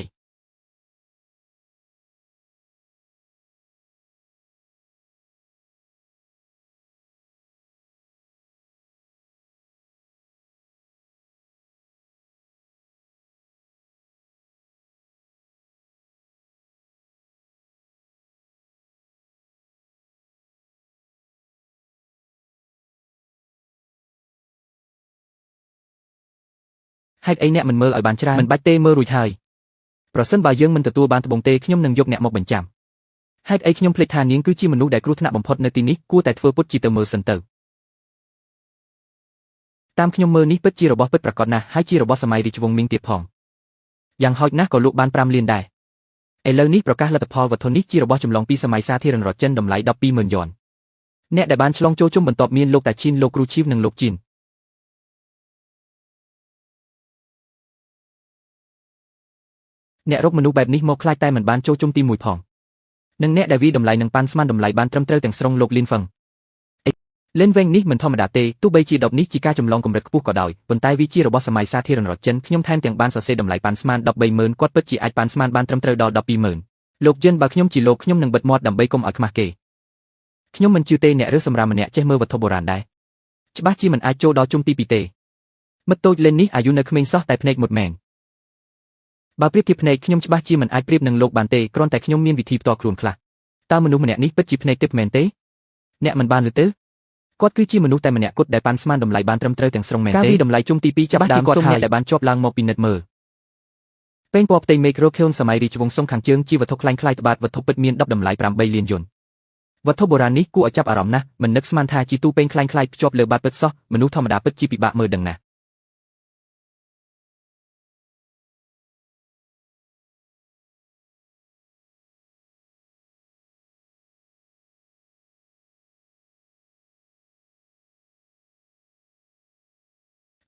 ហេតុអីអ្នកមិនមើលឲ្យបានច្រើនមិនបាច់ទេមើលរួចហើយប្រសិនបើយើងមិនទទួលបានត្បូងទេខ្ញុំនឹងយកអ្នកមកបញ្ចាំហេតុអីខ្ញុំភ្លេចថានាងគឺជាមនុស្សដែលគ្រោះថ្នាក់បំផុតនៅទីនេះគួរតែធ្វើពុតជាទៅមើលសិនទៅតាមខ្ញុំមើលនេះពិតជារបស់ពិតប្រាកដណាស់ហើយជារបស់សម័យរាជវង្សមីងទៀតផងយ៉ាងហោចណាស់ក៏លក់បាន5លានដែរឥឡូវនេះប្រកាសលទ្ធផលវត្ថុនេះជារបស់ចម្លងពីសម័យសាធារណរដ្ឋចិនតម្លៃ 120,000 យ៉នអ្នកដែលបានឆ្លងចូលជុំបន្ទាប់មានលោកតាឈីនលោកគ្រូឈីវនិងលោកជីនអ្នករកមនុស្សបែបនេះមកខ្លាចតែមិនបានចូលជុំទី1ផងនិងអ្នកដែលវិតម្លៃនឹងប៉ាន់ស្មានតម្លៃបានត្រឹមត្រូវទាំងស្រុងលោកលីនហ្វឹងលេនវែងនេះមិនធម្មតាទេទោះបីជា10នេះជាការចម្លងកម្រិតខ្ពស់ក៏ដោយប៉ុន្តែវាជារបស់សម័យសាធារណរដ្ឋចិនខ្ញុំថែមទាំងបានសរសេរតម្លៃប៉ាន់ស្មាន 130,000 គាត់ពិតជាអាចប៉ាន់ស្មានបានត្រឹមត្រូវដល់ 120,000 លោកចិនបើខ្ញុំជាលោកខ្ញុំនឹងបិទមាត់ដើម្បីកុំឲ្យខ្មាស់គេខ្ញុំមិនជឿទេអ្នករើសសម្រាមម្នាក់ចេះមើលវត្ថុបុរាណដែរច្បាស់ជាមិនអាចចូលដល់ជុំទី2ទេមិត្តតូចលេននេះអាយុនៅក្មេងសោះតែភ្នែកមុតមែនបើប្រៀបធៀបភ្នែកខ្ញុំច្បាស់ជាមិនអាចប្រៀបនឹងលោកបានទេគ្រាន់តែខ្ញុំមានវិធីផ្ទាល់ខ្លួនខ្លះតើមនុស្សម្នាក់នេះពិតជាភ្នែកទិព្វមែនទេអ្នកមិនបានឬទៅគាត់គឺជាមនុស្សតែម្នាក់គត់ដែលប៉ាន់ស្មានតម្លៃបានត្រឹមត្រូវទាំងស្រុងមែនទេការវិតម្លៃជុំទី2ចាប់ដើមគាត់ហើយដែលបានជាប់ឡើងមកពិនិត្យមើល ពេញពណ៌ផ្ទៃមេឃរកខឿនសម័យរាជវង្សសុងខាងជើងជាវត្ថុខ្លាំងខ្លាយត្បាតវត្ថុពិតមាន10តម្លៃ8លានយន់វត្ថុបុរាណនេះគួរឲ្យចាប់អារម្មណ៍ណាស់មិននឹកស្មានថាជាទូពេញខ្លាំងខ្លាយភ្ជាប់លើបាតពិតសោះមនុស្សធម្មតាពិតជាពិបាកមើលដឹងណាស់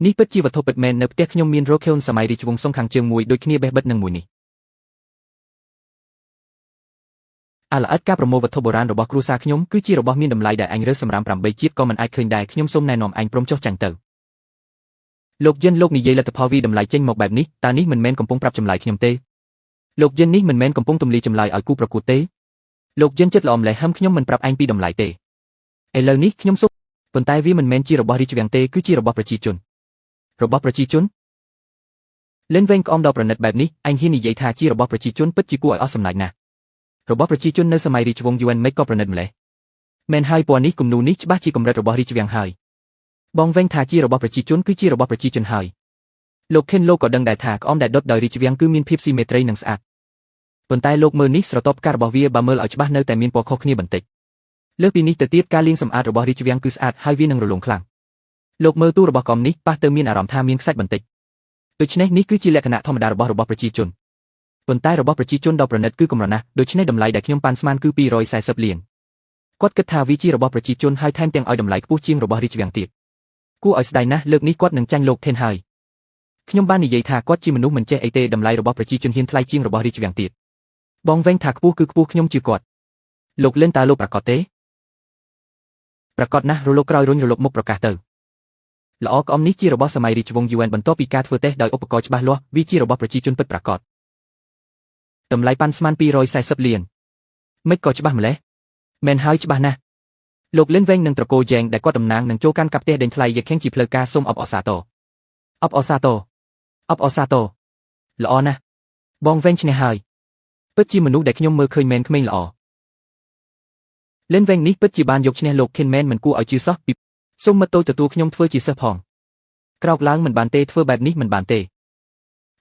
នេះពិតជាវត្ថុពិតមែននៅផ្ទះខ្ញុំមានរកខឿនសម័យរាជវង្សសុងខាងជើងមួយដូចគ្នាបេះបិទនឹងមួយនេះអាល្អិតការប្រមូលវត្ថុបុរាណរបស់គ្រួសារខ្ញុំគឺជារបស់មានតម្លៃដែលអញរើសសម្រាម8ជាតិក៏មិនអាចឃើញដែរខ្ញុំសូមណែនាំអញព្រមចុះចាញ់ទៅលោកយិនលោកនិយាយលទ្ធផលវិតម្លៃចេញមកបែបនេះតើនេះមិនមែនកំពុងប្រាប់ចម្លើយខ្ញុំទេលោកយិននេះមិនមែនកំពុងទម្លាយចម្លើយឲ្យគូប្រកួតទេលោកយិនចិត្តល្អម្លេះហឹមខ្ញុំមិនប្រាប់អញពីតម្លៃទេឥឡូវនេះខ្ញុំសូមប៉ុន្តែវាមិនមែនជារបស់រាជវាំងទេគឺជារបស់ប្រជាជនរបស់ប្រជាជនលេនវែងក្អមដល់ប្រណិតបែបនេះអញហ៊ាននិយាយថាជារបស់ប្រជាជនពិតជាគួរឲ្យអស់សំណើចណាស់របស់ប្រជាជននៅសម័យរាជវង្សយួនមិនក៏ប្រណិតម្លេះមែនហើយពណ៌នេះគំនូរនេះច្បាស់ជាកម្រិតរបស់រាជវាំងហើយបងវែងថាជារបស់ប្រជាជនគឺជារបស់ប្រជាជនហើយលោកខិនលោកក៏ដឹងដែរថាក្អមដែលដុតដោយរាជវាំងគឺមានភាពស៊ីមេត្រីនិងស្អាតប៉ុន្តែលោកមើលនេះស្រទាប់ផ្ការបស់វាបើមើលឲ្យច្បាស់នៅតែមានពណ៌ខុសគ្នាបន្តិចលើសពីនេះទៅទៀតការលាងសម្អាតរបស់រាជវាំងគឺស្អាតហើយវានឹងរលោងខ្លាំងលោកមើលទូរបស់ក្អមនេះប៉ះទៅមានអារម្មណ៍ថាមានខ្សាច់បន្តិចដូច្នេះនេះគឺជាលក្ខណៈធម្មតារបស់ប្រជាជនប៉ុន្តែរបស់ប្រជាជនដ៏ប្រណិតគឺកម្រណាស់ដូច្នេះតម្លៃដែលខ្ញុំប៉ាន់ស្មានគឺ240លានគាត់គិតថាវាជារបស់ប្រជាជនហើយថែមទាំងឲ្យតម្លៃខ្ពស់ជាងរបស់រាជវាំងទៀតគួរឲ្យស្ដាយណាស់លើកនេះគាត់នឹងចាញ់លោកថេនហើយខ្ញុំបាននិយាយថាគាត់ជាមនុស្សមិនចេះអីទេតម្លៃរបស់ប្រជាជនហ៊ានថ្លៃជាងរបស់រាជវាំងទៀតបងវែងថាខ្ពស់គឺខ្ពស់ខ្ញុំជឿគាត់លោកលេនតើលោកប្រកាសទេប្រកាសណាស់រលកក្រោយរុញរលកមុខប្រកាសទៅល្អក្អមនេះជារបស់សម័យរាជវង្សយួនបន្ទាប់ពីការធ្វើតេស្តដោយឧបករណ៍ច្បាស់លាស់វាជារបស់ប្រជាជនពិតប្រាកដតម្លៃប៉ាន់ស្មាន240លានមិនក៏ច្បាស់ម្លេះមែនហើយច្បាស់ណាស់លោកលិនវែងនឹងត្រកូលយ៉ែងដែលគាត់តំណាងនឹងចូលកាន់កាប់ផ្ទះដេញថ្លៃយកខេងជាផ្លូវការសូមអបអរសាទរអបអរសាទរអបអរសាទរល្អណាស់បងវែងឈ្នះហើយពិតជាមនុស្សដែលខ្ញុំមើលឃើញមែនក្មេងល្អលិនវែងនេះពិតជាបានយកឈ្នះលោកខិនមែនមិនគួរឲ្យជឿសោះពីសូមមិត្តតូចទទួលខ្ញុំធ្វើជាសិស្សផងក្រោកឡើងមិនបានទេធ្វើបែបនេះមិនបានទេ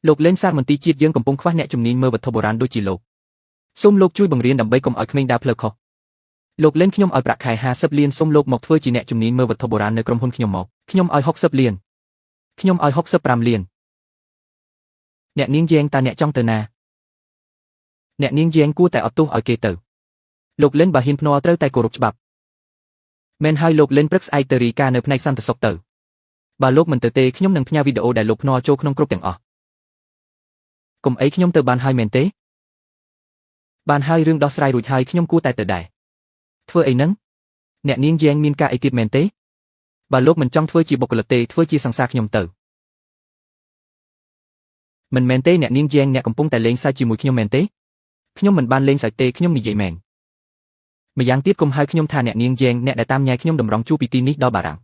លោកលេងសារមន្ទីរជាតិយើងកំពុងខ្វះអ្នកជំនាញមើលវត្ថុបុរាណដូចជាលោកសូមលោកជួយបង្រៀនដើម្បីកុំឲ្យក្មេងដើរផ្លូវខុសលោកលេងខ្ញុំឲ្យប្រាក់ខែ50លានសូមលោកមកធ្វើជាអ្នកជំនាញមើលវត្ថុបុរាណនៅក្រុមហ៊ុនខ្ញុំមកខ្ញុំឲ្យ60លានខ្ញុំឲ្យ65លានអ្នកនាងយ៉ែងតើអ្នកចង់ទៅណាអ្នកនាងយ៉ែងគួរតែអត់ទោសឲ្យគេទៅលោកលេងបើហ៊ានភ្នាល់ត្រូវតែគោរពច្បាប់មែនហើយលោកលេងព្រឹកស្អែកទៅរីកានៅផ្នែកសន្តិសុខទៅបើលោកមិនទៅទេខ្ញុំនឹងផ្ញើវីដេអូដែលលោកភ្នាល់ចូលក្នុងគ្រប់ទាំងអស់កុំអីខ្ញុំទៅបានហើយមែនទេបានហើយរឿងដោះស្រាយរួចហើយខ្ញុំគួរតែទៅដែរធ្វើអីហ្នឹងអ្នកនាងយ៉ែងមានការអីទៀតមែនទេបើលោកមិនចង់ធ្វើជាបុគ្គលិកទេធ្វើជាសង្សារខ្ញុំទៅមិនមែនទេអ្នកនាងយ៉ែងអ្នកកំពុងតែលេងសើចជាមួយខ្ញុំមែនទេខ្ញុំមិនបានលេងសើចទេខ្ញុំនិយាយមែនម្យ៉ាងទៀតកុំហៅខ្ញុំថាអ្នកនាងយ៉ែងអ្នកដែលតាមញ៉ែខ្ញុំតម្រង់ជួបពីទីនេះដល់បារាំង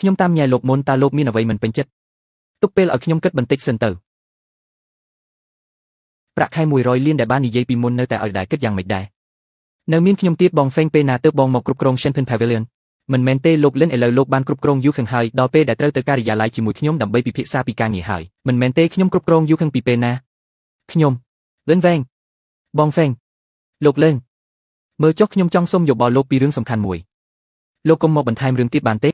ខ្ញុំតាមញ៉ែលោកមុនតើលោកមានអ្វីមិនពេញចិត្តទុកពេលឲ្យខ្ញុំគិតបន្តិចសិនទៅប្រាក់ខែ100លានដែលបាននិយាយពីមុននៅតែឲ្យដែរគិតយ៉ាងម៉េចដែរនៅមានខ្ញុំទៀតបងហ្វេងពេលណាទៅបងមកគ្រប់គ្រង Shenpin Pavilion មិនមែនទេលោកលិនឥឡូវលោកបានគ្រប់គ្រងយូខឹងហើយដល់ពេលដែលត្រូវទៅការិយាល័យជាមួយខ្ញុំដើម្បីពិភាក្សាពីការងារហើយមិនមែនទេខ្ញុំគ្រប់គ្រងយូខឹងពីពេលណាខ្ញុំលិនវែងបងហ្វេងលោកលេងមើលចុះខ្ញុំចង់សុំយោបល់លោកពីរឿងសំខាន់មួយលោកកុំមកបន្ថែមរឿងទៀតបានទេ